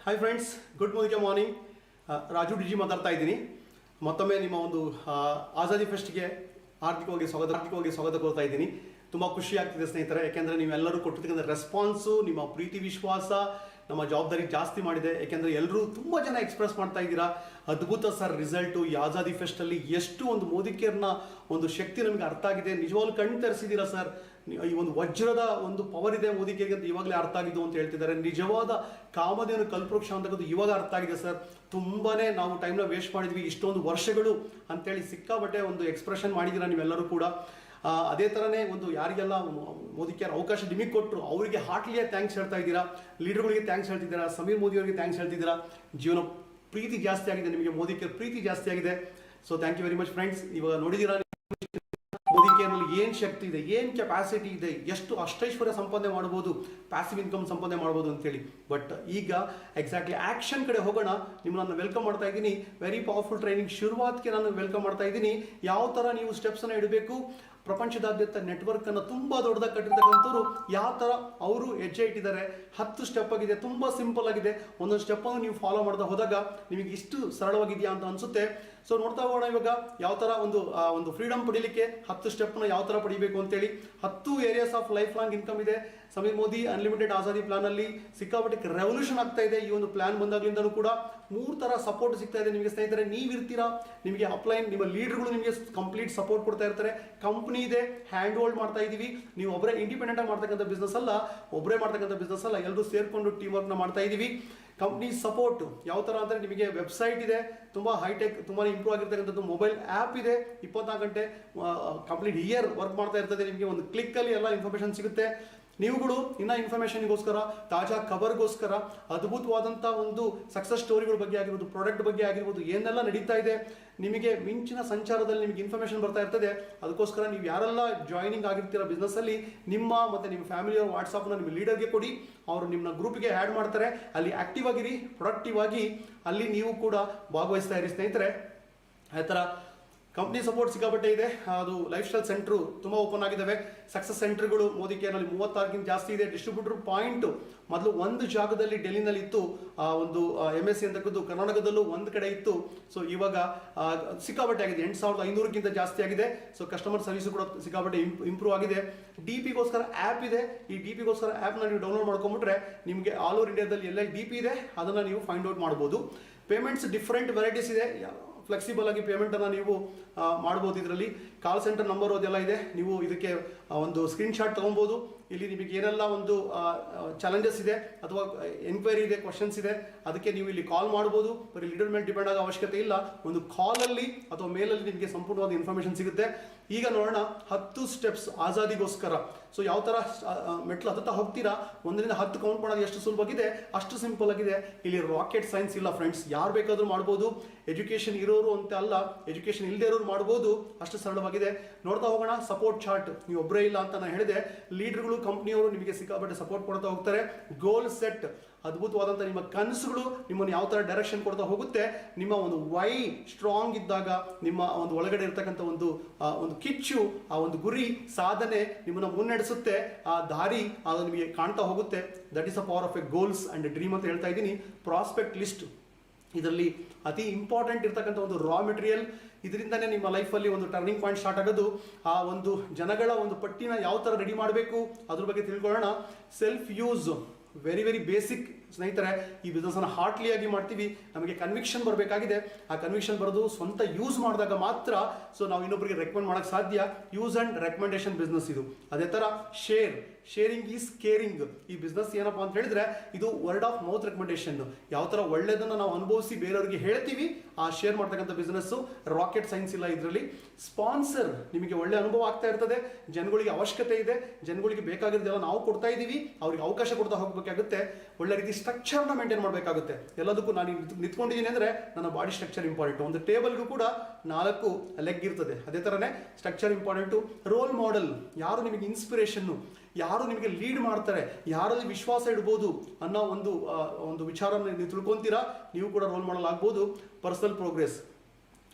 Hi friends, good morning. Raju DG ಮಾತಾಡ್ತಾ ಇದ್ದೀನಿ. ಮತ್ತೊಮ್ಮೆ ನಿಮ್ಮ ಒಂದು ಆಜಾದಿ ಫೆಸ್ಟ್ಗೆ ಹಾರ್ದಿಕವಾಗಿ ಸ್ವಾಗತ ಕೋರ್ತಾ ಇದ್ದೀನಿ. ತುಂಬ ಖುಷಿ ಆಗ್ತಿದೆ ಸ್ನೇಹಿತರೆ, ಯಾಕೆಂದರೆ ನೀವೆಲ್ಲರೂ ಕೊಟ್ಟಿರ್ತಕ್ಕಂಥ ರೆಸ್ಪಾನ್ಸು, ನಿಮ್ಮ ಪ್ರೀತಿ ವಿಶ್ವಾಸ ನಮ್ಮ ಜವಾಬ್ದಾರಿ ಜಾಸ್ತಿ ಮಾಡಿದೆ. ಯಾಕೆಂದರೆ ಎಲ್ಲರೂ ತುಂಬ ಜನ ಎಕ್ಸ್ಪ್ರೆಸ್ ಮಾಡ್ತಾ ಇದ್ದೀರಾ, ಅದ್ಭುತ ಸರ್ ರಿಸಲ್ಟು ಈ ಆಜಾದಿ ಫೆಸ್ಟಲ್ಲಿ ಎಷ್ಟು ಒಂದು ಮೋದಿ ಕೇರ್ನ ಒಂದು ಶಕ್ತಿ ನಮಗೆ ಅರ್ಥ ಆಗಿದೆ. ನಿಜವಾಗ್ಲೂ ಕಣ್ಣು ತರಿಸಿದ್ದೀರಾ ಸರ್, ಈ ಒಂದು ವಜ್ರದ ಒಂದು ಪವರ್ ಇದೆ ಮೋದಿ ಕೇರ್ಗೆ ಅಂತ ಇವಾಗಲೇ ಅರ್ಥ ಆಗಿದ್ದು ಅಂತ ಹೇಳ್ತಿದ್ದಾರೆ. ನಿಜವಾದ ಕಾಮಧೇನು ಕಲ್ಪವೃಕ್ಷ ಅಂತಕ್ಕಂಥ ಇವಾಗ ಅರ್ಥ ಆಗಿದೆ ಸರ್. ತುಂಬಾ ನಾವು ಟೈಮ್ನ ವೇಸ್ಟ್ ಮಾಡಿದ್ವಿ ಇಷ್ಟೊಂದು ವರ್ಷಗಳು ಅಂತೇಳಿ ಸಿಕ್ಕಾಬಟ್ಟೆ ಒಂದು ಎಕ್ಸ್ಪ್ರೆಷನ್ ಮಾಡಿದ್ದೀರಾ ನೀವೆಲ್ಲರೂ ಕೂಡ. ಅದೇ ಥರನೇ ಒಂದು ಯಾರಿಗೆಲ್ಲ ಮೋದಿ ಕೇರ್ ಅವಕಾಶ ನಿಮಗೆ ಕೊಟ್ಟರು ಅವರಿಗೆ ಹಾರ್ಟ್ಲಿಯೇ ಥ್ಯಾಂಕ್ಸ್ ಹೇಳ್ತಾ ಇದ್ದೀರಾ, ಲೀಡರ್ಗಳಿಗೆ ಥ್ಯಾಂಕ್ಸ್ ಹೇಳ್ತಿದ್ದೀರಾ, ಸಮೀರ್ ಮೋದಿ ಅವರಿಗೆ ಥ್ಯಾಂಕ್ಸ್ ಹೇಳ್ತಿದ್ದೀರಾ. ಜೀವನ ಪ್ರೀತಿ ಜಾಸ್ತಿ ಆಗಿದೆ, ನಿಮಗೆ ಮೋದಿ ಕೇರ್ ಪ್ರೀತಿ ಜಾಸ್ತಿ ಆಗಿದೆ. So thank you very much friends. ಇವಾಗ ನೋಡಿದ್ದೀರಾ ಮೋದಿ ಕೇರ್ನಲ್ಲಿ ಏನು ಶಕ್ತಿ ಇದೆ, ಏನು ಕೆಪಾಸಿಟಿ ಇದೆ, ಎಷ್ಟು ಅಷ್ಟೈಶ್ವರ್ಯ ಸಂಪಾದನೆ ಮಾಡ್ಬೋದು, ಪ್ಯಾಸಿವ್ ಇನ್ಕಮ್ ಸಂಪಾದನೆ ಮಾಡ್ಬೋದು ಅಂತೇಳಿ. ಬಟ್ ಈಗ ಎಕ್ಸಾಕ್ಟ್ಲಿ ಆ್ಯಕ್ಷನ್ ಕಡೆ ಹೋಗೋಣ. ನಿಮ್ಮನ್ನು ವೆಲ್ಕಮ್ ಮಾಡ್ತಾ ಇದ್ದೀನಿ. ವೆರಿ ಪವರ್ಫುಲ್ ಟ್ರೈನಿಂಗ್ ಶುರುವಾತ್ಗೆ ನಾನು ವೆಲ್ಕಮ್ ಮಾಡ್ತಾ ಇದ್ದೀನಿ. ಯಾವ ಥರ ನೀವು ಸ್ಟೆಪ್ಸನ್ನು ಇಡಬೇಕು, ಪ್ರಪಂಚದಾದ್ಯಂತ ನೆಟ್ವರ್ಕನ್ನು ತುಂಬ ದೊಡ್ಡದಾಗಿ ಕಟ್ಟಿರ್ತಕ್ಕಂಥವ್ರು ಯಾವ ಥರ ಅವರು ಹೆಜ್ಜೆ ಇಟ್ಟಿದ್ದಾರೆ. 10 ಸ್ಟೆಪ್ ಆಗಿದೆ, ತುಂಬ ಸಿಂಪಲ್ ಆಗಿದೆ. ಒಂದೊಂದು ಸ್ಟೆಪ್ಪನ್ನು ನೀವು ಫಾಲೋ ಮಾಡ್ತಾ ಹೋದಾಗ ನಿಮಗೆ ಇಷ್ಟು ಸರಳವಾಗಿದೆಯಾ ಅಂತ ಅನಿಸುತ್ತೆ. ಸೊ ನೋಡ್ತಾ ಹೋಗೋಣ ಇವಾಗ ಯಾವ ಥರ ಒಂದು ಫ್ರೀಡಮ್ ಪಡೀಲಿಕ್ಕೆ 10 ಸ್ಟೆಪ್ನ ಯಾವ ಥರ ಪಡಿಬೇಕು ಅಂತೇಳಿ. 10 areas of life long income ಇದೆ ಸಮೀರ್ ಮೋದಿ ಅನ್ಲಿಮಿಟೆಡ್ ಆಜಾದಿ ಪ್ಲಾನಲ್ಲಿ. ಸಿಕ್ಕಾಪಟ್ಟೆ ರೆವಲ್ಯೂಷನ್ ಆಗ್ತಾ ಇದೆ ಈ ಒಂದು ಪ್ಲಾನ್ ಬಂದಾಗಲಿಂದನೂ ಕೂಡ. 3 ಥರ ಸಪೋರ್ಟ್ ಸಿಗ್ತಾ ಇದೆ ನಿಮಗೆ ಸ್ನೇಹಿತರೆ. ನೀವಿರ್ತೀರಾ, ನಿಮಗೆ ಅಪ್ಲೈನ್ ನಿಮ್ಮ ಲೀಡರ್ಗಳು ನಿಮಗೆ ಕಂಪ್ಲೀಟ್ ಸಪೋರ್ಟ್ ಕೊಡ್ತಾ ಇರ್ತಾರೆ. ಕಂಪ್ನಿ ಇದೆ, ಹ್ಯಾಂಡ್ ಹೋಲ್ಡ್ ಮಾಡ್ತಾ ಇದ್ದೀವಿ. ನೀವು ಒಬ್ಬರೇ ಇಂಡಿಪೆಂಡೆಂಟ್ ಆಗಿ ಮಾಡ್ತಕ್ಕಂಥ ಬಿಸ್ನೆಸ್ ಅಲ್ಲ, ಒಬ್ಬರೇ ಮಾಡ್ತಕ್ಕಂಥ ಬಿಸ್ನೆಸ್ ಅಲ್ಲ, ಎಲ್ಲರೂ ಸೇರ್ಕೊಂಡು ಟೀಮ್ ವರ್ಕ್ನ ಮಾಡ್ತಾ ಇದ್ದೀವಿ. ಕಂಪ್ನಿ ಸಪೋರ್ಟ್ ಯಾವ ಥರ ಅಂದರೆ ನಿಮಗೆ ವೆಬ್ಸೈಟ್ ಇದೆ, ತುಂಬ ಹೈಟೆಕ್, ತುಂಬಾ ಇಂಪ್ರೂವ್ ಆಗಿರ್ತಕ್ಕಂಥದ್ದು. ಮೊಬೈಲ್ ಆ್ಯಪ್ ಇದೆ, 24 ಗಂಟೆ ಕಂಪ್ಲೀಟ್ ಇಯರ್ ವರ್ಕ್ ಮಾಡ್ತಾ ಇರ್ತದೆ. ನಿಮಗೆ ಒಂದು ಕ್ಲಿಕ್ಕಲ್ಲಿ ಎಲ್ಲ ಇನ್ಫಾರ್ಮೇಷನ್ ಸಿಗುತ್ತೆ. ನೀವುಗಳು ಇನ್ನೂ ಇನ್ಫಾರ್ಮೇಷನ್ಗೋಸ್ಕರ, ತಾಜಾ ಖಬರ್ಗೋಸ್ಕರ, ಅದ್ಭುತವಾದಂಥ ಒಂದು ಸಕ್ಸಸ್ ಸ್ಟೋರಿಗಳ ಬಗ್ಗೆ ಆಗಿರ್ಬೋದು, ಪ್ರಾಡಕ್ಟ್ ಬಗ್ಗೆ ಆಗಿರ್ಬೋದು, ಏನೆಲ್ಲ ನಡೀತಾ ಇದೆ ನಿಮಗೆ ಮಿಂಚಿನ ಸಂಚಾರದಲ್ಲಿ ನಿಮಗೆ ಇನ್ಫಾರ್ಮೇಷನ್ ಬರ್ತಾ ಇರ್ತದೆ. ಅದಕ್ಕೋಸ್ಕರ ನೀವು ಯಾರೆಲ್ಲ ಜಾಯ್ನಿಂಗ್ ಆಗಿರ್ತೀರ ಬಿಸ್ನೆಸ್ಸಲ್ಲಿ, ನಿಮ್ಮ ಮತ್ತು ನಿಮ್ಮ ಫ್ಯಾಮಿಲಿಯವ್ರ ವಾಟ್ಸಪ್ನ ನಿಮ್ಮ ಲೀಡರ್ಗೆ ಕೊಡಿ. ಅವರು ನಿಮ್ಮ ಗ್ರೂಪಿಗೆ ಆ್ಯಡ್ ಮಾಡ್ತಾರೆ. ಅಲ್ಲಿ ಆ್ಯಕ್ಟಿವ್ ಆಗಿರಿ, ಪ್ರೊಡಕ್ಟಿವ್ ಆಗಿ ಅಲ್ಲಿ ನೀವು ಕೂಡ ಭಾಗವಹಿಸ್ತಾ ಇರಿ ಸ್ನೇಹಿತರೆ. ಆ ಥರ ಕಂಪ್ನಿ ಸಪೋರ್ಟ್ ಸಿಕ್ಕಾಪಟ್ಟೆ ಇದೆ. ಅದು ಲೈಫ್ ಸ್ಟೈಲ್ ಸೆಂಟ್ರು ತುಂಬ ಓಪನ್ ಆಗಿದ್ದಾವೆ. ಸಕ್ಸಸ್ ಸೆಂಟರ್ಗಳು ಮೋದಿ ಕೇರ್ನಲ್ಲಿ 36ಗಿಂತ ಜಾಸ್ತಿ ಇದೆ. ಡಿಸ್ಟ್ರಿಬ್ಯೂಟರ್ ಪಾಯಿಂಟು ಮೊದಲು ಒಂದು ಜಾಗದಲ್ಲಿ ಡೆಲ್ಲಿನಲ್ಲಿ ಇತ್ತು, ಒಂದು MSC ಅಂತಕ್ಕದ್ದು ಕರ್ನಾಟಕದಲ್ಲೂ ಒಂದು ಕಡೆ ಇತ್ತು. ಸೊ ಇವಾಗ ಸಿಕ್ಕಾಪಟ್ಟೆ ಆಗಿದೆ, 8500ಕ್ಕಿಂತ ಜಾಸ್ತಿ ಆಗಿದೆ. ಸೊ ಕಸ್ಟಮರ್ ಸರ್ವಿಸು ಕೂಡ ಸಿಕ್ಕಾಪಟ್ಟೆ ಇಂಪ್ರೂವ್ ಆಗಿದೆ. DPಗೋಸ್ಕರ ಆ್ಯಪ್ ಇದೆ. ಈ DPಗೋಸ್ಕರ ಆ್ಯಪ್ನ ನೀವು ಡೌನ್ಲೋಡ್ ಮಾಡ್ಕೊಂಬಿಟ್ರೆ ನಿಮಗೆ ಆಲ್ ಓವರ್ ಇಂಡಿಯಾದಲ್ಲಿ ಎಲ್ಲ DP ಇದೆ, ಅದನ್ನು ನೀವು ಫೈಂಡ್ ಔಟ್ ಮಾಡ್ಬೋದು. ಪೇಮೆಂಟ್ಸ್ ಡಿಫ್ರೆಂಟ್ ವೆರೈಟೀಸ್ ಇದೆ. ಫ್ಲೆಕ್ಸಿಬಲ್ ಆಗಿ ಪೇಮೆಂಟನ್ನು ನೀವು ಮಾಡ್ಬೋದು. ಇದರಲ್ಲಿ ಕಾಲ್ ಸೆಂಟರ್ ನಂಬರ್ ಅದೆಲ್ಲ ಇದೆ. ನೀವು ಇದಕ್ಕೆ ಒಂದು ಸ್ಕ್ರೀನ್ಶಾಟ್ ತೊಗೊಬೋದು. ಇಲ್ಲಿ ನಿಮಗೆ ಏನೆಲ್ಲ ಒಂದು ಚಾಲೆಂಜಸ್ ಇದೆ ಅಥವಾ ಎನ್ಕ್ವೈರಿ ಇದೆ, ಕ್ವಶನ್ಸ್ ಇದೆ, ಅದಕ್ಕೆ ನೀವು ಇಲ್ಲಿ ಕಾಲ್ ಮಾಡ್ಬೋದು. ಬರೀ ಲೀಡರ್ ಮೇಲೆ ಡಿಪೆಂಡ್ ಆಗೋ ಅವಶ್ಯಕತೆ ಇಲ್ಲ. ಒಂದು ಕಾಲಲ್ಲಿ ಅಥವಾ ಮೇಲಲ್ಲಿ ನಿಮಗೆ ಸಂಪೂರ್ಣವಾದ ಇನ್ಫಾರ್ಮೇಷನ್ ಸಿಗುತ್ತೆ. ಈಗ ನೋಡೋಣ 10 ಸ್ಟೆಪ್ಸ್ ಆಜಾದಿಗೋಸ್ಕರ. ಸೊ ಯಾವ ಥರ ಮೆಟ್ಲು ಹತ್ತುತ್ತಾ ಹೋಗ್ತೀರಾ, 1ರಿಂದ 10 ಕೌಂಟ್ ಮಾಡೋದು ಎಷ್ಟು ಸುಲಭವಾಗಿದೆ, ಅಷ್ಟು ಸಿಂಪಲ್ ಆಗಿದೆ. ಇಲ್ಲಿ ರಾಕೆಟ್ ಸೈನ್ಸ್ ಇಲ್ಲ ಫ್ರೆಂಡ್ಸ್. ಯಾರು ಬೇಕಾದರೂ ಮಾಡ್ಬೋದು. ಎಜುಕೇಷನ್ ಇರೋರು ಅಂತ ಅಲ್ಲ, ಎಜುಕೇಷನ್ ಇಲ್ಲದೆ ಇರೋರು ಮಾಡ್ಬೋದು, ಅಷ್ಟು ಸರಳವಾಗಿದೆ. ನೋಡ್ತಾ ಹೋಗೋಣ. ಸಪೋರ್ಟ್ ಚಾರ್ಟ್ ನೀವು ಒಬ್ಬರೇ ಇಲ್ಲ ಅಂತ ನಾನು ಹೇಳಿದೆ. ಲೀಡರ್ಗಳು, ಕಂಪ್ನಿಯವರು ನಿಮಗೆ ಸಿಕ್ಕಾಪಟ್ಟೆ ಸಪೋರ್ಟ್ ಕೊಡ್ತಾ ಹೋಗ್ತಾರೆ. ಗೋಲ್ ಸೆಟ್, ಅದ್ಭುತವಾದಂಥ ನಿಮ್ಮ ಕನಸುಗಳು ನಿಮ್ಮನ್ನು ಯಾವ ಥರ ಡೈರೆಕ್ಷನ್ ಕೊಡ್ತಾ ಹೋಗುತ್ತೆ. ನಿಮ್ಮ ಒಂದು ವೈ ಸ್ಟ್ರಾಂಗ್ ಇದ್ದಾಗ ನಿಮ್ಮ ಒಂದು ಒಳಗಡೆ ಇರ್ತಕ್ಕಂಥ ಒಂದು ಕಿಚ್ಚು, ಆ ಒಂದು ಗುರಿ ಸಾಧನೆ ನಿಮ್ಮನ್ನು ಮುನ್ನಡೆಸುತ್ತೆ. ಆ ದಾರಿ ಅದು ನಿಮಗೆ ಕಾಣ್ತಾ ಹೋಗುತ್ತೆ. That is a power of A goals and dream ಅಂತ ಹೇಳ್ತಾ ಇದ್ದೀನಿ. ಪ್ರಾಸ್ಪೆಕ್ಟ್ ಲಿಸ್ಟ್ ಇದರಲ್ಲಿ ಅತಿ ಇಂಪಾರ್ಟೆಂಟ್ ಇರ್ತಕ್ಕಂಥ ಒಂದು ರಾ ಮೆಟೀರಿಯಲ್. ಇದರಿಂದನೇ ನಿಮ್ಮ ಲೈಫಲ್ಲಿ ಒಂದು ಟರ್ನಿಂಗ್ ಪಾಯಿಂಟ್ ಸ್ಟಾರ್ಟ್ ಆಗೋದು. ಆ ಒಂದು ಜನಗಳ ಒಂದು ಪಟ್ಟಿನ ಯಾವ ಥರ ರೆಡಿ ಮಾಡಬೇಕು ಅದ್ರ ಬಗ್ಗೆ ತಿಳ್ಕೊಳ್ಳೋಣ. Self use very very basic ಸ್ನೇಹಿತರೆ. ಈ ಬಿಸ್ನೆಸ್ಸನ್ನು ಹಾರ್ಟ್ಲಿ ಆಗಿ ಮಾಡ್ತೀವಿ. ನಮಗೆ ಕನ್ವಿಕ್ಷನ್ ಬರಬೇಕಾಗಿದೆ. ಆ ಕನ್ವಿಕ್ಷನ್ ಬರೋದು ಸ್ವಂತ ಯೂಸ್ ಮಾಡಿದಾಗ ಮಾತ್ರ. ಸೊ ನಾವು ಇನ್ನೊಬ್ಬರಿಗೆ ರೆಕಮೆಂಡ್ ಮಾಡೋಕ್ಕೆ ಸಾಧ್ಯ. ಯೂಸ್ ಆ್ಯಂಡ್ ರೆಕಮೆಂಡೇಶನ್ ಬಿಸ್ನೆಸ್ ಇದು. ಅದೇ ಥರ ಶೇರಿಂಗ್ ಈಸ್ ಕೇರಿಂಗ್. ಈ ಬಿಸ್ನೆಸ್ ಏನಪ್ಪ ಅಂತ ಹೇಳಿದ್ರೆ ಇದು ವರ್ಡ್ ಆಫ್ ಮೌತ್ ರೆಕಮೆಂಡೇಶನ್. ಯಾವ ಥರ ಒಳ್ಳೆಯದನ್ನು ನಾವು ಅನುಭವಿಸಿ ಬೇರೆಯವರಿಗೆ ಹೇಳ್ತೀವಿ, ಆ ಶೇರ್ ಮಾಡ್ತಕ್ಕಂಥ ಬಿಸ್ನೆಸ್ಸು. ರಾಕೆಟ್ ಸೈನ್ಸ್ ಇಲ್ಲ ಇದರಲ್ಲಿ. ಸ್ಪಾನ್ಸರ್, ನಿಮಗೆ ಒಳ್ಳೆ ಅನುಭವ ಆಗ್ತಾ ಇರ್ತದೆ, ಜನಗಳಿಗೆ ಅವಶ್ಯಕತೆ ಇದೆ, ಜನಗಳಿಗೆ ಬೇಕಾಗಿರೋದೆಲ್ಲ ನಾವು ಕೊಡ್ತಾ ಇದ್ದೀವಿ, ಅವ್ರಿಗೆ ಅವಕಾಶ ಕೊಡ್ತಾ ಹೋಗಬೇಕಾಗುತ್ತೆ. ಒಳ್ಳೆ ರೀತಿ ಸ್ಟ್ರಕ್ಚರ್ನ ಮೇಂಟೈನ್ ಮಾಡಬೇಕಾಗುತ್ತೆ. ಎಲ್ಲದಕ್ಕೂ ನಾನು ನಿಂತ್ಕೊಂಡಿದ್ದೀನಿ ಅಂದರೆ ನನ್ನ ಬಾಡಿ ಸ್ಟ್ರಕ್ಚರ್ ಇಂಪಾರ್ಟೆಂಟು. ಒಂದು ಟೇಬಲ್ಗೂ ಕೂಡ 4 ಲೆಗ್ ಇರ್ತದೆ. ಅದೇ ಥರನೇ ಸ್ಟ್ರಕ್ಚರ್ ಇಂಪಾರ್ಟೆಂಟು. ರೋಲ್ ಮಾಡೆಲ್, ಯಾರು ನಿಮಗೆ ಇನ್ಸ್ಪಿರೇಷನ್ನು, ಯಾರು ನಿಮಗೆ ಲೀಡ್ ಮಾಡ್ತಾರೆ, ಯಾರಲ್ಲಿ ವಿಶ್ವಾಸ ಇಡ್ಬೋದು ಅನ್ನೋ ಒಂದು ವಿಚಾರನ ನೀವು ತಿಳ್ಕೊತೀರಾ, ನೀವು ಕೂಡ ರೋಲ್ ಮಾಡಲ್ ಆಗ್ಬೋದು. ಪರ್ಸನಲ್ ಪ್ರೋಗ್ರೆಸ್,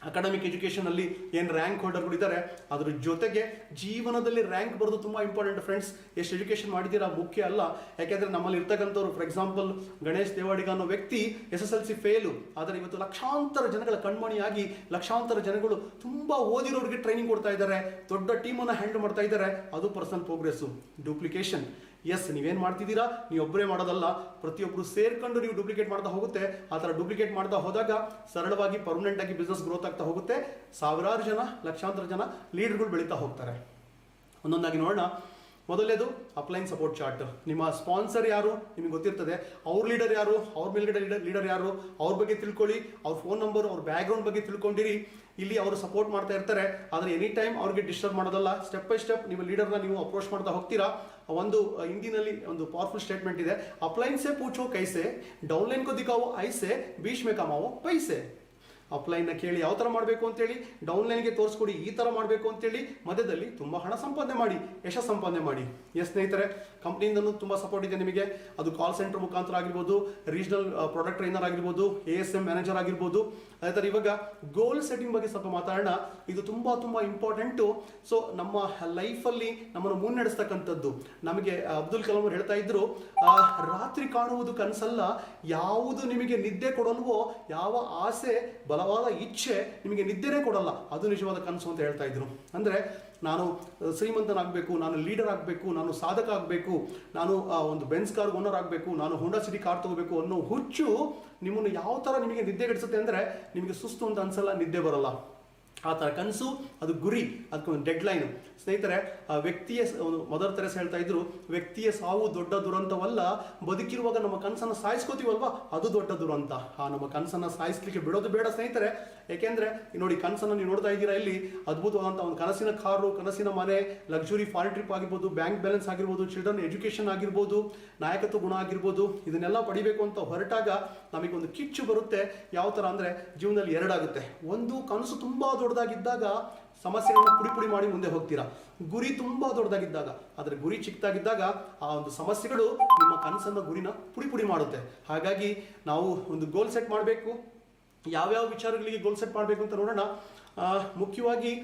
ಅಕಾಡೆಮಿಕ್ ಎಜುಕೇಷನಲ್ಲಿ ಏನು ರ್ಯಾಂಕ್ ಹೋಲ್ಡರ್ಗಳು ಇದ್ದಾರೆ, ಅದ್ರ ಜೊತೆಗೆ ಜೀವನದಲ್ಲಿ ರ್ಯಾಂಕ್ ಬರೋದು ತುಂಬ ಇಂಪಾರ್ಟೆಂಟ್ ಫ್ರೆಂಡ್ಸ್. ಎಷ್ಟು ಎಜುಕೇಷನ್ ಮಾಡಿದ್ದೀರಾ ಮುಖ್ಯ ಅಲ್ಲ. ಯಾಕೆಂದರೆ ನಮ್ಮಲ್ಲಿ ಇರ್ತಕ್ಕಂಥವ್ರು, ಫಾರ್ ಎಕ್ಸಾಂಪಲ್ ಗಣೇಶ್ ದೇವಾಡಿಗ ಅನ್ನೋ ವ್ಯಕ್ತಿ SSLC ಫೇಲು, ಆದರೆ ಇವತ್ತು ಲಕ್ಷಾಂತರ ಜನಗಳ ಕಣ್ಮಣಿಯಾಗಿ ಲಕ್ಷಾಂತರ ಜನಗಳು ತುಂಬ ಓದಿರೋರಿಗೆ ಟ್ರೈನಿಂಗ್ ಕೊಡ್ತಾ ಇದ್ದಾರೆ, ದೊಡ್ಡ ಟೀಮನ್ನು ಹ್ಯಾಂಡಲ್ ಮಾಡ್ತಾ ಇದ್ದಾರೆ. ಅದು ಪರ್ಸನಲ್ ಪ್ರೋಗ್ರೆಸ್ಸು. ಡೂಪ್ಲಿಕೇಶನ್, ಎಸ್, ನೀವೇನು ಮಾಡ್ತಿದ್ದೀರಾ, ನೀವು ಒಬ್ಬರೇ ಮಾಡೋದಲ್ಲ, ಪ್ರತಿಯೊಬ್ಬರು ಸೇರ್ಕೊಂಡು ನೀವು ಡೂಪ್ಲಿಕೇಟ್ ಮಾಡ್ತಾ ಹೋಗುತ್ತೆ. ಆ ಥರ ಡೂಪ್ಲಿಕೇಟ್ ಮಾಡ್ತಾ ಹೋದಾಗ ಸರಳವಾಗಿ ಪರ್ಮನೆಂಟ್ ಆಗಿ ಬಿಸ್ನೆಸ್ ಗ್ರೋತ್ ಆಗ್ತಾ ಹೋಗುತ್ತೆ. ಸಾವಿರಾರು ಜನ, ಲಕ್ಷಾಂತರ ಜನ ಲೀಡರ್ಗಳು ಬೆಳೀತಾ ಹೋಗ್ತಾರೆ. ಒಂದೊಂದಾಗಿ ನೋಡೋಣ. ಮೊದಲನೇದು ಅಪ್ಲೈನ್ ಸಪೋರ್ಟ್ ಚಾರ್ಟ್. ನಿಮ್ಮ ಸ್ಪಾನ್ಸರ್ ಯಾರು ನಿಮಗೆ ಗೊತ್ತಿರ್ತದೆ, ಅವ್ರ ಲೀಡರ್ ಯಾರು, ಅವ್ರ ಮೇಲ್ಗಡೆ ಲೀಡರ್ ಯಾರು, ಅವ್ರ ಬಗ್ಗೆ ತಿಳ್ಕೊಳ್ಳಿ, ಅವ್ರ ಫೋನ್ ನಂಬರ್, ಅವ್ರ ಬ್ಯಾಕ್ಗ್ರೌಂಡ್ ಬಗ್ಗೆ ತಿಳ್ಕೊಂಡಿರಿ. ಇಲ್ಲಿ ಅವರು ಸಪೋರ್ಟ್ ಮಾಡ್ತಾ ಇರ್ತಾರೆ, ಆದರೆ ಎನಿ ಟೈಮ್ ಅವ್ರಿಗೆ ಡಿಸ್ಟರ್ಬ್ ಮಾಡೋದಲ್ಲ. ಸ್ಟೆಪ್ ಬೈ ಸ್ಟೆಪ್ ನಿಮ್ಮ ಲೀಡರ್ನ ನೀವು ಅಪ್ರೋಚ್ ಮಾಡ್ತಾ ಹೋಗ್ತೀರಾ. ಒಂದು ಹಿಂದಿನಲ್ಲಿ ಒಂದು ಪವರ್ಫುಲ್ ಸ್ಟೇಟ್ಮೆಂಟ್ ಇದೆ, ಅಪ್ಲೈನ್ ಸೆ ಪೂಚೋ ಕೈಸೆ, ಡೌನ್ಲೈನ್ ಕೋ ದಿಖಾವೋ ಐಸೆ, ಬೀಚ್ ಮೇ ಕಮಾವೋ ಪೈಸೆ. ಅಪ್ಲೈನ್ನ ಕೇಳಿ ಯಾವ ಥರ ಮಾಡಬೇಕು ಅಂತೇಳಿ, ಡೌನ್ಲೈನ್ಗೆ ತೋರಿಸ್ಕೊಡಿ ಈ ಥರ ಮಾಡಬೇಕು ಅಂತೇಳಿ, ಮಧ್ಯದಲ್ಲಿ ತುಂಬ ಹಣ ಸಂಪಾದನೆ ಮಾಡಿ, ಯಶಸ್ಸು ಸಂಪಾದನೆ ಮಾಡಿ. ಎಸ್ ಸ್ನೇಹಿತರೆ, ಕಂಪ್ನಿಯಿಂದನೂ ತುಂಬ ಸಪೋರ್ಟ್ ಇದೆ ನಿಮಗೆ. ಅದು ಕಾಲ್ ಸೆಂಟರ್ ಮುಖಾಂತರ ಆಗಿರ್ಬೋದು, ರೀಜನಲ್ ಪ್ರಾಡಕ್ಟ್ ಟ್ರೈನರ್ ಆಗಿರ್ಬೋದು, ASM ಮ್ಯಾನೇಜರ್ ಆಗಿರ್ಬೋದು. ಅದೇ ಥರ ಇವಾಗ ಗೋಲ್ ಸೆಟ್ಟಿಂಗ್ ಬಗ್ಗೆ ಸ್ವಲ್ಪ ಮಾತಾಡೋಣ. ಇದು ತುಂಬ ತುಂಬ ಇಂಪಾರ್ಟೆಂಟು. ಸೊ ನಮ್ಮ ಲೈಫಲ್ಲಿ ನಮ್ಮನ್ನು ಮುನ್ನಡೆಸ್ತಕ್ಕಂಥದ್ದು. ನಮಗೆ ಅಬ್ದುಲ್ ಕಲಾಂ ಅವರು ಹೇಳ್ತಾ ಇದ್ರು, ರಾತ್ರಿ ಕಾಣುವುದು ಕನಸಲ್ಲ, ಯಾವುದು ನಿಮಗೆ ನಿದ್ದೆ ಕೊಡಲ್ವೋ, ಯಾವ ಆಸೆ ಬಲವಾದ ಇಚ್ಛೆ ನಿಮಗೆ ನಿದ್ದೆನೇ ಕೊಡಲ್ಲ, ಅದು ನಿಜವಾದ ಕನಸು ಅಂತ ಹೇಳ್ತಾ ಇದ್ರು. ಅಂದರೆ ನಾನು ಶ್ರೀಮಂತನಾಗಬೇಕು, ನಾನು ಲೀಡರ್ ಆಗಬೇಕು, ನಾನು ಸಾಧಕ ಆಗಬೇಕು, ನಾನು ಒಂದು ಬೆನ್ಸ್ ಕಾರ್ ಓನರ್ ಆಗಬೇಕು, ನಾನು ಹೋಂಡಾ ಸಿಟಿ ಕಾರ್ ತಗೋಬೇಕು ಅನ್ನೋ ಹುಚ್ಚು ನಿಮ್ಮನ್ನು ಯಾವ ಥರ ನಿಮಗೆ ನಿದ್ದೆಗೆಡಿಸುತ್ತೆ ಅಂದರೆ, ನಿಮಗೆ ಸುಸ್ತು ಅಂತ ಅನ್ಸಲ್ಲ, ನಿದ್ದೆ ಬರಲ್ಲ. ಆ ಥರ ಕನಸು, ಅದು ಗುರಿ, ಅದಕ್ಕೊಂದು ಡೆಡ್ ಲೈನು. ಸ್ನೇಹಿತರೆ, ವ್ಯಕ್ತಿಯ ಮದರ್ ತೆರೇಸಾ ಹೇಳ್ತಾ ಇದ್ರು, ವ್ಯಕ್ತಿಯ ಸಾವು ದೊಡ್ಡ ದುರಂತವಲ್ಲ, ಬದುಕಿರುವಾಗ ನಮ್ಮ ಕನಸನ್ನು ಸಾಯಿಸ್ಕೋತೀವಲ್ವಾ, ಅದು ದೊಡ್ಡ ದುರಂತ. ನಮ್ಮ ಕನಸನ್ನು ಸಾಯಿಸ್ಲಿಕ್ಕೆ ಬಿಡೋದು ಬೇಡ ಸ್ನೇಹಿತರೆ. ಏಕೆಂದರೆ ನೋಡಿ, ಕನಸನ್ನು ನೀವು ನೋಡ್ತಾ ಇದ್ದೀರಾ, ಇಲ್ಲಿ ಅದ್ಭುತವಾದಂಥ ಒಂದು ಕನಸಿನ ಕಾರು, ಕನಸಿನ ಮನೆ, ಲಕ್ಸುರಿ ಫಾರಿನ್ ಟ್ರಿಪ್ ಆಗಿರ್ಬೋದು, ಬ್ಯಾಂಕ್ ಬ್ಯಾಲೆನ್ಸ್ ಆಗಿರ್ಬೋದು, ಚಿಲ್ಡ್ರನ್ ಎಜುಕೇಷನ್ ಆಗಿರ್ಬೋದು, ನಾಯಕತ್ವ ಗುಣ ಆಗಿರ್ಬೋದು, ಇದನ್ನೆಲ್ಲ ಪಡಿಬೇಕು ಅಂತ ಹೊರಟಾಗ ನಮಗೊಂದು ಕಿಚ್ಚು ಬರುತ್ತೆ. ಯಾವ ಥರ ಅಂದರೆ, ಜೀವನದಲ್ಲಿ ಎರಡಾಗುತ್ತೆ. ಒಂದು, ಕನಸು ತುಂಬ ದೊಡ್ಡದಾಗಿದ್ದಾಗ ಸಮಸ್ಯೆಗಳನ್ನ ಪುಡಿ ಮಾಡಿ ಮುಂದೆ ಹೋಗ್ತೀರಾ. ಗುರಿ ತುಂಬ ದೊಡ್ಡದಾಗಿದ್ದಾಗ, ಆದರೆ ಗುರಿ ಚಿಕ್ಕದಾಗಿದ್ದಾಗ ಆ ಒಂದು ಸಮಸ್ಯೆಗಳು ನಿಮ್ಮ ಕನಸನ್ನ ಗುರಿನ ಪುಡಿ ಮಾಡುತ್ತೆ. ಹಾಗಾಗಿ ನಾವು ಒಂದು ಗೋಲ್ ಸೆಟ್ ಮಾಡಬೇಕು. ಯಾವ್ಯಾವ ವಿಚಾರಗಳಿಗೆ ಗೋಲ್ ಸೆಟ್ ಮಾಡಬೇಕು ಅಂತ ನೋಡೋಣ. ಮುಖ್ಯವಾಗಿ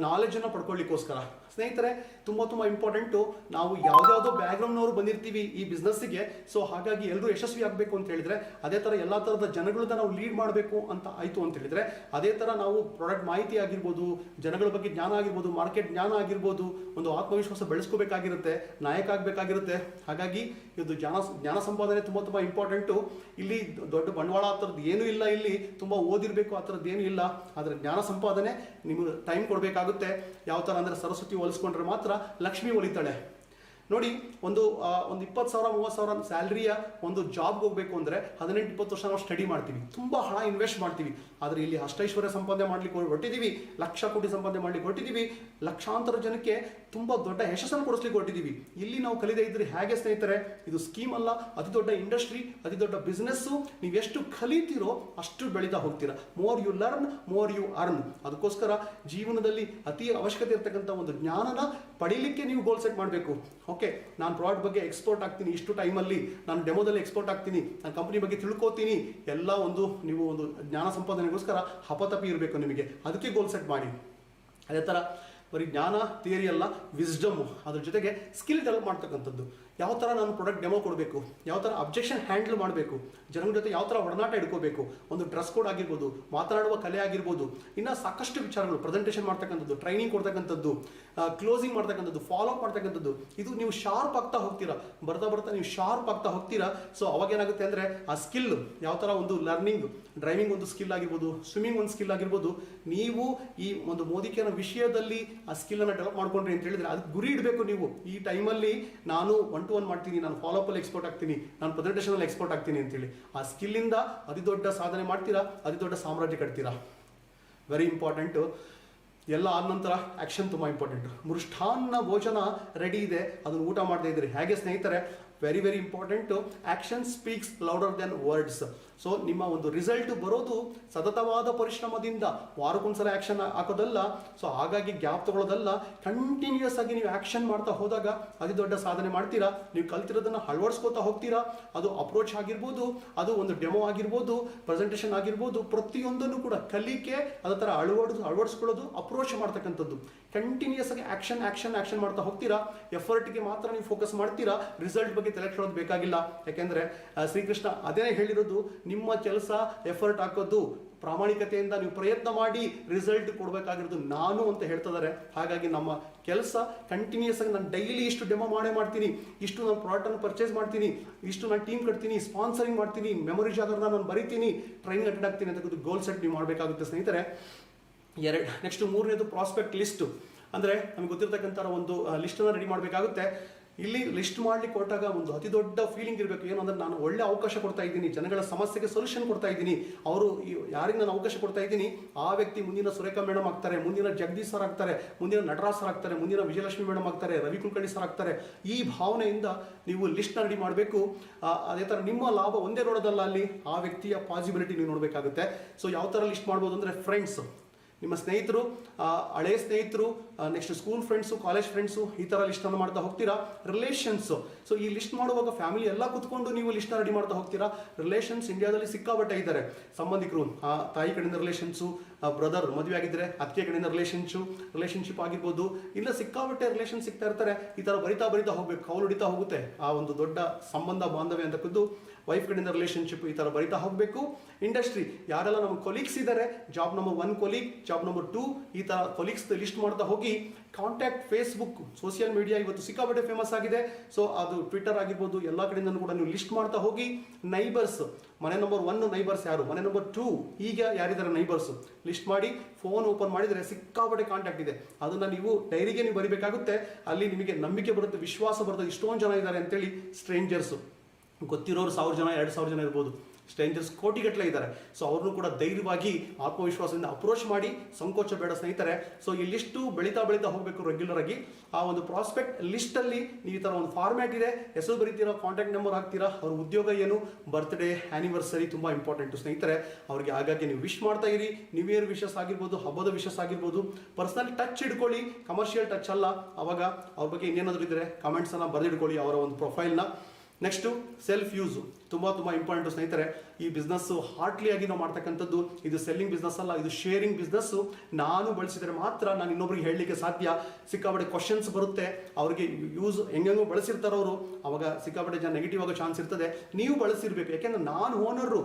ನಾಲೆಜನ್ನು ಪಡ್ಕೊಳ್ಳಿಕ್ಕೋಸ್ಕರ ಸ್ನೇಹಿತರೆ, ತುಂಬ ತುಂಬ ಇಂಪಾರ್ಟೆಂಟು. ನಾವು ಯಾವುದ್ಯಾವುದೋ ಬ್ಯಾಕ್ಗ್ರೌಂಡ್ನವರು ಬಂದಿರ್ತೀವಿ ಈ ಬಿಸ್ನೆಸ್ಸಿಗೆ. ಸೊ ಹಾಗಾಗಿ ಎಲ್ಲರೂ ಯಶಸ್ವಿ ಆಗಬೇಕು ಅಂತ ಹೇಳಿದರೆ, ಅದೇ ಥರ ಎಲ್ಲ ಥರದ ಜನಗಳನ್ನ ನಾವು ಲೀಡ್ ಮಾಡಬೇಕು ಅಂತ ಆಯಿತು ಅಂತ ಹೇಳಿದರೆ, ಅದೇ ಥರ ನಾವು ಪ್ರಾಡಕ್ಟ್ ಮಾಹಿತಿ ಆಗಿರ್ಬೋದು, ಜನಗಳ ಬಗ್ಗೆ ಜ್ಞಾನ ಆಗಿರ್ಬೋದು, ಮಾರ್ಕೆಟ್ ಜ್ಞಾನ ಆಗಿರ್ಬೋದು, ಒಂದು ಆತ್ಮವಿಶ್ವಾಸ ಬೆಳೆಸ್ಕೋಬೇಕಾಗಿರುತ್ತೆ, ನಾಯಕ ಆಗಬೇಕಾಗಿರುತ್ತೆ. ಹಾಗಾಗಿ ಇದು ಜ್ಞಾನ ಸಂಪಾದನೆ ತುಂಬ ತುಂಬ ಇಂಪಾರ್ಟೆಂಟು. ಇಲ್ಲಿ ದೊಡ್ಡ ಬಂಡವಾಳ ಆ ಥರದ್ದು ಏನೂ ಇಲ್ಲ, ಇಲ್ಲಿ ತುಂಬ ಓದಿರಬೇಕು ಆ ಥರದ್ದು ಏನೂ ಇಲ್ಲ. ಆದರೆ ಜ್ಞಾನ ಸಂಪಾದನೆ ನಿಮಗೆ ಟೈಮ್ ಕೊಡಬೇಕಾಗುತ್ತೆ. ಯಾವ ಥರ ಅಂದರೆ, ಸರಸ್ವತಿ ಹೋಲಿಸ್ಕೊಂಡ್ರೆ ಮಾತ್ರ ಲಕ್ಷ್ಮಿ ಒಲಿತಾಳೆ. ನೋಡಿ, ಒಂದು 20,000-30,000 ಸ್ಯಾಲ್ರಿಯ ಒಂದು ಜಾಬ್ಗೆ ಹೋಗಬೇಕು ಅಂದರೆ 18-20 ವರ್ಷ ನಾವು ಸ್ಟಡಿ ಮಾಡ್ತೀವಿ, ತುಂಬ ಹಣ ಇನ್ವೆಸ್ಟ್ ಮಾಡ್ತೀವಿ. ಆದರೆ ಇಲ್ಲಿ ಅಷ್ಟೈಶ್ವರ್ಯ ಸಂಪಾದನೆ ಮಾಡ್ಲಿಕ್ಕೆ ಹೊರಟಿದ್ದೀವಿ, ಲಕ್ಷ ಕೋಟಿ ಸಂಪಾದನೆ ಮಾಡ್ಲಿಕ್ಕೆ ಹೊರಟಿದ್ದೀವಿ, ಲಕ್ಷಾಂತರ ಜನಕ್ಕೆ ತುಂಬ ದೊಡ್ಡ ಯಶಸ್ಸನ್ನು ಕೊಡಿಸ್ಲಿಕ್ಕೆ ಹೊರಟಿದ್ದೀವಿ. ಇಲ್ಲಿ ನಾವು ಕಲಿದೇ ಇದ್ರೆ ಹೇಗೆ ಸ್ನೇಹಿತರೆ? ಇದು ಸ್ಕೀಮ್ ಅಲ್ಲ, ಅತಿ ದೊಡ್ಡ ಇಂಡಸ್ಟ್ರಿ, ಅತಿ ದೊಡ್ಡ ಬಿಸ್ನೆಸ್ಸು. ನೀವು ಎಷ್ಟು ಕಲಿತೀರೋ ಅಷ್ಟು ಬೆಳೀತಾ ಹೋಗ್ತೀರಾ. More you learn, more you earn. ಅದಕ್ಕೋಸ್ಕರ ಜೀವನದಲ್ಲಿ ಅತಿ ಅವಶ್ಯಕತೆ ಇರ್ತಕ್ಕಂಥ ಒಂದು ಜ್ಞಾನನ ಪಡೀಲಿಕ್ಕೆ ನೀವು ಗೋಲ್ ಸೆಟ್ ಮಾಡಬೇಕು. ಓಕೆ, ನಾನು ಪ್ರಾಡಕ್ಟ್ ಬಗ್ಗೆ ಎಕ್ಸ್ಪೋರ್ಟ್ ಆಗ್ತೀನಿ, ಇಷ್ಟು ಟೈಮಲ್ಲಿ ನಾನು ಡೆಮೋದಲ್ಲಿ ಎಕ್ಸ್ಪೋರ್ಟ್ ಆಗ್ತೀನಿ, ನಾನು ಕಂಪ್ನಿ ಬಗ್ಗೆ ತಿಳ್ಕೊತೀನಿ, ಎಲ್ಲ ನೀವು ಒಂದು ಜ್ಞಾನ ಸಂಪಾದನೆಗೋಸ್ಕರ ಹಪತಪಿ ಇರಬೇಕು ನಿಮಗೆ. ಅದಕ್ಕೆ ಗೋಲ್ ಸೆಟ್ ಮಾಡಿ. ಅದೇ ಥರ ಬರೀ ಜ್ಞಾನ ಥಿಯರಿ ಅಲ್ಲ, ವಿಸ್ಡಮ್ಮು, ಅದ್ರ ಜೊತೆಗೆ ಸ್ಕಿಲ್ ಡೆವಲಪ್ ಮಾಡ್ತಕ್ಕಂಥದ್ದು. ಯಾವ ಥರ ನಾನು ಪ್ರಾಡಕ್ಟ್ ಡೆಮೋ ಕೊಡಬೇಕು, ಯಾವ ಥರ ಅಬ್ಜೆಕ್ಷನ್ ಹ್ಯಾಂಡಲ್ ಮಾಡಬೇಕು, ಜನಗಳ ಜೊತೆ ಯಾವ ಥರ ಒಡನಾಟ ಇಟ್ಕೋಬೇಕು, ಒಂದು ಡ್ರೆಸ್ ಕೋಡ್ ಆಗಿರ್ಬೋದು, ಮಾತನಾಡುವ ಕಲೆ ಆಗಿರ್ಬೋದು, ಇನ್ನು ಸಾಕಷ್ಟು ವಿಚಾರಗಳು, ಪ್ರೆಸೆಂಟೇಷನ್ ಮಾಡ್ತಕ್ಕಂಥದ್ದು, ಟ್ರೈನಿಂಗ್ ಕೊಡ್ತಕ್ಕಂಥದ್ದು, ಕ್ಲೋಸಿಂಗ್ ಮಾಡ್ತಕ್ಕಂಥದ್ದು, ಫಾಲೋ ಅಪ್ ಮಾಡ್ತಕ್ಕಂಥದ್ದು. ಇದು ನೀವು ಶಾರ್ಪ್ ಆಗ್ತಾ ಹೋಗ್ತೀರಾ, ಬರ್ತಾ ನೀವು ಶಾರ್ಪ್ ಆಗ್ತಾ ಹೋಗ್ತೀರಾ. ಸೊ ಅವಾಗೇನಾಗುತ್ತೆ ಅಂದರೆ, ಆ ಸ್ಕಿಲ್ ಯಾವ ಥರ ಒಂದು ಲರ್ನಿಂಗ್, ಡ್ರೈವಿಂಗ್ ಒಂದು ಸ್ಕಿಲ್ ಆಗಿರ್ಬೋದು, ಸ್ವಿಮ್ಮಿಂಗ್ ಒಂದು ಸ್ಕಿಲ್ ಆಗಿರ್ಬೋದು, ನೀವು ಈ ಒಂದು ಮೋದಿಕೆಯ ವಿಷಯದಲ್ಲಿ ಆ ಸ್ಕಿಲ್ಲನ್ನು ಡೆವಲಪ್ ಮಾಡ್ಕೊಂಡ್ರಿ ಅಂತ ಹೇಳಿದ್ರೆ, ಅದಕ್ಕೆ ಗುರಿ ಇಡಬೇಕು ನೀವು. ಈ ಟೈಮಲ್ಲಿ ನಾನು 1-to-1 ಮಾಡ್ತೀನಿ, ನಾನು ಫಾಲೋಅಪಲ್ಲಿ ಎಕ್ಸ್ಪೋರ್ಟ್ ಆಗ್ತೀನಿ, ನಾನು ಪ್ರೆಸೆಂಟೇಷನಲ್ಲಿ ಎಕ್ಸ್ಪೋರ್ಟ್ ಆಗ್ತೀನಿ ಅಂತೇಳಿ ಆ ಸ್ಕಿಲ್ಲಿಂದ ಅತಿ ದೊಡ್ಡ ಸಾಧನೆ ಮಾಡ್ತೀರಾ, ಅತಿ ದೊಡ್ಡ ಸಾಮ್ರಾಜ್ಯ ಕಟ್ತೀರಾ. Very important. ಎಲ್ಲ ಆದ ನಂತರ ಆ್ಯಕ್ಷನ್ ತುಂಬ ಇಂಪಾರ್ಟೆಂಟು. ಮೃಷ್ಟಾನ್ನ ಭೋಜನ ರೆಡಿ ಇದೆ, ಅದನ್ನು ಊಟ ಮಾಡದೇ ಇದ್ದರೆ ಹೇಗೆ ಸ್ನೇಹಿತರೆ? Very very important. Action speaks louder than words. So ನಿಮ್ಮ ಒಂದು ರಿಸಲ್ಟ್ ಬರೋದು ಸತತವಾದ ಪರಿಶ್ರಮದಿಂದ, ವಾರಕ್ಕೊಂದ್ಸಲ ಆಕ್ಷನ್ ಹಾಕೋದಲ್ಲ. ಸೊ ಹಾಗಾಗಿ ಗ್ಯಾಪ್ ತಗೊಳ್ಳೋದಲ್ಲ, ಕಂಟಿನ್ಯೂಸ್ ಆಗಿ ನೀವು ಆಕ್ಷನ್ ಮಾಡ್ತಾ ಹೋದಾಗ ಅತಿ ದೊಡ್ಡ ಸಾಧನೆ ಮಾಡ್ತೀರಾ. ನೀವು ಕಲ್ತಿರೋದನ್ನ ಅಳವಡಿಸ್ಕೋತಾ ಹೋಗ್ತೀರಾ. ಅದು ಅಪ್ರೋಚ್ ಆಗಿರ್ಬೋದು, ಅದು ಒಂದು ಡೆಮೋ ಆಗಿರ್ಬೋದು, ಪ್ರೆಸೆಂಟೇಷನ್ ಆಗಿರ್ಬೋದು, ಪ್ರತಿಯೊಂದನ್ನು ಕೂಡ ಕಲಿಕೆ ಅದರ ಥರ ಅಳವಡಿಸ್ಕೊಳ್ಳೋದು, ಅಪ್ರೋಚ್ ಮಾಡ್ತಕ್ಕಂಥದ್ದು. ಕಂಟಿನ್ಯೂಸ್ ಆಗಿ ಆಕ್ಷನ್ ಮಾಡ್ತಾ ಹೋಗ್ತೀರಾ. ಎಫರ್ಟ್ಗೆ ಮಾತ್ರ ನೀವು ಫೋಕಸ್ ಮಾಡ್ತೀರಾ, ರಿಸಲ್ಟ್ ಬಗ್ಗೆ ತಲೆ ಕೆಡೋದು ಬೇಕಾಗಿಲ್ಲ. ಯಾಕೆಂದ್ರೆ ಶ್ರೀಕೃಷ್ಣ ಅದೇ ಹೇಳಿರೋದು, ನಿಮ್ಮ ಕೆಲಸ ಎಫರ್ಟ್ ಹಾಕೋದು, ಪ್ರಾಮಾಣಿಕತೆಯಿಂದ ನೀವು ಪ್ರಯತ್ನ ಮಾಡಿ ರಿಸಲ್ಟ್ ಕೊಡಬೇಕಾಗಿರೋದು ನಾನು ಅಂತ ಹೇಳ್ತಿದ್ದಾರೆ. ಹಾಗಾಗಿ ನಮ್ಮ ಕೆಲಸ ಕಂಟಿನ್ಯೂಸ್ ಆಗಿ ನಾನು ಡೈಲಿ ಇಷ್ಟು ಡೆಮೋ ಮಾಡ್ತೀನಿ, ಇಷ್ಟು ನಾನು ಪ್ರಾಡಕ್ಟನ್ನು ಪರ್ಚೇಸ್ ಮಾಡ್ತೀನಿ, ಇಷ್ಟು ನಾನು ಟೀಮ್ ಕಟ್ತೀನಿ, ಸ್ಪಾನ್ಸರಿಂಗ್ ಮಾಡ್ತೀನಿ, ಮೆಮೊರಿ ಜಾಗರನ್ನ ನಾನು ಬರಿತೀನಿ, ಟ್ರೈನಿಂಗ್ ಅಟೆಂಡ್ ಆಗ್ತೀನಿ ಅಂತ ಗೋಲ್ ಸೆಟ್ ನೀವು ಮಾಡಬೇಕಾಗುತ್ತೆ ಸ್ನೇಹಿತರೆ. ನೆಕ್ಸ್ಟ್ ಮೂರನೇದು ಪ್ರಾಸ್ಪೆಕ್ಟ್ ಲಿಸ್ಟ್. ಅಂದರೆ ನಮ್ಗೆ ಗೊತ್ತಿರತಕ್ಕಂಥ ಒಂದು ಲಿಸ್ಟನ್ನು ರೆಡಿ ಮಾಡಬೇಕಾಗುತ್ತೆ. ಇಲ್ಲಿ ಲಿಸ್ಟ್ ಮಾಡ್ಲಿಕ್ಕೆ ಕೊಟ್ಟಾಗ ಒಂದು ಅತಿ ದೊಡ್ಡ ಫೀಲಿಂಗ್ ಇರಬೇಕು. ಏನು ಅಂದ್ರೆ ನಾನು ಒಳ್ಳೆ ಅವಕಾಶ ಕೊಡ್ತಾ ಇದ್ದೀನಿ, ಜನಗಳ ಸಮಸ್ಯೆಗೆ ಸೊಲ್ಯೂಷನ್ ಕೊಡ್ತಾ ಇದ್ದೀನಿ. ಅವರು ಯಾರಿಗೆ ನಾನು ಅವಕಾಶ ಕೊಡ್ತಾ ಇದ್ದೀನಿ ಆ ವ್ಯಕ್ತಿ ಮುಂದಿನ ಸುರೇಖಾ ಮೇಡಮ್ ಆಗ್ತಾರೆ, ಮುಂದಿನ ಜಗದೀಶ್ ಸರ್ ಆಗ್ತಾರೆ, ಮುಂದಿನ ನಟರಾಜ್ ಸರ್ ಆಗ್ತಾರೆ, ಮುಂದಿನ ವಿಜಯಲಕ್ಷ್ಮಿ ಮೇಡಮ್ ಆಗ್ತಾರೆ, ರವಿ ಕುಲಕರ್ಣಿ ಸರ್ ಆಗ್ತಾರೆ. ಈ ಭಾವನೆಯಿಂದ ನೀವು ಲಿಸ್ಟ್ನ ರೆಡಿ ಮಾಡಬೇಕು. ಅದೇ ಥರ ನಿಮ್ಮ ಲಾಭ ಒಂದೇ ನೋಡೋದಲ್ಲ, ಅಲ್ಲಿ ಆ ವ್ಯಕ್ತಿಯ ಪಾಸಿಬಿಲಿಟಿ ನೀವು ನೋಡಬೇಕಾಗುತ್ತೆ. ಸೊ ಯಾವ ಥರ ಲಿಸ್ಟ್ ಮಾಡ್ಬೋದು ಅಂದರೆ, ಫ್ರೆಂಡ್ಸ್, ನಿಮ್ಮ ಸ್ನೇಹಿತರು, ಹಳೆಯ ಸ್ನೇಹಿತರು, next school friends, college friends, ಈ ಥರ ಲಿಸ್ಟನ್ನು ಮಾಡ್ತಾ ಹೋಗ್ತೀರಾ. ರಿಲೇಷನ್ಸು, ಸೊ ಈ ಲಿಸ್ಟ್ ಮಾಡುವಾಗ ಫ್ಯಾಮಿಲಿ ಎಲ್ಲ ಕುತ್ಕೊಂಡು ನೀವು ಲಿಸ್ಟ್ನ ರೆಡಿ ಮಾಡ್ತಾ ಹೋಗ್ತೀರಾ. ರಿಲೇಷನ್ಸ್ ಇಂಡಿಯಾದಲ್ಲಿ ಸಿಕ್ಕಾಬಟ್ಟೆ ಇದ್ದಾರೆ. ಸಂಬಂಧಿಕರು, ತಾಯಿ ಕಡೆಯಿಂದ ರಿಲೇಷನ್ಸು, ಬ್ರದರ್ ಮದುವೆ ಆಗಿದ್ರೆ ಅತ್ತಿಗೆ ಕಡೆಯಿಂದ ರಿಲೇಷನ್ಶಿಪ್ ಆಗಿರ್ಬೋದು, ಇಲ್ಲ ಸಿಕ್ಕಾಬಟ್ಟೆ ರಿಲೇಷನ್ ಸಿಗ್ತಾ ಇರ್ತಾರೆ. ಈ ಥರ ಬರಿತಾ ಹೋಗ್ಬೇಕು, ಕೌಲು ಹಿಡಿತಾ ಹೋಗುತ್ತೆ ಆ ಒಂದು ದೊಡ್ಡ ಸಂಬಂಧ ಬಾಂಧವ್ಯ ಅಂತಕ್ಕದ್ದು. ವೈಫ್ ಕಡೆಯಿಂದ ರಿಲೇಷನ್ಶಿಪ್ ಈ ಥರ ಬರಿತಾ ಹೋಗಬೇಕು. ಇಂಡಸ್ಟ್ರಿ, ಯಾರೆಲ್ಲ ನಮ್ಮ ಕೊಲೀಗ್ಸ್ ಇದ್ದಾರೆ, job number 1 colleague, job number 2, ಈ ಥರ ಕೊಲೀಗ್ಸ್ ಲಿಸ್ಟ್ ಮಾಡ್ತಾ ಹೋಗಿ. ಕಾಂಟ್ಯಾಕ್ಟ್, ಫೇಸ್ಬುಕ್, ಸೋಷಿಯಲ್ ಮೀಡಿಯಾ ಇವತ್ತು ಸಿಕ್ಕಾಪಟ್ಟೆ ಫೇಮಸ್ ಆಗಿದೆ. ಸೊ ಅದು ಟ್ವಿಟರ್ ಆಗಿರ್ಬೋದು, ಎಲ್ಲ ಕಡೆಯಿಂದ ಕೂಡ ನೀವು ಲಿಸ್ಟ್ ಮಾಡ್ತಾ ಹೋಗಿ. ನೈಬರ್ಸ್, ಮನೆ ನಂಬರ್ 1 ನೈಬರ್ಸ್ ಯಾರು, ಮನೆ ನಂಬರ್ 2 ಈಗ ಯಾರಿದ್ದಾರೆ ನೈಬರ್ಸ್ ಲಿಸ್ಟ್ ಮಾಡಿ. ಫೋನ್ ಓಪನ್ ಮಾಡಿದರೆ ಸಿಕ್ಕಾಪಟ್ಟೆ ಕಾಂಟ್ಯಾಕ್ಟ್ ಇದೆ. ಅದನ್ನು ನೀವು ಡೈರಿಗೆ ನೀವು ಬರಿಬೇಕಾಗುತ್ತೆ. ಅಲ್ಲಿ ನಿಮಗೆ ನಂಬಿಕೆ ಬರುತ್ತೆ, ವಿಶ್ವಾಸ ಬರುತ್ತೆ, ಇಷ್ಟೊಂದು ಜನ ಇದ್ದಾರೆ ಅಂತೇಳಿ. ಸ್ಟ್ರೇಂಜರ್ಸು, ಗೊತ್ತಿರೋರು 1000 ಜನ 2000 ಜನ ಇರ್ಬೋದು, ಸ್ಟ್ರೇಂಜರ್ಸ್ ಕೋಟಿಗಟ್ಟಲೆ ಇದ್ದಾರೆ. ಸೊ ಅವ್ರನ್ನೂ ಕೂಡ ಧೈರ್ಯವಾಗಿ ಆತ್ಮವಿಶ್ವಾಸದಿಂದ ಅಪ್ರೋಚ್ ಮಾಡಿ, ಸಂಕೋಚ ಬೇಡ ಸ್ನೇಹಿತರೆ. ಸೊ ಈ ಲಿಸ್ಟು ಬೆಳೀತಾ ಹೋಗಬೇಕು ರೆಗ್ಯುಲರ್ ಆಗಿ. ಆ ಒಂದು ಪ್ರಾಸ್ಪೆಕ್ಟ್ ಲಿಸ್ಟಲ್ಲಿ ನೀವು ಈ ಥರ ಒಂದು ಫಾರ್ಮ್ಯಾಟ್ ಇದೆ, ಹೆಸರು ಬರೀತೀರಾ, ಕಾಂಟ್ಯಾಕ್ಟ್ ನಂಬರ್ ಹಾಕ್ತೀರಾ, ಅವ್ರ ಉದ್ಯೋಗ ಏನು, ಬರ್ತ್ಡೇ, ಆ್ಯನಿವರ್ಸರಿ ತುಂಬ ಇಂಪಾರ್ಟೆಂಟು ಸ್ನೇಹಿತರೆ. ಅವ್ರಿಗೆ ಹಾಗಾಗಿ ನೀವು ವಿಶ್ ಮಾಡ್ತಾ ಇರಿ. ನ್ಯೂ ಇಯರ್ ವಿಶಸ್ ಆಗಿರ್ಬೋದು, ಹಬ್ಬದ ವಿಶಸ್ ಆಗಿರ್ಬೋದು. ಪರ್ಸನಲ್ ಟಚ್ ಇಟ್ಕೊಳ್ಳಿ, ಕಮರ್ಷಿಯಲ್ ಟಚ್ ಅಲ್ಲ. ಅವಾಗ ಅವ್ರ ಬಗ್ಗೆ ಇನ್ನೇನಾದರೂ ಇದ್ದರೆ ಕಮೆಂಟ್ಸನ್ನು ಬರೆದಿಟ್ಕೊಳ್ಳಿ, ಅವರ ಒಂದು ಪ್ರೊಫೈಲ್ನ. ನೆಕ್ಸ್ಟು ಸೆಲ್ಫ್ ಯೂಸು, ತುಂಬ ಇಂಪಾರ್ಟೆಂಟು ಸ್ನೇಹಿತರೆ. ಈ ಬಿಸ್ನೆಸ್ಸು ಹಾರ್ಟ್ಲಿ ಆಗಿ ನಾವು ಮಾಡ್ತಕ್ಕಂಥದ್ದು. ಇದು ಸೆಲ್ಲಿಂಗ್ ಬಿಸ್ನೆಸ್ ಅಲ್ಲ, ಇದು ಶೇರಿಂಗ್ ಬಿಸ್ನೆಸ್ಸು. ನಾನು ಬಳಸಿದರೆ ಮಾತ್ರ ನಾನು ಇನ್ನೊಬ್ರಿಗೆ ಹೇಳಲಿಕ್ಕೆ ಸಾಧ್ಯ. ಸಿಕ್ಕಾಪಟ್ಟೆ ಕ್ವಶನ್ಸ್ ಬರುತ್ತೆ, ಅವ್ರಿಗೆ ಯೂಸ್ ಹೆಂಗೆಂಗೋ ಬಳಸಿರ್ತಾರೆ ಅವರು, ಅವಾಗ ಸಿಕ್ಕಾಪಟ್ಟೆ ಜನ ನೆಗೆಟಿವ್ ಆಗೋ ಚಾನ್ಸ್ ಇರ್ತದೆ. ನೀವು ಬಳಸಿರ್ಬೇಕು, ಯಾಕೆಂದ್ರೆ ನಾನು ಓನರು,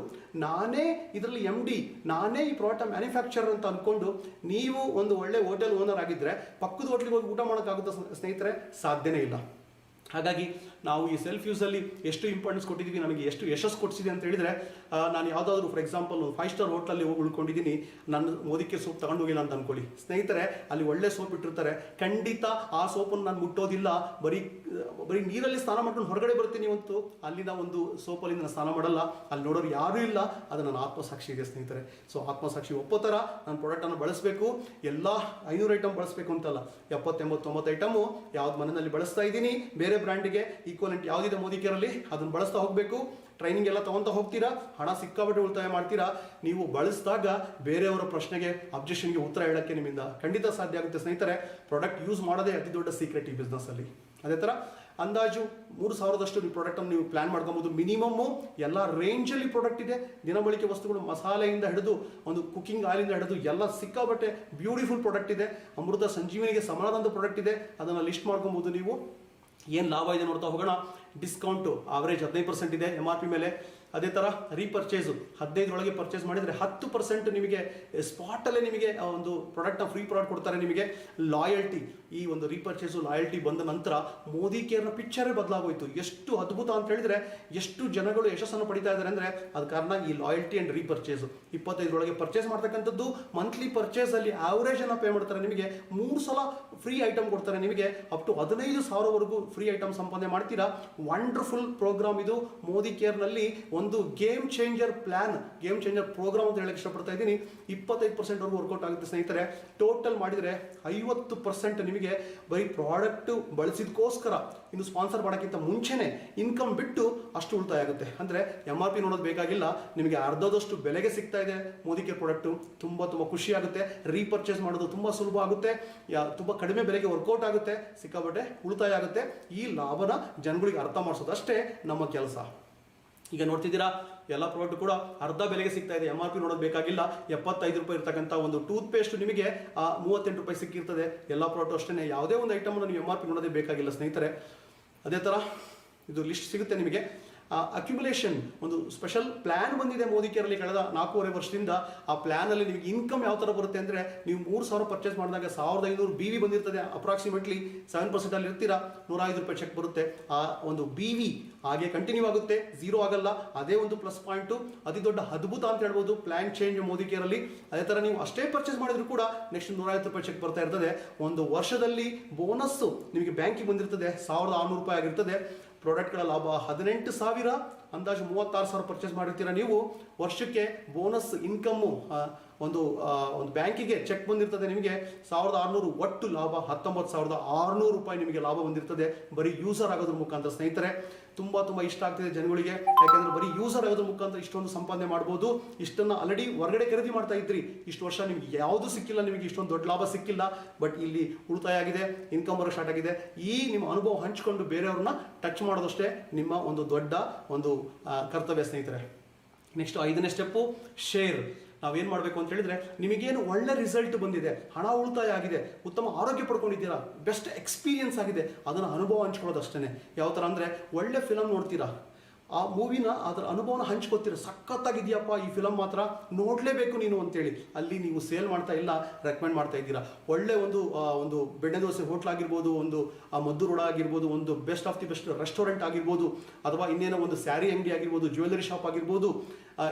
ನಾನೇ ಇದರಲ್ಲಿ MD, ನಾನೇ ಈ ಪ್ರಾಡಕ್ಟ್ ಮ್ಯಾನುಫ್ಯಾಕ್ಚರರ್ ಅಂತ ಅಂದ್ಕೊಂಡು ನೀವು ಒಂದು ಒಳ್ಳೆ ಹೋಟೆಲ್ ಓನರ್ ಆಗಿದ್ದರೆ ಪಕ್ಕದ ಹೋಟ್ಲಿಗೆ ಹೋಗಿ ಊಟ ಮಾಡೋಕ್ಕಾಗುತ್ತಾ ಸ್ನೇಹಿತರೆ? ಸಾಧ್ಯನೇ ಇಲ್ಲ. ಹಾಗಾಗಿ ನಾವು ಈ ಸೆಲ್ಫ್ ಯೂಸಲ್ಲಿ ಎಷ್ಟು ಇಂಪಾರ್ಟೆನ್ಸ್ ಕೊಟ್ಟಿದ್ದೀವಿ, ನನಗೆ ಎಷ್ಟು ಯಶಸ್ಸು ಕೊಡಿಸಿದೆ ಅಂತ ಹೇಳಿದರೆ, ನಾನು ಯಾವುದಾದ್ರೂ ಫಾರ್ ಎಕ್ಸಾಂಪಲ್ 5 ಸ್ಟಾರ್ ಹೋಟ್ಲಲ್ಲಿ ಹೋಗಿ ಉಳ್ಕೊಂಡಿದ್ದೀನಿ, ನನ್ನ ಮೋದಿಕೆ ಸೋಪ್ ತಗೊಂಡು ಹೋಗಿಲ್ಲ ಅಂತ ಅಂದ್ಕೊಳ್ಳಿ ಸ್ನೇಹಿತರೆ. ಅಲ್ಲಿ ಒಳ್ಳೆ ಸೋಪ್ ಇಟ್ಟಿರ್ತಾರೆ, ಖಂಡಿತ ಆ ಸೋಪನ್ನು ನಾನು ಮುಟ್ಟೋದಿಲ್ಲ. ಬರೀ ನೀರಲ್ಲಿ ಸ್ನಾನ ಮಾಡ್ಕೊಂಡು ಹೊರಗಡೆ ಬರ್ತೀನಿ ಇವತ್ತು, ಅಲ್ಲಿನ ಒಂದು ಸೋಪಲ್ಲಿ ನಾನು ಸ್ನಾನ ಮಾಡಲ್ಲ. ಅಲ್ಲಿ ನೋಡೋರು ಯಾರೂ ಇಲ್ಲ. ಅದು ನನ್ನ ಆತ್ಮಸಾಕ್ಷಿ ಇದೆ ಸ್ನೇಹಿತರೆ. ಸೊ ಆತ್ಮಸಾಕ್ಷಿ ಒಪ್ಪೋ ಥರ ನಾನು ಪ್ರಾಡಕ್ಟನ್ನು ಬಳಸಬೇಕು. ಎಲ್ಲ 500 ಐಟಮ್ ಬಳಸಬೇಕು ಅಂತಲ್ಲ, 70, 80, 90 ಐಟಮು ಯಾವ್ದು ಮನೆಯಲ್ಲಿ ಬಳಸ್ತಾ ಇದ್ದೀನಿ, ಬೇರೆ ಬ್ರ್ಯಾಂಡಿಗೆ ಈಕ್ವಲೆಂಟ್ ಯಾವುದಿದೆ ಮೋದಿ ಕೇರಲ್ಲಿ ಅದನ್ನು ಬಳಸ್ತಾ ಹೋಗಬೇಕು. ಟ್ರೈನಿಂಗ್ ಎಲ್ಲ ತಗೊಂತ ಹೋಗ್ತೀರಾ, ಹಣ ಸಿಕ್ಕಾಪಟ್ಟೆ ಉಳಿತಾಯ ಮಾಡ್ತೀರಾ. ನೀವು ಬಳಸಿದಾಗ ಬೇರೆಯವರ ಪ್ರಶ್ನೆಗೆ, ಅಬ್ಜೆಕ್ಷನ್ಗೆ ಉತ್ತರ ಹೇಳೋಕ್ಕೆ ನಿಮ್ಮಿಂದ ಖಂಡಿತ ಸಾಧ್ಯ ಆಗುತ್ತೆ ಸ್ನೇಹಿತರೆ. ಪ್ರಾಡಕ್ಟ್ ಯೂಸ್ ಮಾಡೋದೇ ಅತಿ ದೊಡ್ಡ ಸೀಕ್ರೆಟ್ ಈ ಬಿಸ್ನೆಸ್ಸಲ್ಲಿ. ಅದೇ ಥರ ಅಂದಾಜು 3000ದಷ್ಟು ನೀವು ಪ್ರಾಡಕ್ಟನ್ನು ನೀವು ಪ್ಲಾನ್ ಮಾಡ್ಕೊಬೋದು. ಮಿನಿಮಮ್ಮು ಎಲ್ಲ ರೇಂಜಲ್ಲಿ ಪ್ರಾಡಕ್ಟ್ ಇದೆ. ದಿನಬಳಕೆ ವಸ್ತುಗಳು, ಮಸಾಲೆಯಿಂದ ಹಿಡಿದು ಒಂದು ಕುಕಿಂಗ್ ಆಯಿಲಿಂದ ಹಿಡಿದು ಎಲ್ಲ ಸಿಕ್ಕಾಪಟ್ಟೆ ಬ್ಯೂಟಿಫುಲ್ ಪ್ರಾಡಕ್ಟ್ ಇದೆ. ಅಮೃತ ಸಂಜೀವನಿಗೆ ಸಮನಾದಂಥ ಪ್ರಾಡಕ್ಟ್ ಇದೆ. ಅದನ್ನು ಲಿಸ್ಟ್ ಮಾಡ್ಕೊಬೋದು ನೀವು. ಏನು ಲಾಭ ಇದೆ ನೋಡ್ತಾ ಹೋಗೋಣ. ಡಿಸ್ಕೌಂಟು ಆವರೇಜ್ 15% ಇದೆ MRP ಮೇಲೆ. ಅದೇ ಥರ ರೀಪರ್ಚೇಸು 15 ಪರ್ಚೇಸ್ ಮಾಡಿದರೆ 10% ನಿಮಗೆ ಸ್ಪಾಟಲ್ಲೇ ನಿಮಗೆ ಒಂದು ಪ್ರಾಡಕ್ಟ್ನ ಫ್ರೀ ಪ್ರಾಡಕ್ಟ್ ಕೊಡ್ತಾರೆ ನಿಮಗೆ. ಲಾಯಲ್ಟಿ, ಈ ಒಂದು ರೀಪರ್ಚೇಸು ಲಾಯಲ್ಟಿ ಬಂದ ನಂತರ ಮೋದಿ ಕೇರ್ನ ಪಿಕ್ಚರೇ ಬದಲಾಗೋಯ್ತು. ಎಷ್ಟು ಅದ್ಭುತ ಅಂತ ಹೇಳಿದರೆ, ಎಷ್ಟು ಜನಗಳು ಯಶಸ್ಸನ್ನು ಪಡಿತಾ ಇದ್ದಾರೆ ಅಂದರೆ ಅದು ಕಾರಣ ಈ ಲಾಯಲ್ಟಿ ಆ್ಯಂಡ್ ರೀಪರ್ಚೇಸು. 25 ಪರ್ಚೇಸ್ ಮಾಡ್ತಕ್ಕಂಥದ್ದು, ಮಂತ್ಲಿ ಪರ್ಚೇಸಲ್ಲಿ ಆವ್ರೇಜನ್ನು ಪೇ ಮಾಡ್ತಾರೆ ನಿಮಗೆ. 3 ಸಲ ಫ್ರೀ ಐಟಮ್ ಕೊಡ್ತಾರೆ ನಿಮಗೆ. ಅಪ್ ಟು 15,000ವರೆಗೂ ಫ್ರೀ ಐಟಮ್ ಸಂಪಾದನೆ ಮಾಡ್ತೀರಾ. ವಂಡರ್ಫುಲ್ ಪ್ರೋಗ್ರಾಮ್ ಇದು. ಮೋದಿ ಕೇರ್ನಲ್ಲಿ ಒಂದು ಗೇಮ್ ಚೇಂಜರ್ ಪ್ರೋಗ್ರಾಮ್ ಅಂತ ಹೇಳಕ್ಕೆ ಇಷ್ಟಪಡ್ತಾ ಇದ್ದೀನಿ. 25% ವರೆಗೂ ವರ್ಕೌಟ್ ಆಗುತ್ತೆ ಸ್ನೇಹಿತರೆ. ಟೋಟಲ್ ಮಾಡಿದರೆ 50% ನಿಮಗೆ ಬರೀ ಪ್ರಾಡಕ್ಟ್ ಬಳಸಿದಕ್ಕೋಸ್ಕರ, ಇನ್ನು ಸ್ಪಾನ್ಸರ್ ಮಾಡೋಕ್ಕಿಂತ ಮುಂಚೆನೆ ಇನ್ಕಮ್ ಬಿಟ್ಟು ಅಷ್ಟು ಉಳಿತಾಯ ಆಗುತ್ತೆ. ಅಂದರೆ MRP ನೋಡೋದು ಬೇಕಾಗಿಲ್ಲ, ನಿಮಗೆ ಅರ್ಧದಷ್ಟು ಬೆಲೆಗೆ ಸಿಗ್ತಾ ಇದೆ ಮೋದಿ ಕೇರ್ ಪ್ರಾಡಕ್ಟು. ತುಂಬ ಖುಷಿ ಆಗುತ್ತೆ. ರೀಪರ್ಚೇಸ್ ಮಾಡೋದು ತುಂಬ ಸುಲಭ ಆಗುತ್ತೆ, ತುಂಬ ಕಡಿಮೆ ಬೆಲೆಗೆ ವರ್ಕೌಟ್ ಆಗುತ್ತೆ, ಸಿಕ್ಕಾಬಟ್ಟೆ ಉಳಿತಾಯ ಆಗುತ್ತೆ. ಈ ಲಾಭನ ಜನಗಳಿಗೆ ಅರ್ಥ ಮಾಡಿಸೋದಷ್ಟೇ ನಮ್ಮ ಕೆಲಸ. ಈಗ ನೋಡ್ತಿದ್ದೀರಾ, ಎಲ್ಲ ಪ್ರಾಡಕ್ಟ್ ಕೂಡ ಅರ್ಧ ಬೆಲೆಗೆ ಸಿಗ್ತಾ ಇದೆ. MRP ನೋಡೋದು ಬೇಕಾಗಿಲ್ಲ. 75 ರೂಪಾಯಿ ಇರ್ತಕ್ಕಂಥ ಒಂದು ಟೂತ್ ಪೇಸ್ಟ್ ನಿಮಗೆ 38 ರೂಪಾಯಿ ಸಿಕ್ಕಿರ್ತದೆ. ಎಲ್ಲ ಪ್ರಾಡಕ್ಟ್ ಅಷ್ಟೇ. ಯಾವುದೇ ಒಂದು ಐಟಮನ್ನು ನೀವು MRP ನೋಡೋದೇ ಬೇಕಾಗಿಲ್ಲ ಸ್ನೇಹಿತರೆ. ಅದೇ ಥರ ಇದು ಲಿಸ್ಟ್ ಸಿಗುತ್ತೆ ನಿಮಗೆ. ಅಕ್ಯುಮುಲೇಷನ್ ಒಂದು ಸ್ಪೆಷಲ್ ಪ್ಲ್ಯಾನ್ ಬಂದಿದೆ ಮೋದಿ ಕೇರಲ್ಲಿ ಕಳೆದ 4.5 ವರ್ಷದಿಂದ. ಆ ಪ್ಲ್ಯಾನಲ್ಲಿ ನಿಮಗೆ ಇನ್ಕಮ್ ಯಾವ ಥರ ಬರುತ್ತೆ ಅಂದರೆ, ನೀವು 3,000 ಪರ್ಚೇಸ್ ಮಾಡಿದಾಗ 1,500 BV ಬಂದಿರ್ತದೆ. ಅಪ್ರಾಕ್ಸಿಮೇಟ್ಲಿ 7% ಅಲ್ಲಿ ಇರ್ತೀರಾ, 105 ರೂಪಾಯಿ ಚೆಕ್ ಬರುತ್ತೆ. ಆ ಒಂದು BV ಹಾಗೆ ಕಂಟಿನ್ಯೂ ಆಗುತ್ತೆ, ಝೀರೋ ಆಗಲ್ಲ. ಅದೇ ಒಂದು ಪ್ಲಸ್ ಪಾಯಿಂಟು, ಅತಿ ದೊಡ್ಡ ಅದ್ಭುತ ಅಂತ ಹೇಳ್ಬೋದು ಪ್ಲ್ಯಾನ್ ಚೇಂಜ್ ಮೋದಿ ಕೇರಲ್ಲಿ. ಅದೇ ಥರ ನೀವು ಅಷ್ಟೇ ಪರ್ಚೇಸ್ ಮಾಡಿದ್ರು ಕೂಡ ನೆಕ್ಸ್ಟ್ 150 ರೂಪಾಯಿ ಚೆಕ್ ಬರ್ತಾ ಇರ್ತದೆ. ಒಂದು ವರ್ಷದಲ್ಲಿ ಬೋನಸ್ಸು ನಿಮಗೆ ಬ್ಯಾಂಕಿಗೆ ಬಂದಿರ್ತದೆ 1,600 ರೂಪಾಯಿ ಆಗಿರ್ತದೆ. ಪ್ರಾಡಕ್ಟ್ಗಳ ಲಾಭ 18,000, ಅಂದಾಜು 36,000 ಪರ್ಚೇಸ್ ಮಾಡಿರ್ತೀರ ನೀವು. ವರ್ಷಕ್ಕೆ ಬೋನಸ್ ಇನ್ಕಮ್ಮು ಒಂದು ಬ್ಯಾಂಕಿಗೆ ಚೆಕ್ ಬಂದಿರ್ತದೆ ನಿಮಗೆ 1,600, ಒಟ್ಟು ಲಾಭ 19,600 ರೂಪಾಯಿ ನಿಮಗೆ ಲಾಭ ಬಂದಿರ್ತದೆ ಬರೀ ಯೂಸರ್ ಆಗೋದ್ರ ಮುಖಾಂತರ. ಸ್ನೇಹಿತರೆ, ತುಂಬ ಇಷ್ಟ ಆಗ್ತಿದೆ ಜನಗಳಿಗೆ. ಯಾಕೆಂದ್ರೆ ಬರೀ ಯೂಸರ್ ಆಗೋದ್ರ ಮುಖಾಂತರ ಇಷ್ಟೊಂದು ಸಂಪಾದನೆ ಮಾಡ್ಬೋದು. ಇಷ್ಟನ್ನು ಆಲ್ರೆಡಿ ಹೊರಗಡೆ ಖರೀದಿ ಮಾಡ್ತಾ ಇದ್ರಿ, ಇಷ್ಟು ವರ್ಷ ನಿಮ್ಗೆ ಯಾವುದು ಸಿಕ್ಕಿಲ್ಲ, ನಿಮಗೆ ಇಷ್ಟೊಂದು ದೊಡ್ಡ ಲಾಭ ಸಿಕ್ಕಿಲ್ಲ. ಬಟ್ ಇಲ್ಲಿ ಉಳಿತಾಯ ಆಗಿದೆ, ಇನ್ಕಮ್ ಬರೋಕ್ಕೆ ಸ್ಟಾರ್ಟ್ ಆಗಿದೆ. ಈ ನಿಮ್ಮ ಅನುಭವ ಹಂಚಿಕೊಂಡು ಬೇರೆಯವ್ರನ್ನ ಟಚ್ ಮಾಡೋದಷ್ಟೇ ನಿಮ್ಮ ಒಂದು ದೊಡ್ಡ ಒಂದು ಕರ್ತವ್ಯ ಸ್ನೇಹಿತರೆ. ನೆಕ್ಸ್ಟ್ 5ನೇ ಸ್ಟೆಪ್ಪು ಶೇರ್. ನಾವೇನು ಮಾಡಬೇಕು ಅಂತ ಹೇಳಿದ್ರೆ, ನಿಮಗೇನು ಒಳ್ಳೆ ರಿಸಲ್ಟ್ ಬಂದಿದೆ, ಹಣ ಉಳಿತಾಯ ಆಗಿದೆ, ಉತ್ತಮ ಆರೋಗ್ಯ ಪಡ್ಕೊಂಡಿದ್ದೀರಾ, ಬೆಸ್ಟ್ ಎಕ್ಸ್ಪೀರಿಯನ್ಸ್ ಆಗಿದೆ, ಅದನ್ನು ಅನುಭವ ಹಂಚ್ಕೊಳ್ಳೋದು ಅಷ್ಟೇ. ಯಾವ ಥರ ಅಂದರೆ, ಒಳ್ಳೆ ಫಿಲಮ್ ನೋಡ್ತೀರಾ, ಆ ಮೂವಿನ ಅದರ ಅನುಭವನ ಹಂಚ್ಕೋತೀರ, ಸಖತ್ತಾಗಿದೆಯಪ್ಪ ಈ ಫಿಲಮ್, ಮಾತ್ರ ನೋಡಲೇಬೇಕು ನೀನು ಅಂತೇಳಿ. ಅಲ್ಲಿ ನೀವು ಸೇಲ್ ಮಾಡ್ತಾ ಇಲ್ಲ, ರೆಕಮೆಂಡ್ ಮಾಡ್ತಾ ಇದ್ದೀರಾ. ಒಳ್ಳೆ ಒಂದು ಬೆಣ್ಣೆ ದೋಸೆ ಹೋಟ್ಲ್ ಆಗಿರ್ಬೋದು, ಒಂದು ಮದ್ದು ರೋಡ ಆಗಿರ್ಬೋದು, ಒಂದು best of the best restaurant ಆಗಿರ್ಬೋದು, ಅಥವಾ ಇನ್ನೇನೋ ಒಂದು ಸ್ಯಾರಿ ಅಂಗಡಿ ಆಗಿರ್ಬೋದು, ಜ್ಯುವೆಲ್ಲರಿ ಶಾಪ್ ಆಗಿರ್ಬೋದು.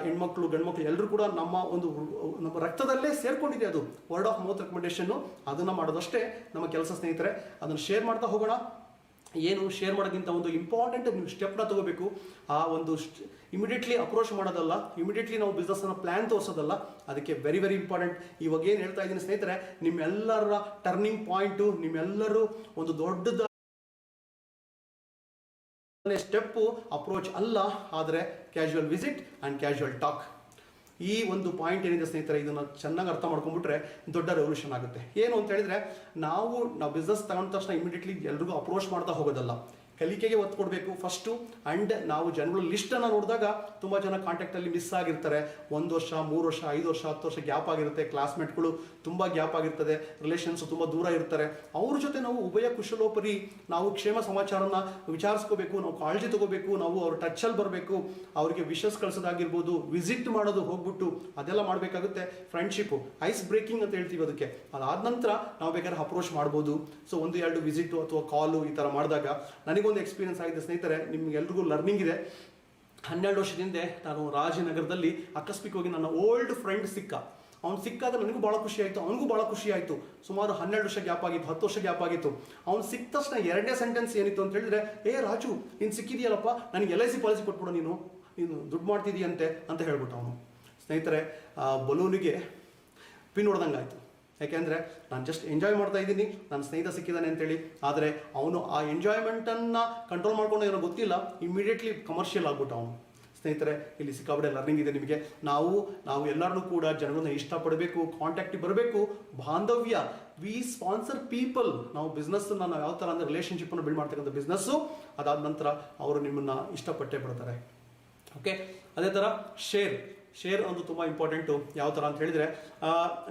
ಹೆಣ್ಮಕ್ಳು ಗಂಡ್ಮಕ್ಳು ಎಲ್ಲರೂ ಕೂಡ ನಮ್ಮ ರಕ್ತದಲ್ಲೇ ಸೇರ್ಕೊಂಡಿದೆ. ಅದು ವರ್ಡ್ ಆಫ್ ಮೌತ್ ರೆಕಮೆಂಡೇಶನ್ನು, ಅದನ್ನು ಮಾಡೋದಷ್ಟೇ ನಮ್ಮ ಕೆಲಸ ಸ್ನೇಹಿತರೆ. ಅದನ್ನು ಶೇರ್ ಮಾಡ್ತಾ ಹೋಗೋಣ. ಏನು ಶೇರ್ ಮಾಡೋಕ್ಕಿಂತ ಒಂದು ಇಂಪಾರ್ಟೆಂಟ್ ನೀವು ಸ್ಟೆಪ್ನ ತಗೋಬೇಕು. ಆ ಒಂದು ಇಮಿಡಿಯೇಟ್ಲಿ ಅಪ್ರೋಚ್ ಮಾಡೋದಲ್ಲ, ಇಮಿಡಿಯೇಟ್ಲಿ ನಾವು ಬಿಸ್ನೆಸ್ನ ಪ್ಲ್ಯಾನ್ ತೋರಿಸೋದಲ್ಲ. ಅದಕ್ಕೆ ವೆರಿ ಇಂಪಾರ್ಟೆಂಟ್. ಇವಾಗ ಏನು ಹೇಳ್ತಾ ಇದ್ದೀನಿ ಸ್ನೇಹಿತರೆ, ನಿಮ್ಮೆಲ್ಲರ ಟರ್ನಿಂಗ್ ಪಾಯಿಂಟು, ನಿಮ್ಮೆಲ್ಲರೂ ಒಂದು ದೊಡ್ಡದ ಸ್ಟೆಪ್ಪು ಅಪ್ರೋಚ್ ಅಲ್ಲ, ಆದರೆ casual visit and casual talk. ಈ ಒಂದು ಪಾಯಿಂಟ್ ಏನಿದೆ ಸ್ನೇಹಿತರೆ, ಇದನ್ನು ಚೆನ್ನಾಗಿ ಅರ್ಥ ಮಾಡ್ಕೊಂಡ್ಬಿಟ್ರೆ ದೊಡ್ಡ ರೆವಲ್ಯೂಷನ್ ಆಗುತ್ತೆ. ಏನು ಅಂತ ಹೇಳಿದ್ರೆ, ನಾವು ಬಿಸ್ನೆಸ್ ತಗೊಂಡ ತಕ್ಷಣ ಇಮಿಡಿಯೇಟ್ಲಿ ಎಲ್ರಿಗೂ ಅಪ್ರೋಚ್ ಮಾಡ್ತಾ ಹೋಗೋದಲ್ಲ, ಕಲಿಕೆಗೆ ಒತ್ತು ಕೊಡಬೇಕು ಫಸ್ಟು. ಆ್ಯಂಡ್ ನಾವು ಜನಗಳ ಲಿಸ್ಟನ್ನು ನೋಡಿದಾಗ ತುಂಬ ಜನ ಕಾಂಟ್ಯಾಕ್ಟಲ್ಲಿ ಮಿಸ್ ಆಗಿರ್ತಾರೆ. 1 ವರ್ಷ, 3 ವರ್ಷ, 5 ವರ್ಷ, 10 ವರ್ಷ ಗ್ಯಾಪ್ ಆಗಿರುತ್ತೆ. ಕ್ಲಾಸ್ಮೇಟ್ಗಳು ತುಂಬ ಗ್ಯಾಪ್ ಆಗಿರ್ತದೆ, ರಿಲೇಷನ್ಸ್ ತುಂಬ ದೂರ ಇರ್ತಾರೆ. ಅವ್ರ ಜೊತೆ ನಾವು ಉಭಯ ಕುಶಲೋಪರಿ ನಾವು ಕ್ಷೇಮ ಸಮಾಚಾರನ ವಿಚಾರಿಸ್ಕೋಬೇಕು, ನಾವು ಕಾಳಜಿ ತಗೋಬೇಕು, ನಾವು ಅವ್ರ ಟಚ್ಚಲ್ಲಿ ಬರಬೇಕು, ಅವರಿಗೆ ವಿಶಸ್ ಕಳಿಸೋದಾಗಿರ್ಬೋದು, ವಿಸಿಟ್ ಮಾಡೋದು ಹೋಗ್ಬಿಟ್ಟು ಅದೆಲ್ಲ ಮಾಡಬೇಕಾಗುತ್ತೆ. ಫ್ರೆಂಡ್ಶಿಪ್ಪು ಐಸ್ ಬ್ರೇಕಿಂಗ್ ಅಂತ ಹೇಳ್ತೀವಿ ಅದಕ್ಕೆ. ಅದಾದ ನಂತರ ನಾವು ಬೇಕಾದ್ರೆ ಅಪ್ರೋಚ್ ಮಾಡ್ಬೋದು. ಸೊ 1-2 ವಿಸಿಟು ಅಥವಾ ಕಾಲು ಈ ಥರ ಮಾಡಿದಾಗ ನನಗೊಂದು ಎಕ್ಸ್ಪೀರಿಯನ್ಸ್ ಆಗಿದೆ ಸ್ನೇಹಿತರೆ. ನಿಮ್ಗೆಲ್ರಿಗೂ ಲರ್ನಿಂಗ್ ಇದೆ. 12 ವರ್ಷದಿಂದ ನಾನು ರಾಜನಗರದಲ್ಲಿ ಆಕಸ್ಮಿಕವಾಗಿ ನನ್ನ ಓಲ್ಡ್ ಫ್ರೆಂಡ್ ಸಿಕ್ಕ. ಅವ್ನು ಸಿಕ್ಕಾಗ ನನಗೂ ಭಾಳ ಖುಷಿ ಆಯಿತು, ಅವನಿಗೂ ಭಾಳ ಖುಷಿ ಆಯಿತು. ಸುಮಾರು 12 ವರ್ಷ ಗ್ಯಾಪ್ ಆಗಿತ್ತು, 10 ವರ್ಷ ಗ್ಯಾಪ್ ಆಗಿತ್ತು. ಅವ್ನು ಸಿಕ್ಕ ತಕ್ಷಣ 2ನೇ ಸೆಂಟೆನ್ಸ್ ಏನಿತ್ತು ಅಂತ ಹೇಳಿದ್ರೆ, ರಾಜು ನೀನು ಸಿಕ್ಕಿದೆಯಲ್ಲಪ್ಪ, ನನಗೆ LIC ಪಾಲಿಸಿ ಕೊಟ್ಬಿಡು, ನೀನು ದುಡ್ಡು ಮಾಡ್ತಿದ್ದೀಯಂತೆ ಅಂತ ಹೇಳ್ಬಿಟ್ಟು ಅವನು. ಸ್ನೇಹಿತರೆ, ಬಲೂನಿಗೆ ಪಿನ್ ಹೊಡೆದಂಗೆ ಆಯಿತು. ಯಾಕೆಂದರೆ ನಾನು ಜಸ್ಟ್ ಎಂಜಾಯ್ ಮಾಡ್ತಾ ಇದ್ದೀನಿ, ನನ್ನ ಸ್ನೇಹಿತ ಸಿಕ್ಕಿದ್ದಾನೆ ಅಂತೇಳಿ. ಆದರೆ ಅವನು ಆ ಎಂಜಾಯ್ಮೆಂಟನ್ನು ಕಂಟ್ರೋಲ್ ಮಾಡ್ಕೊಂಡು ಏನೋ ಗೊತ್ತಿಲ್ಲ, ಇಮಿಡಿಯೇಟ್ಲಿ ಕಮರ್ಷಿಯಲ್ ಆಗ್ಬಿಟ್ಟು ಅವನು. ಸ್ನೇಹಿತರೆ, ಇಲ್ಲಿ ಸಿಕ್ಕಾಪಟ್ಟೆ ಲರ್ನಿಂಗ್ ಇದೆ ನಿಮಗೆ. ನಾವು ಎಲ್ಲರನ್ನೂ ಕೂಡ ಜನಗಳನ್ನ ಇಷ್ಟಪಡಬೇಕು, ಕಾಂಟ್ಯಾಕ್ಟಿಗೆ ಬರಬೇಕು, ಬಾಂಧವ್ಯ. We sponsor people. ನಾವು ಬಿಸ್ನೆಸ್ಸನ್ನು ನಾವು ಯಾವ ಥರ ಅಂದರೆ ರಿಲೇಷನ್ಶಿಪ್ಪನ್ನು ಬಿಲ್ಡ್ ಮಾಡ್ತಕ್ಕಂಥ ಬಿಸ್ನೆಸ್ಸು. ಅದಾದ ನಂತರ ಅವರು ನಿಮ್ಮನ್ನು ಇಷ್ಟಪಟ್ಟೇ ಬಿಡ್ತಾರೆ. ಓಕೆ, ಅದೇ ಥರ ಶೇರ್ ಒಂದು ತುಂಬ ಇಂಪಾರ್ಟೆಂಟು. ಯಾವ ಥರ ಅಂತ ಹೇಳಿದರೆ,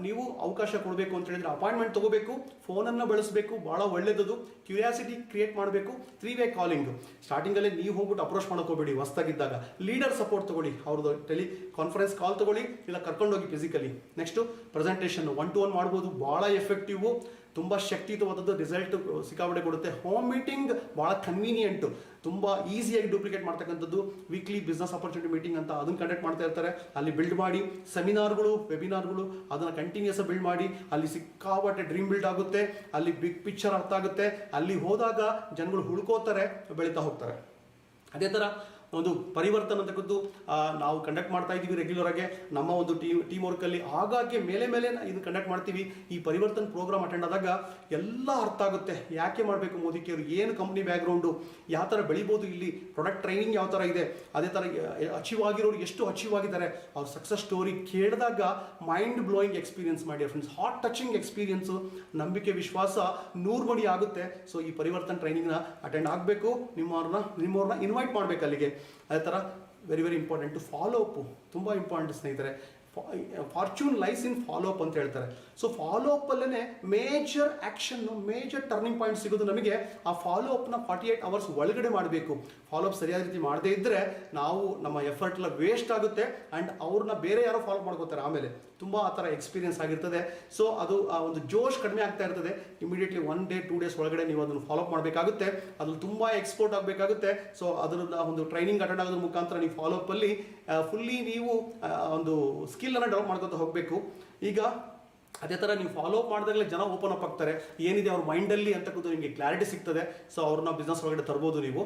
ನೀವು ಅವಕಾಶ ಕೊಡಬೇಕು ಅಂತ ಹೇಳಿದರೆ ಅಪಾಯಿಂಟ್ಮೆಂಟ್ ತೊಗೋಬೇಕು, ಫೋನನ್ನು ಬಳಸಬೇಕು, ಭಾಳ ಒಳ್ಳೆಯದು. ಕ್ಯೂರಿಯಾಸಿಟಿ ಕ್ರಿಯೇಟ್ ಮಾಡಬೇಕು. 3-ವೇ ಕಾಲಿಂಗ್. ಸ್ಟಾರ್ಟಿಂಗಲ್ಲೇ ನೀವು ಹೋಗ್ಬಿಟ್ಟು ಅಪ್ರೋಚ್ ಮಾಡೋಕೋಬೇಡಿ. ಹೊಸ್ದಾಗಿದ್ದಾಗ ಲೀಡರ್ ಸಪೋರ್ಟ್ ತೊಗೊಳ್ಳಿ, ಅವ್ರದ್ದು ಕಾನ್ಫರೆನ್ಸ್ ಕಾಲ್ ತೊಗೊಳ್ಳಿ, ಇಲ್ಲ ಕರ್ಕೊಂಡೋಗಿ ಫಿಸಿಕಲಿ. ನೆಕ್ಸ್ಟು ಪ್ರೆಸೆಂಟೇಷನ್ 1-to-1 ಮಾಡ್ಬೋದು, ಭಾಳ ಎಫೆಕ್ಟಿವು, ತುಂಬ ಶಕ್ತಿಯುತವಾದದ್ದು, ರಿಸಲ್ಟ್ ಸಿಕ್ಕಾಪಟ್ಟೆ ಕೊಡುತ್ತೆ. ಹೋಮ್ ಮೀಟಿಂಗ್ ಭಾಳ ಕನ್ವೀನಿಯೆಂಟು, ತುಂಬ ಈಸಿಯಾಗಿ ಡೂಪ್ಲಿಕೇಟ್ ಮಾಡ್ತಕ್ಕಂಥದ್ದು. ವೀಕ್ಲಿ ಬಿಸ್ನೆಸ್ ಆಪರ್ಚುನಿಟಿ ಮೀಟಿಂಗ್ ಅಂತ ಅದನ್ನು ಕಂಡಕ್ಟ್ ಮಾಡ್ತಾ ಇರ್ತಾರೆ. ಅಲ್ಲಿ ಬಿಲ್ಡ್ ಮಾಡಿ, ಸೆಮಿನಾರ್ಗಳು, ವೆಬಿನಾರ್ಗಳು, ಅದನ್ನು ಕಂಟಿನ್ಯೂಸ್ ಬಿಲ್ಡ್ ಮಾಡಿ, ಅಲ್ಲಿ ಸಿಕ್ಕಾಪಟ್ಟೆ ಡ್ರೀಮ್ ಬಿಲ್ಡ್ ಆಗುತ್ತೆ. ಅಲ್ಲಿ ಬಿಗ್ ಪಿಕ್ಚರ್ ಅರ್ಥ ಆಗುತ್ತೆ. ಅಲ್ಲಿ ಹೋದಾಗ ಜನಗಳು ಹುಡ್ಕೋತಾರೆ, ಬೆಳೀತಾ ಹೋಗ್ತಾರೆ. ಅದೇ ಥರ ಒಂದು ಪರಿವರ್ತನೆ ಅಂತಕ್ಕದ್ದು ನಾವು ಕಂಡಕ್ಟ್ ಮಾಡ್ತಾ ಇದ್ದೀವಿ ರೆಗ್ಯುಲರ್ ಆಗಿ ನಮ್ಮ ಒಂದು ಟೀಮ್ ವರ್ಕಲ್ಲಿ ಆಗಾಗ್ಗೆ ಮೇಲೆ ಇದು ಕಂಡಕ್ಟ್ ಮಾಡ್ತೀವಿ. ಈ ಪರಿವರ್ತನೆ ಪ್ರೋಗ್ರಾಮ್ ಅಟೆಂಡ್ ಆದಾಗ ಎಲ್ಲ ಅರ್ಥ ಆಗುತ್ತೆ. ಯಾಕೆ ಮಾಡಬೇಕು ಮೋದಿಕೆಯವರು, ಏನು ಕಂಪ್ನಿ ಬ್ಯಾಕ್ಗ್ರೌಂಡು, ಯಾವ ಥರ ಬೆಳಿಬೋದು, ಇಲ್ಲಿ ಪ್ರಾಡಕ್ಟ್ ಟ್ರೈನಿಂಗ್ ಯಾವ ಥರ ಇದೆ, ಅದೇ ಥರ ಅಚೀವ್ ಆಗಿರೋರು ಎಷ್ಟು ಅಚೀವ್ ಆಗಿದ್ದಾರೆ, ಅವ್ರ ಸಕ್ಸಸ್ ಸ್ಟೋರಿ ಕೇಳಿದಾಗ ಮೈಂಡ್ ಬ್ಲೋಯಿಂಗ್ ಎಕ್ಸ್ಪೀರಿಯನ್ಸ್ ಮಾಡಿ ಫ್ರೆಂಡ್ಸ್, ಹಾರ್ಟ್ ಟಚಿಂಗ್ ಎಕ್ಸ್ಪೀರಿಯನ್ಸು, ನಂಬಿಕೆ ವಿಶ್ವಾಸ 100 ಮಡಿ ಆಗುತ್ತೆ. ಸೊ ಈ ಪರಿವರ್ತನೆ ಟ್ರೈನಿಂಗ್ನ ಅಟೆಂಡ್ ಆಗಬೇಕು, ನಿಮ್ಮವ್ರನ್ನ ಇನ್ವೈಟ್ ಮಾಡಬೇಕು ಅಲ್ಲಿಗೆ. ಅದೇ ಥರ ವೆರಿ ಇಂಪಾರ್ಟೆಂಟು ಫಾಲೋ ಅಪ್, ತುಂಬ ಇಂಪಾರ್ಟೆಂಟ್ ಸ್ನೇಹಿತರೆ. ಫಾರ್ಚೂನ್ ಲೈಸ್ ಇನ್ ಫಾಲೋ ಅಪ್ ಅಂತ ಹೇಳ್ತಾರೆ. ಸೊ ಫಾಲೋ ಅಪ್ ಅಲ್ಲೇ major action, major turning point ಸಿಗೋದು ನಮಗೆ ಆ ಫಾಲೋ ಅಪ್ನ 48 ಅವರ್ಸ್ ಒಳಗಡೆ ಮಾಡಬೇಕು. ಫಾಲೋ ಅಪ್ ಸರಿಯಾದ ರೀತಿ ಮಾಡದೇ ಇದ್ದರೆ ನಾವು ನಮ್ಮ ಎಫರ್ಟ್ ಎಲ್ಲ ವೇಸ್ಟ್ ಆಗುತ್ತೆ ಆ್ಯಂಡ್ ಅವ್ರನ್ನ ಬೇರೆ ಯಾರೋ ಫಾಲೋ ಮಾಡ್ಕೋತಾರೆ. ಆಮೇಲೆ ತುಂಬ ಆ ಥರ ಎಕ್ಸ್ಪೀರಿಯನ್ಸ್ ಆಗಿರ್ತದೆ. ಸೊ ಅದು ಆ ಒಂದು ಜೋಶ್ ಕಡಿಮೆ ಆಗ್ತಾ ಇರ್ತದೆ. ಇಮಿಡಿಯೇಟ್ಲಿ 1 day 2 days ಒಳಗಡೆ ನೀವು ಅದನ್ನು ಫಾಲೋ ಅಪ್ ಮಾಡಬೇಕಾಗುತ್ತೆ. ಅದ್ರಲ್ಲಿ ತುಂಬ ಎಕ್ಸ್ಪೋರ್ಟ್ ಆಗಬೇಕಾಗುತ್ತೆ. ಸೊ ಅದರ ಒಂದು ಟ್ರೈನಿಂಗ್ ಅಟೆಂಡ್ ಆಗೋದ್ರ ಮುಖಾಂತರ ನೀವು ಫಾಲೋ ಅಪ್ಪಲ್ಲಿ ಫುಲ್ಲಿ ನೀವು ಒಂದು ಸ್ಕಿಲ್ಲನ್ನು ಡೆವಲಪ್ ಮಾಡ್ಕೊತಾ ಹೋಗಬೇಕು. ಈಗ ಅದೇ ಥರ ನೀವು ಫಾಲೋ ಅಪ್ ಮಾಡಿದಾಗಲೇ ಜನ ಓಪನ್ ಅಪ್ ಆಗ್ತಾರೆ, ಏನಿದೆ ಅವ್ರ ಮೈಂಡಲ್ಲಿ ಅಂತಕ್ಕದ್ದು ನಿಮಗೆ ಕ್ಲಾರಿಟಿ ಸಿಗ್ತದೆ. ಸೊ ಅವ್ರನ್ನ ಬಿಸ್ನೆಸ್ ಒಳಗಡೆ ತರ್ಬೋದು ನೀವು.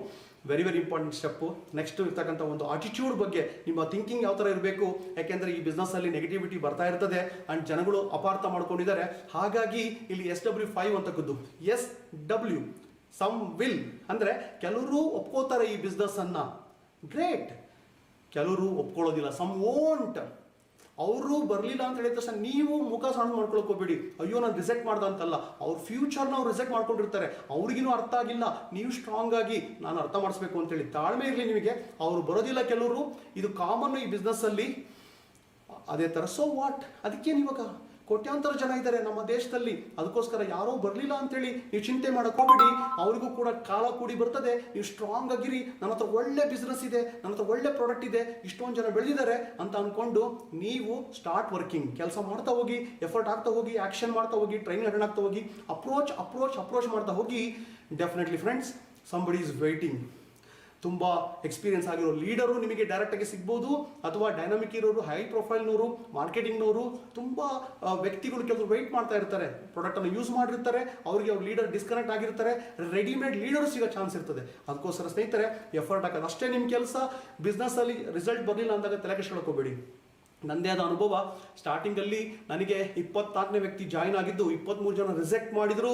Very important step. ನೆಕ್ಸ್ಟ್ ಇರ್ತಕ್ಕಂಥ ಒಂದು ಆಟಿಟ್ಯೂಡ್ ಬಗ್ಗೆ, ನಿಮ್ಮ ಥಿಂಕಿಂಗ್ ಯಾವ ಥರ ಇರಬೇಕು. ಯಾಕೆಂದರೆ ಈ ಬಿಸ್ನೆಸ್ಸಲ್ಲಿ ನೆಗೆಟಿವಿಟಿ ಬರ್ತಾ ಇರ್ತದೆ ಆ್ಯಂಡ್ ಜನಗಳು ಅಪಾರ್ಥ ಮಾಡ್ಕೊಂಡಿದ್ದಾರೆ. ಹಾಗಾಗಿ ಇಲ್ಲಿ SW5 ಅಂತಕ್ಕದ್ದು, SW ಸಮ್ ವಿಲ್ ಅಂದರೆ ಕೆಲವರು ಒಪ್ಕೋತಾರೆ ಈ ಬಿಸ್ನೆಸ್ಸನ್ನು, ಗ್ರೇಟ್. ಕೆಲವರು ಒಪ್ಕೊಳ್ಳೋದಿಲ್ಲ, ಸಮ್ ವೋಂಟ್. ಅವರು ಬರಲಿಲ್ಲ ಅಂತ ಹೇಳಿದ ತಕ್ಷಣ ನೀವು ಮುಖ ಸಣ್ಣ ಮಾಡ್ಕೊಳಕ್ ಹೋಗ್ಬೇಡಿ. ಅಯ್ಯೋ ನಾನು ರಿಸೆಕ್ಟ್ ಮಾಡ್ದ ಅಂತಲ್ಲ, ಅವ್ರ ಫ್ಯೂಚರ್ನ ಅವ್ರು ರಿಸೆಕ್ಟ್ ಮಾಡ್ಕೊಂಡಿರ್ತಾರೆ. ಅವ್ರಿಗಿನೂ ಅರ್ಥ ಆಗಿಲ್ಲ, ನೀವು ಸ್ಟ್ರಾಂಗ್ ಆಗಿ ನಾನು ಅರ್ಥ ಮಾಡಿಸ್ಬೇಕು ಅಂತೇಳಿ ತಾಳ್ಮೆ ಇರಲಿ ನಿಮಗೆ. ಅವರು ಬರೋದಿಲ್ಲ ಕೆಲವರು, ಇದು ಕಾಮನ್ ಈ ಬಿಸ್ನೆಸ್ಸಲ್ಲಿ. ಅದೇ ಥರ ಸೊ ವಾಟ್, ಅದಕ್ಕೇನು ಇವಾಗ ಕೋಟ್ಯಾಂತರ ಜನ ಇದ್ದಾರೆ ನಮ್ಮ ದೇಶದಲ್ಲಿ. ಅದಕ್ಕೋಸ್ಕರ ಯಾರೋ ಬರಲಿಲ್ಲ ಅಂತೇಳಿ ನೀವು ಚಿಂತೆ ಮಾಡಕ್ಕೆ ಹೋಗ್ಬೇಡಿ. ಅವ್ರಿಗೂ ಕೂಡ ಕಾಲ ಕೂಡಿ ಬರ್ತದೆ. ನೀವು ಸ್ಟ್ರಾಂಗ್ ಆಗಿರಿ, ನನ್ನ ಹತ್ರ ಒಳ್ಳೆ ಬಿಸ್ನೆಸ್ ಇದೆ, ನನ್ನ ಹತ್ರ ಒಳ್ಳೆ ಪ್ರಾಡಕ್ಟ್ ಇದೆ, ಇಷ್ಟೊಂದು ಜನ ಬೆಳೆದಿದ್ದಾರೆ ಅಂತ ಅಂದ್ಕೊಂಡು ನೀವು ಸ್ಟಾರ್ಟ್ ವರ್ಕಿಂಗ್, ಕೆಲಸ ಮಾಡ್ತಾ ಹೋಗಿ, ಎಫರ್ಟ್ ಆಗ್ತಾ ಹೋಗಿ, ಆ್ಯಕ್ಷನ್ ಮಾಡ್ತಾ ಹೋಗಿ, ಟ್ರೈನಿಂಗ್ ಅಟೆಂಡ್ ಆಗ್ತಾ ಹೋಗಿ, ಅಪ್ರೋಚ್ ಮಾಡ್ತಾ ಹೋಗಿ. Definitely friends, somebody is waiting. ತುಂಬ ಎಕ್ಸ್ಪೀರಿಯನ್ಸ್ ಆಗಿರೋ ಲೀಡರು ನಿಮಗೆ ಡೈರೆಕ್ಟಾಗಿ ಸಿಗ್ಬೋದು, ಅಥವಾ ಡೈನಾಮಿಕ್ ಇರೋರು, ಹೈ ಪ್ರೊಫೈಲ್ನವರು, ಮಾರ್ಕೆಟಿಂಗ್ನವರು, ತುಂಬ ವ್ಯಕ್ತಿಗಳು ಕೆಲವರು ವೆಯ್ಟ್ ಮಾಡ್ತಾ ಇರ್ತಾರೆ, ಪ್ರಾಡಕ್ಟನ್ನು ಯೂಸ್ ಮಾಡಿರ್ತಾರೆ, ಅವರಿಗೆ ಅವ್ರ ಲೀಡರ್ ಡಿಸ್ಕನೆಕ್ಟ್ ಆಗಿರ್ತಾರೆ, ರೆಡಿಮೇಡ್ ಲೀಡರ್ ಸಿಗೋ ಚಾನ್ಸ್ ಇರ್ತದೆ. ಅದಕ್ಕೋಸ್ಕರ ಸ್ನೇಹಿತರೆ ಎಫರ್ಟ್ ಹಾಕೋದು ಅಷ್ಟೇ ನಿಮ್ಮ ಕೆಲಸ. ಬಿಸ್ನೆಸ್ಸಲ್ಲಿ ರಿಸಲ್ಟ್ ಬರಲಿಲ್ಲ ಅಂದಾಗ ತಲೆ ಕೆಡಿಸ್ಕೊಳ್ಳೋಕೆ ನಂದೇ ಆದ ಅನುಭವ. ಸ್ಟಾರ್ಟಿಂಗಲ್ಲಿ ನನಗೆ 24ನೇ ವ್ಯಕ್ತಿ ಜಾಯ್ನ್ ಆಗಿದ್ದು, 23 ಜನ ರಿಜೆಕ್ಟ್ ಮಾಡಿದ್ರು.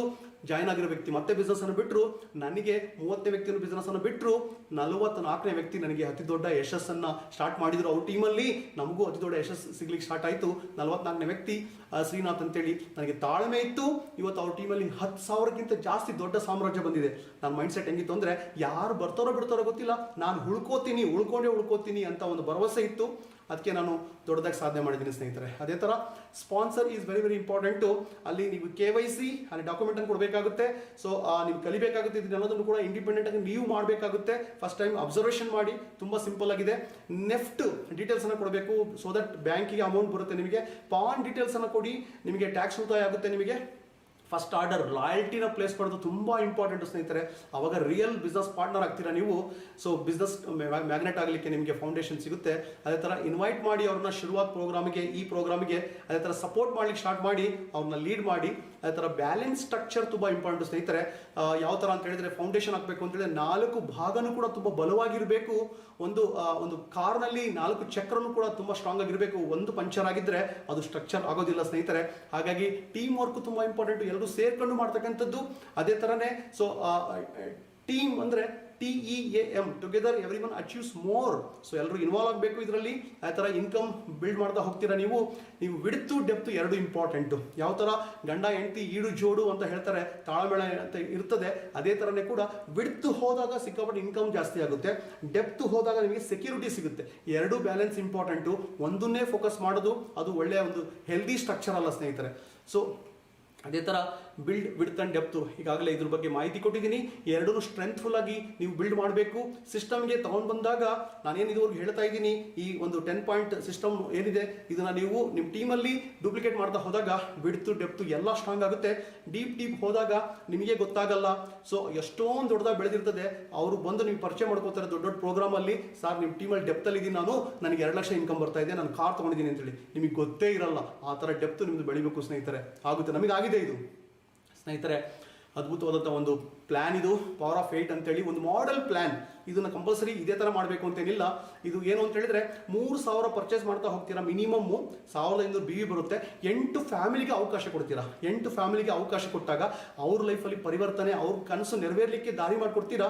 ಜಾಯ್ನ್ ಆಗಿರೋ ವ್ಯಕ್ತಿ ಮತ್ತೆ ಬಿಸ್ನೆಸ್ಸನ್ನು ಬಿಟ್ಟರು. ನನಗೆ 30ನೇ ವ್ಯಕ್ತಿಯನ್ನು ಬಿಸ್ನೆಸ್ಸನ್ನು ಬಿಟ್ಟರು. 44ನೇ ವ್ಯಕ್ತಿ ನನಗೆ ಅತಿ ದೊಡ್ಡ ಯಶಸ್ಸನ್ನು ಸ್ಟಾರ್ಟ್ ಮಾಡಿದರು. ಅವ್ರ ಟೀಮಲ್ಲಿ ನಮಗೂ ಅತಿ ದೊಡ್ಡ ಯಶಸ್ಸು ಸಿಗ್ಲಿಕ್ಕೆ ಸ್ಟಾರ್ಟ್ ಆಯಿತು. 44ನೇ ವ್ಯಕ್ತಿ ಶ್ರೀನಾಥ್ ಅಂತೇಳಿ. ನನಗೆ ತಾಳ್ಮೆ ಇತ್ತು. ಇವತ್ತು ಅವ್ರ ಟೀಮಲ್ಲಿ 10,000ಕ್ಕಿಂತ ಜಾಸ್ತಿ ದೊಡ್ಡ ಸಾಮ್ರಾಜ್ಯ ಬಂದಿದೆ. ನನ್ನ ಮೈಂಡ್ ಸೆಟ್ ಹೆಂಗಿತ್ತು ಅಂದರೆ, ಯಾರು ಬರ್ತಾರೋ ಬಿಡ್ತಾರೋ ಗೊತ್ತಿಲ್ಲ, ನಾನು ಉಳ್ಕೋತೀನಿ ಅಂತ ಒಂದು ಭರವಸೆ ಇತ್ತು. ಅದಕ್ಕೆ ನಾನು ದೊಡ್ಡದಾಗಿ ಸಾಧನೆ ಮಾಡಿದ್ದೀನಿ ಸ್ನೇಹಿತರೆ. ಅದೇ ಥರ ಸ್ಪಾನ್ಸರ್ ಈಸ್ ವೆರಿ ಇಂಪಾರ್ಟೆಂಟು. ಅಲ್ಲಿ ನೀವು KYC ಅಲ್ಲಿ ಡಾಕ್ಯುಮೆಂಟನ್ನು ಕೊಡಬೇಕಾಗುತ್ತೆ. ಸೊ ನೀವು ಕಲಿಬೇಕಾಗುತ್ತೆ. ಇದನ್ನೆಲ್ಲದನ್ನು ಕೂಡ ಇಂಡಿಪೆಂಡೆಂಟಾಗಿ ನೀವು ಮಾಡಬೇಕಾಗುತ್ತೆ. ಫಸ್ಟ್ ಟೈಮ್ ಅಬ್ಸರ್ವೇಷನ್ ಮಾಡಿ, ತುಂಬ ಸಿಂಪಲ್ ಆಗಿದೆ. ನೆಫ್ಟ್ ಡೀಟೇಲ್ಸನ್ನು ಕೊಡಬೇಕು, ಸೊ ದಟ್ ಬ್ಯಾಂಕಿಗೆ ಅಮೌಂಟ್ ಬರುತ್ತೆ ನಿಮಗೆ. ಪಾನ್ ಡೀಟೇಲ್ಸನ್ನು ಕೊಡಿ, ನಿಮಗೆ ಟ್ಯಾಕ್ಸ್ ಉಳಿತಾಯ ಆಗುತ್ತೆ. ನಿಮಗೆ ಫಸ್ಟ್ ಆರ್ಡರ್ ಲಾಯಲ್ಟಿನ ಪ್ಲೇಸ್ ಮಾಡೋದು ತುಂಬ ಇಂಪಾರ್ಟೆಂಟ್ ಸ್ನೇಹಿತರೆ. ಆವಾಗ ರಿಯಲ್ ಬಿಸ್ನೆಸ್ ಪಾರ್ಟ್ನರ್ ಆಗ್ತೀರಾ ನೀವು. ಸೊ ಬಿಸ್ನೆಸ್ ಮ್ಯಾಗ್ನೆಟ್ ಆಗಲಿಕ್ಕೆ ನಿಮಗೆ ಫೌಂಡೇಶನ್ ಸಿಗುತ್ತೆ. ಅದೇ ಥರ ಇನ್ವೈಟ್ ಮಾಡಿ ಅವ್ರನ್ನ ಶುರುವಾತ್ ಪ್ರೋಗ್ರಾಮಿಗೆ, ಈ ಪ್ರೋಗ್ರಾಮಿಗೆ ಅದೇ ಥರ ಸಪೋರ್ಟ್ ಮಾಡ್ಲಿಕ್ಕೆ ಸ್ಟಾರ್ಟ್ ಮಾಡಿ, ಅವ್ರನ್ನ ಲೀಡ್ ಮಾಡಿ. ಅದೇ ಥರ ಬ್ಯಾಲೆನ್ಸ್ ಸ್ಟ್ರಕ್ಚರ್ ತುಂಬ ಇಂಪಾರ್ಟೆಂಟ್ ಸ್ನೇಹಿತರೆ. ಯಾವ ಥರ ಅಂತ ಹೇಳಿದ್ರೆ, ಫೌಂಡೇಶನ್ ಹಾಕಬೇಕು ಅಂತ ಹೇಳಿದ್ರೆ 4 ಭಾಗನೂ ಕೂಡ ತುಂಬ ಬಲವಾಗಿರಬೇಕು. ಒಂದು ಕಾರ್ನಲ್ಲಿ 4 ಚಕ್ರನೂ ಕೂಡ ತುಂಬ ಸ್ಟ್ರಾಂಗ್ ಆಗಿರಬೇಕು. ಒಂದು ಪಂಚರ್ ಆಗಿದ್ರೆ ಅದು ಸ್ಟ್ರಕ್ಚರ್ ಆಗೋದಿಲ್ಲ ಸ್ನೇಹಿತರೆ. ಹಾಗಾಗಿ ಟೀಮ್ ವರ್ಕ್ ತುಂಬ ಇಂಪಾರ್ಟೆಂಟ್, ಎಲ್ಲರೂ ಸೇರ್ಕೊಂಡು ಮಾಡ್ತಕ್ಕಂಥದ್ದು. ಅದೇ ಥರನೇ ಸೊ ಟೀಮ್ ಅಂದರೆ TEAM, together every one achieves more. So ಎಲ್ಲರೂ ಇನ್ವಾಲ್ವ್ ಆಗಬೇಕು ಇದರಲ್ಲಿ. ಆ ಥರ ಇನ್ಕಮ್ ಬಿಲ್ಡ್ ಮಾಡ್ತಾ ಹೋಗ್ತೀರಾ ನೀವು. Width depth 2 important. ಯಾವ ಥರ ಗಂಡ ಹೆಂಡತಿ ಈಡು ಜೋಡು ಅಂತ ಹೇಳ್ತಾರೆ, ತಾಳಮೇಳ ಅಂತ ಇರ್ತದೆ. ಅದೇ ಥರನೇ ಕೂಡ ವಿಡ್ತು ಹೋದಾಗ ಸಿಕ್ಕಾಪಟ್ಟೆ ಇನ್ಕಮ್ ಜಾಸ್ತಿ ಆಗುತ್ತೆ, ಡೆಪ್ತು ಹೋದಾಗ ನಿಮಗೆ ಸೆಕ್ಯೂರಿಟಿ ಸಿಗುತ್ತೆ. 2 ಬ್ಯಾಲೆನ್ಸ್ ಇಂಪಾರ್ಟೆಂಟು. ಒಂದನ್ನೇ ಫೋಕಸ್ ಮಾಡೋದು ಅದು ಒಳ್ಳೆಯ ಒಂದು ಹೆಲ್ದಿ ಸ್ಟ್ರಕ್ಚರ್ ಅಲ್ಲ ಸ್ನೇಹಿತರೆ. ಸೊ ಅದೇ ಥರ ಬಿಲ್ಡ್ ವಿಡ್ತ್ ಆ್ಯಂಡ್ ಡೆಪ್ತು, ಈಗಾಗಲೇ ಇದ್ರ ಬಗ್ಗೆ ಮಾಹಿತಿ ಕೊಟ್ಟಿದ್ದೀನಿ. 2 ಸ್ಟ್ರೆಂತ್ಫುಲ್ ಆಗಿ ನೀವು ಬಿಲ್ಡ್ ಮಾಡಬೇಕು. ಸಿಸ್ಟಮ್ಗೆ ತೊಗೊಂಡು ಬಂದಾಗ ನಾನೇನು ಇದುವರೆಗೆ ಹೇಳ್ತಾ ಇದ್ದೀನಿ, ಈ ಒಂದು 10 ಪಾಯಿಂಟ್ ಸಿಸ್ಟಮ್ ಏನಿದೆ, ಇದನ್ನು ನೀವು ನಿಮ್ಮ ಟೀಮಲ್ಲಿ ಡೂಪ್ಲಿಕೇಟ್ ಮಾಡ್ತಾ ಹೋದಾಗ ವಿಡ್ತು ಡೆಪ್ತು ಎಲ್ಲ ಸ್ಟ್ರಾಂಗ್ ಆಗುತ್ತೆ. ಡೀಪ್ ಹೋದಾಗ ನಿಮಗೆ ಗೊತ್ತಾಗಲ್ಲ. ಸೊ ಎಷ್ಟೊಂದು ದೊಡ್ಡದಾಗಿ ಬೆಳೆದಿರ್ತದೆ. ಅವರು ಬಂದು ನೀವು ಪರಿಚಯ ಮಾಡ್ಕೋತಾರೆ ದೊಡ್ಡ ಪ್ರೋಗ್ರಾಮಲ್ಲಿ, ಸರ್ ನಿಮ್ಮ ಟೀಮಲ್ಲಿ ಡೆಪ್ತಲ್ಲಿ ಇದ್ದೀನಿ ನಾನು, ನನಗೆ 2 ಲಕ್ಷ ಇನ್ಕಮ್ ಬರ್ತಾ ಇದೆ, ನಾನು ಕಾರ್ ತೊಗೊಂಡಿದ್ದೀನಿ ಅಂತೇಳಿ. ನಿಮಗೆ ಗೊತ್ತೇ ಇರಲ್ಲ. ಆ ಥರ ಡೆಪ್ತು ನಿಮ್ಮದು ಬೆಳಿಬೇಕು ಸ್ನೇಹಿತರೆ. ಆಗುತ್ತೆ, ನಮಗಾಗಿದೆ ಇದು ಸ್ನೇಹಿತರೆ. ಅದ್ಭುತವಾದಂಥ ಒಂದು ಪ್ಲ್ಯಾನ್ ಇದು, ಪವರ್ ಆಫ್ 8 ಅಂತೇಳಿ ಒಂದು ಮಾಡೆಲ್ ಪ್ಲ್ಯಾನ್. ಇದನ್ನು ಕಂಪಲ್ಸರಿ ಇದೇ ಥರ ಮಾಡಬೇಕು ಅಂತೇನಿಲ್ಲ. ಇದು ಏನು ಅಂತ ಹೇಳಿದ್ರೆ 3,000 ಪರ್ಚೇಸ್ ಮಾಡ್ತಾ ಹೋಗ್ತೀರಾ, ಮಿನಿಮಮ್ 1,500 BV ಬರುತ್ತೆ. 8 ಫ್ಯಾಮಿಲಿಗೆ ಅವಕಾಶ ಕೊಡ್ತೀರಾ. 8 ಫ್ಯಾಮಿಲಿಗೆ ಅವಕಾಶ ಕೊಟ್ಟಾಗ ಅವ್ರ ಲೈಫಲ್ಲಿ ಪರಿವರ್ತನೆ, ಅವ್ರ ಕನಸು ನೆರವೇರಲಿಕ್ಕೆ ದಾರಿ ಮಾಡಿಕೊಡ್ತೀರಾ.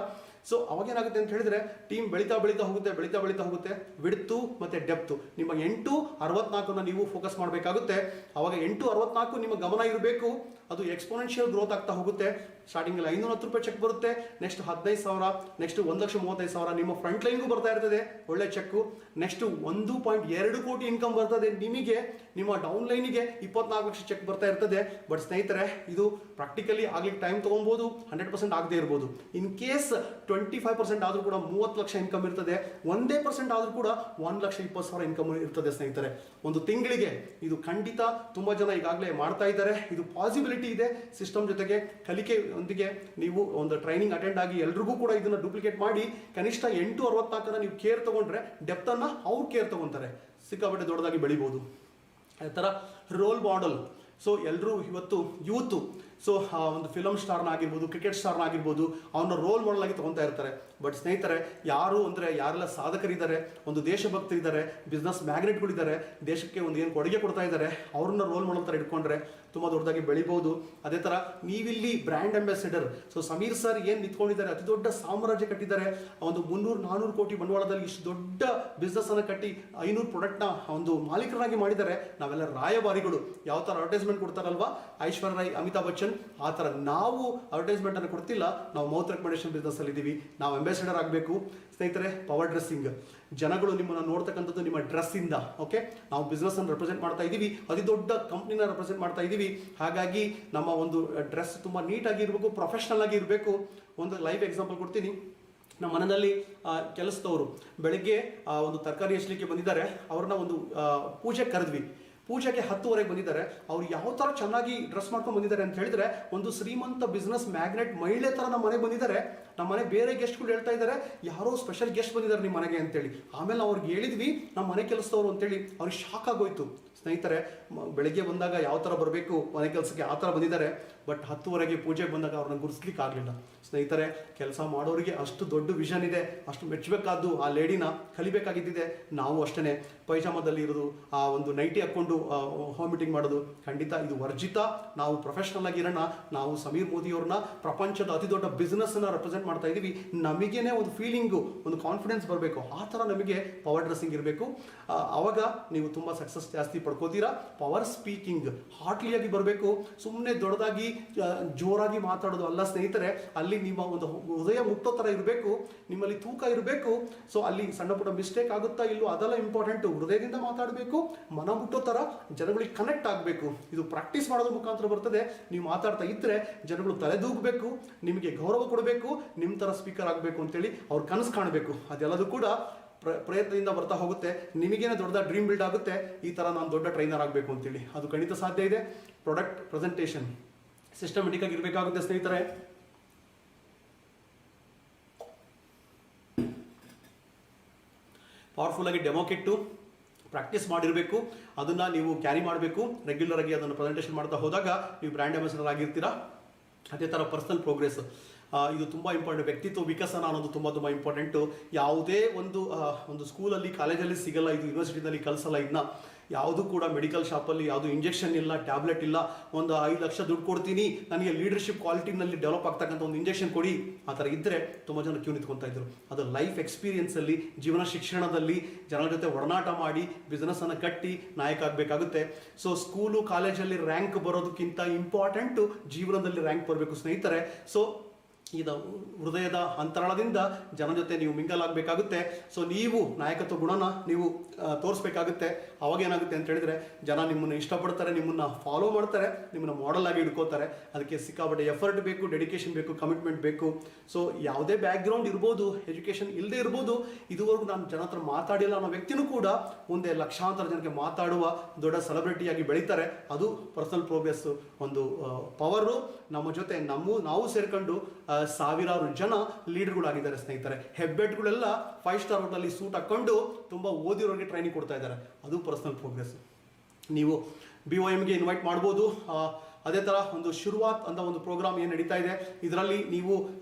ಸೊ ಅವಾಗೇನಾಗುತ್ತೆ ಅಂತ ಹೇಳಿದ್ರೆ ಟೀಮ್ ಬೆಳೀತಾ ಹೋಗುತ್ತೆ. ವಿಡ್ತು ಮತ್ತು ಡೆಪ್ತು ನಿಮ್ಮ 864 ನೀವು ಫೋಕಸ್ ಮಾಡಬೇಕಾಗುತ್ತೆ. ಅವಾಗ 864 ನಿಮ್ಮ ಗಮನ ಇರಬೇಕು. ಅದು ಎಕ್ಸ್ಪೋನೆನ್ಷಿಯಲ್ ಗ್ರೋತ್ ಆಗ್ತಾ ಹೋಗುತ್ತೆ. ಸ್ಟಾರ್ಟಿಂಗಲ್ಲಿ 510 ರೂಪಾಯಿ ಚೆಕ್ ಬರುತ್ತೆ, ನೆಕ್ಸ್ಟ್ 15,000, ನೆಕ್ಸ್ಟ್ 1,35,000 ನಿಮ್ಮ ಫ್ರಂಟ್ ಲೈನ್ಗೂ ಬರ್ತಾ ಇರ್ತದೆ ಒಳ್ಳೆ ಚೆಕ್ಕು. ನೆಕ್ಸ್ಟ್ 1.2 ಕೋಟಿ ಇನ್ಕಮ್ ಬರ್ತದೆ ನಿಮಗೆ, ನಿಮ್ಮ ಡೌನ್ ಲೈನಿಗೆ 24 ಲಕ್ಷ ಚೆಕ್ ಬರ್ತಾ ಇರ್ತದೆ. ಬಟ್ ಸ್ನೇಹಿತರೆ, ಇದು ಪ್ರಾಕ್ಟಿಕಲಿ ಆಗ್ಲಿಕ್ಕೆ ಟೈಮ್ ತೊಗೊಬೋದು, 100% ಆಗದೆ ಇರ್ಬೋದು. ಇನ್ ಕೇಸ್ 25% ಆದರೂ ಕೂಡ 30 ಲಕ್ಷ ಇನ್ಕಮ್ ಇರ್ತದೆ. 1% ಆದರೂ ಕೂಡ 1,20,000 ಇನ್ಕಮ್ ಇರ್ತದೆ ಸ್ನೇಹಿತರೆ ಒಂದು ತಿಂಗಳಿಗೆ. ಇದು ಖಂಡಿತ ತುಂಬ ಜನ ಈಗಾಗಲೇ ಮಾಡ್ತಾ ಇದ್ದಾರೆ. ಇದು ಪಾಸಿಬಿಲಿಟಿ ಇದೆ. ಸಿಸ್ಟಮ್ ಜೊತೆಗೆ ಕಲಿಕೆಯೊಂದಿಗೆ ನೀವು ಒಂದು ಟ್ರೈನಿಂಗ್ ಅಟೆಂಡ್ ಆಗಿ ಎಲ್ರಿಗೂ ಕೂಡ ಇದನ್ನು ಡೂಪ್ಲಿಕೇಟ್ ಮಾಡಿ ಕನಿಷ್ಠ 864 ನೀವು ಕೇರ್ ತಗೊಂಡ್ರೆ ಡೆಪ್ತನ್ನು ಅವ್ರು ಕೇರ್ ತಗೊಂತಾರೆ, ಸಿಕ್ಕಾಪಟ್ಟೆ ದೊಡ್ಡದಾಗಿ ಬೆಳಿಬೋದು. ಅದೇ ಥರ ರೋಲ್ ಮಾಡೆಲ್. ಸೊ ಎಲ್ಲರೂ ಇವತ್ತು ಯೂತು ಸೊ ಒಂದು ಫಿಲಮ್ ಸ್ಟಾರ್ನ ಆಗಿರ್ಬೋದು, ಕ್ರಿಕೆಟ್ ಸ್ಟಾರ್ನ ಆಗಿರ್ಬೋದು, ಅವನ್ನ ರೋಲ್ ಮಾಡೆಲ್ ಆಗಿ ತೊಗೊತಾ ಇರ್ತಾರೆ. ಬಟ್ ಸ್ನೇಹಿತರೆ, ಯಾರು ಅಂದರೆ ಯಾರೆಲ್ಲ ಸಾಧಕರಿದ್ದಾರೆ, ಒಂದು ದೇಶಭಕ್ತರಿದ್ದಾರೆ, ಬಿಸ್ನೆಸ್ ಮ್ಯಾಗ್ನೆಟ್ಗಳಿದ್ದಾರೆ, ದೇಶಕ್ಕೆ ಒಂದು ಏನು ಕೊಡುಗೆ ಕೊಡ್ತಾ ಇದ್ದಾರೆ, ಅವ್ರನ್ನ ರೋಲ್ ಮಾಡೆಲ್ ಥರ ಇಟ್ಕೊಂಡ್ರೆ ತುಂಬ ದೊಡ್ಡದಾಗಿ ಬೆಳಿಬೋದು. ಅದೇ ಥರ ನೀವಿಲ್ಲಿ brand ambassador. So Sameer sir ಏನು ನಿಂತ್ಕೊಂಡಿದ್ದಾರೆ, ಅತಿ ದೊಡ್ಡ ಸಾಮ್ರಾಜ್ಯ ಕಟ್ಟಿದ್ದಾರೆ. ಒಂದು 300-400 ಕೋಟಿ ಬಂಡವಾಳದಲ್ಲಿ ಇಷ್ಟು ದೊಡ್ಡ ಬಿಸ್ನೆಸ್ ಅನ್ನು ಕಟ್ಟಿ 500 ಪ್ರಾಡಕ್ಟ್ನ ಒಂದು ಮಾಲೀಕರಾಗಿ ಮಾಡಿದ್ದಾರೆ. ನಾವೆಲ್ಲ ರಾಯಭಾರಿಗಳು. ಯಾವ ಥರ ಅಡ್ವರ್ಟೈಸ್ಮೆಂಟ್ ಕೊಡ್ತಾರಲ್ವಾ ಐಶ್ವರ್ಯ ರೈ, ಅಮಿತಾಬ್ ಬಚ್ಚನ್, ಆ ಥರ ನಾವು ಅಡ್ವರ್ಟೈಸ್ಮೆಂಟ್ ಅನ್ನು ಕೊಡ್ತಿಲ್ಲ. ನಾವು ಮೌತ್ ರೆಕಮೆಂಡೇಶನ್ ಬಿಸ್ನೆಸ್ ಅಲ್ಲಿ ಇದ್ದೀವಿ. ನಾವು ಅಂಬಾಸಿಡರ್ ಆಗಬೇಕು ಸ್ನೇಹಿತರೆ. ಪವರ್ ಡ್ರೆಸ್ಸಿಂಗ್, ಜನಗಳು ನಿಮ್ಮನ್ನು ನೋಡ್ತಕ್ಕಂಥದ್ದು ನಿಮ್ಮ ಡ್ರೆಸ್ಸಿಂದ. ಓಕೆ, ನಾವು ಬಿಸ್ನೆಸ್ ಅನ್ನು ರೆಪ್ರೆಸೆಂಟ್ ಮಾಡ್ತಾ ಇದ್ದೀವಿ, ಅತಿ ದೊಡ್ಡ ಕಂಪ್ನಿನ ರೆಪ್ರೆಸೆಂಟ್ ಮಾಡ್ತಾ ಇದ್ದೀವಿ. ಹಾಗಾಗಿ ನಮ್ಮ ಒಂದು ಡ್ರೆಸ್ ತುಂಬ ನೀಟಾಗಿ ಇರಬೇಕು, ಪ್ರೊಫೆಷ್ನಲ್ ಆಗಿ ಇರಬೇಕು. ಒಂದು ಲೈವ್ ಎಕ್ಸಾಂಪಲ್ ಕೊಡ್ತೀನಿ. ನಮ್ಮ ಮನೆಯಲ್ಲಿ ಕೆಲಸದವರು ಬೆಳಗ್ಗೆ ಒಂದು ತರಕಾರಿ ಹೆಚ್ಚಲಿಕ್ಕೆ ಬಂದಿದ್ದಾರೆ. ಅವ್ರನ್ನ ಒಂದು ಪೂಜೆಗೆ ಕರೆದ್ವಿ. ಪೂಜೆಗೆ 10:30 ಬಂದಿದ್ದಾರೆ. ಅವ್ರು ಯಾವ ಥರ ಚೆನ್ನಾಗಿ ಡ್ರೆಸ್ ಮಾಡ್ಕೊಂಡು ಬಂದಿದ್ದಾರೆ ಅಂತ ಹೇಳಿದ್ರೆ, ಒಂದು ಶ್ರೀಮಂತ ಬಿಸ್ನೆಸ್ ಮ್ಯಾಗ್ನೆಟ್ ಮಹಿಳೆ ಥರ ನಮ್ಮ ಮನೆಗೆ ಬಂದಿದ್ದಾರೆ. ನಮ್ಮ ಮನೆ ಬೇರೆ ಗೆಸ್ಟ್ಗಳು ಹೇಳ್ತಾ ಇದ್ದಾರೆ, ಯಾರೋ ಸ್ಪೆಷಲ್ ಗೆಸ್ಟ್ ಬಂದಿದ್ದಾರೆ ನಿಮ್ಮ ಮನೆಗೆ ಅಂತೇಳಿ. ಆಮೇಲೆ ಅವ್ರಿಗೆ ಹೇಳಿದ್ವಿ ನಮ್ಮ ಮನೆ ಕೆಲಸದವರು ಅಂತೇಳಿ. ಅವ್ರಿಗೆ ಶಾಕ್ ಆಗೋಯ್ತು ಸ್ನೇಹಿತರೆ. ಬೆಳಗ್ಗೆ ಬಂದಾಗ ಯಾವ ಥರ ಬರಬೇಕು ಮನೆ ಕೆಲಸಕ್ಕೆ ಆ ಥರ ಬಂದಿದ್ದಾರೆ. ಬಟ್ 10:30 ಪೂಜೆಗೆ ಬಂದಾಗ ಅವ್ರನ್ನ ಗುರುಸ್ಲಿಕ್ಕೆ ಆಗಲಿಲ್ಲ ಸ್ನೇಹಿತರೆ. ಕೆಲಸ ಮಾಡೋರಿಗೆ ಅಷ್ಟು ದೊಡ್ಡ ವಿಷನ್ ಇದೆ, ಅಷ್ಟು ಮೆಚ್ಚಬೇಕಾದ್ದು ಆ ಲೇಡಿನ ಕಲಿಬೇಕಾಗಿದ್ದಿದೆ. ನಾವು ಅಷ್ಟೇ ಪೈಜಾಮದಲ್ಲಿ ಇರೋದು, ಆ ಒಂದು ನೈಟಿ ಹಾಕ್ಕೊಂಡು ಹೋಮ್ ಮೀಟಿಂಗ್ ಮಾಡೋದು ಖಂಡಿತ ಇದು ವರ್ಜಿತ. ನಾವು ಪ್ರೊಫೆಷನಲ್ ಆಗಿರೋಣ. ನಾವು ಸಮೀರ್ ಮೋದಿ ಅವ್ರನ್ನ ಪ್ರಪಂಚದ ಅತಿ ದೊಡ್ಡ ಬಿಸ್ನೆಸ್ ಅನ್ನ ರೆಪ್ರೆಸೆಂಟ್ ಮಾಡ್ತಾ ಇದೀವಿ. ನಮಗೇನೆ ಒಂದು ಫೀಲಿಂಗು, ಒಂದು ಕಾನ್ಫಿಡೆನ್ಸ್ ಬರಬೇಕು. ಆ ಥರ ನಮಗೆ ಪವರ್ ಡ್ರೆಸ್ಸಿಂಗ್ ಇರಬೇಕು. ಆವಾಗ ನೀವು ತುಂಬ ಸಕ್ಸಸ್ ಜಾಸ್ತಿ ಪಡ್ಕೋತೀರಾ. ಪವರ್ ಸ್ಪೀಕಿಂಗ್ ಹಾರ್ಟ್ಲಿಯಾಗಿ ಬರಬೇಕು. ಸುಮ್ಮನೆ ದೊಡ್ಡದಾಗಿ ಜೋರಾಗಿ ಮಾತಾಡೋದು ಅಲ್ಲ ಸ್ನೇಹಿತರೆ. ಅಲ್ಲಿ ನಿಮ್ಮ ಒಂದು ಹೃದಯ ಮುಟ್ಟೋ ಥರ ಇರಬೇಕು, ನಿಮ್ಮಲ್ಲಿ ತೂಕ ಇರಬೇಕು. ಸೊ ಅಲ್ಲಿ ಸಣ್ಣ ಪುಟ್ಟ ಮಿಸ್ಟೇಕ್ ಆಗುತ್ತಾ ಇಲ್ಲೋ ಅದೆಲ್ಲ ಇಂಪಾರ್ಟೆಂಟು. ಹೃದಯದಿಂದ ಮಾತಾಡಬೇಕು, ಮನ ಮುಟ್ಟೋ ಥರ ಜನಗಳಿಗೆ ಕನೆಕ್ಟ್ ಆಗಬೇಕು. ಇದು ಪ್ರಾಕ್ಟೀಸ್ ಮಾಡೋದ್ರ ಮುಖಾಂತರ ಬರ್ತದೆ. ನೀವು ಮಾತಾಡ್ತಾ ಇದ್ದರೆ ಜನಗಳು ತಲೆದೂಗಬೇಕು, ನಿಮಗೆ ಗೌರವ ಕೊಡಬೇಕು, ನಿಮ್ಮ ಥರ ಸ್ಪೀಕರ್ ಆಗಬೇಕು ಅಂತೇಳಿ ಅವ್ರ ಕನಸು ಕಾಣಬೇಕು. ಅದೆಲ್ಲದೂ ಕೂಡ ಪ್ರಯತ್ನದಿಂದ ಬರ್ತಾ ಹೋಗುತ್ತೆ. ನಿಮಗೇನೆ ದೊಡ್ಡ ಡ್ರೀಮ್ ಬಿಲ್ಡ್ ಆಗುತ್ತೆ, ಈ ಥರ ನಾನು ದೊಡ್ಡ ಟ್ರೈನರ್ ಆಗಬೇಕು ಅಂತೇಳಿ. ಅದು ಖಂಡಿತ ಸಾಧ್ಯ ಇದೆ. ಪ್ರಾಡಕ್ಟ್ ಪ್ರೆಸೆಂಟೇಷನ್ ಸಿಸ್ಟಮೆಟಿಕ್ ಆಗಿ ಇರಬೇಕಾಗುತ್ತೆ ಸ್ನೇಹಿತರೆ. ಪವರ್ಫುಲ್ ಆಗಿ ಡೆಮೋ ಕಿಟ್ಟು ಪ್ರಾಕ್ಟೀಸ್ ಮಾಡಿರಬೇಕು. ಅದನ್ನು ನೀವು ಕ್ಯಾರಿ ಮಾಡಬೇಕು. ರೆಗ್ಯುಲರ್ ಆಗಿ ಅದನ್ನು ಪ್ರೆಸೆಂಟೇಷನ್ ಮಾಡ್ತಾ ಹೋದಾಗ ನೀವು ಬ್ರ್ಯಾಂಡ್ ಅಂಬಾಸಿಡರ್ ಆಗಿರ್ತೀರಾ. ಅದೇ ಥರ ಪರ್ಸನಲ್ ಪ್ರೋಗ್ರೆಸ್, ಇದು ತುಂಬ ಇಂಪಾರ್ಟೆಂಟ್. ವ್ಯಕ್ತಿತ್ವ ವಿಕಸನ ಅನ್ನೋದು ತುಂಬ ಇಂಪಾರ್ಟೆಂಟು. ಯಾವುದೇ ಒಂದು ಸ್ಕೂಲಲ್ಲಿ, ಕಾಲೇಜಲ್ಲಿ ಸಿಗಲ್ಲ ಇದು, ಯೂನಿವರ್ಸಿಟಿನಲ್ಲಿ ಕಲಿಸಲ್ಲ ಇದನ್ನ. ಯಾವುದು ಕೂಡ ಮೆಡಿಕಲ್ ಶಾಪಲ್ಲಿ ಯಾವುದು ಇಂಜೆಕ್ಷನ್ ಇಲ್ಲ, ಟ್ಯಾಬ್ಲೆಟ್ ಇಲ್ಲ. ಒಂದು 5 ಲಕ್ಷ ದುಡ್ಡು ಕೊಡ್ತೀನಿ, ನನಗೆ ಲೀಡರ್ಶಿಪ್ ಕ್ವಾಲಿಟಿನಲ್ಲಿ ಡೆವಲಪ್ ಆಗ್ತಕ್ಕಂಥ ಒಂದು ಇಂಜೆಕ್ಷನ್ ಕೊಡಿ, ಆ ಥರ ಇದ್ದರೆ ತುಂಬ ಜನ ಕ್ಯೂ ನಿಂತ್ಕೊತಾ ಇದ್ರು. ಅದು ಲೈಫ್ ಎಕ್ಸ್ಪೀರಿಯನ್ಸಲ್ಲಿ, ಜೀವನ ಶಿಕ್ಷಣದಲ್ಲಿ ಜನರ ಜೊತೆ ಒಡನಾಟ ಮಾಡಿ ಬಿಸ್ನೆಸ್ಸನ್ನು ಕಟ್ಟಿ ನಾಯಕ ಆಗಬೇಕಾಗುತ್ತೆ. ಸೊ ಸ್ಕೂಲು ಕಾಲೇಜಲ್ಲಿ ರ್ಯಾಂಕ್ ಬರೋದಕ್ಕಿಂತ ಇಂಪಾರ್ಟೆಂಟು ಜೀವನದಲ್ಲಿ ರ್ಯಾಂಕ್ ಬರಬೇಕು ಸ್ನೇಹಿತರೆ. ಸೊ ಇದು ಹೃದಯದ ಅಂತರಾಳದಿಂದ ಜನ ಜೊತೆ ನೀವು ಮಿಂಗಲ್ ಆಗಬೇಕಾಗುತ್ತೆ. ಸೊ ನೀವು ನಾಯಕತ್ವ ಗುಣನ ನೀವು ತೋರಿಸ್ಬೇಕಾಗುತ್ತೆ. ಅವಾಗ ಏನಾಗುತ್ತೆ ಅಂತ ಹೇಳಿದ್ರೆ ಜನ ನಿಮ್ಮನ್ನು ಇಷ್ಟಪಡ್ತಾರೆ, ನಿಮ್ಮನ್ನು ಫಾಲೋ ಮಾಡ್ತಾರೆ, ನಿಮ್ಮನ್ನು ಮಾಡೆಲ್ ಆಗಿ ಇಟ್ಕೋತಾರೆ. ಅದಕ್ಕೆ ಸಿಕ್ಕಾಪಟ್ಟೆ ಎಫರ್ಟ್ ಬೇಕು, ಡೆಡಿಕೇಶನ್ ಬೇಕು, ಕಮಿಟ್ಮೆಂಟ್ ಬೇಕು. ಸೊ ಯಾವುದೇ ಬ್ಯಾಕ್ಗ್ರೌಂಡ್ ಇರ್ಬೋದು, ಎಜುಕೇಷನ್ ಇಲ್ಲದೆ ಇರ್ಬೋದು, ಇದುವರೆಗೂ ನಾನು ಜನ ಹತ್ರ ಮಾತಾಡಿಲ್ಲ ಅನ್ನೋ ವ್ಯಕ್ತಿನೂ ಕೂಡ ಮುಂದೆ ಲಕ್ಷಾಂತರ ಜನಕ್ಕೆ ಮಾತಾಡುವ ದೊಡ್ಡ ಸೆಲೆಬ್ರಿಟಿಯಾಗಿ ಬೆಳೀತಾರೆ. ಅದು ಪರ್ಸನಲ್ ಪ್ರೋಗ್ರೆಸ್ ಒಂದು ಪವರು. ನಮ್ಮ ಜೊತೆ ನಾವು ಸೇರ್ಕೊಂಡು ಸಾವಿರಾರು ಜನ ಲೀಡರ್ಗಳಾಗಿದ್ದಾರೆ ಸ್ನೇಹಿತರೆ. ಹೆಬ್ಬೆಟ್ಗಳೆಲ್ಲ 5 ಸ್ಟಾರ್ ಹೋಟೆಲಲ್ಲಿ ಸೂಟ್ ಹಾಕ್ಕೊಂಡು ತುಂಬ ಓದಿರೋರಿಗೆ ಟ್ರೈನಿಂಗ್ ಕೊಡ್ತಾ ಇದ್ದಾರೆ. ಅದು ಪರ್ಸನಲ್ ಪ್ರೋಗ್ರೆಸ್. ನೀವು BOMಗೆ ಇನ್ವೈಟ್ ಮಾಡ್ಬೋದು. ಅದೇ ಥರ ಒಂದು ಶುರುವಾತ್ ಅಂತ ಒಂದು ಪ್ರೋಗ್ರಾಮ್ ಏನು ನಡೀತಾ ಇದೆ, ಇದರಲ್ಲಿ ನೀವು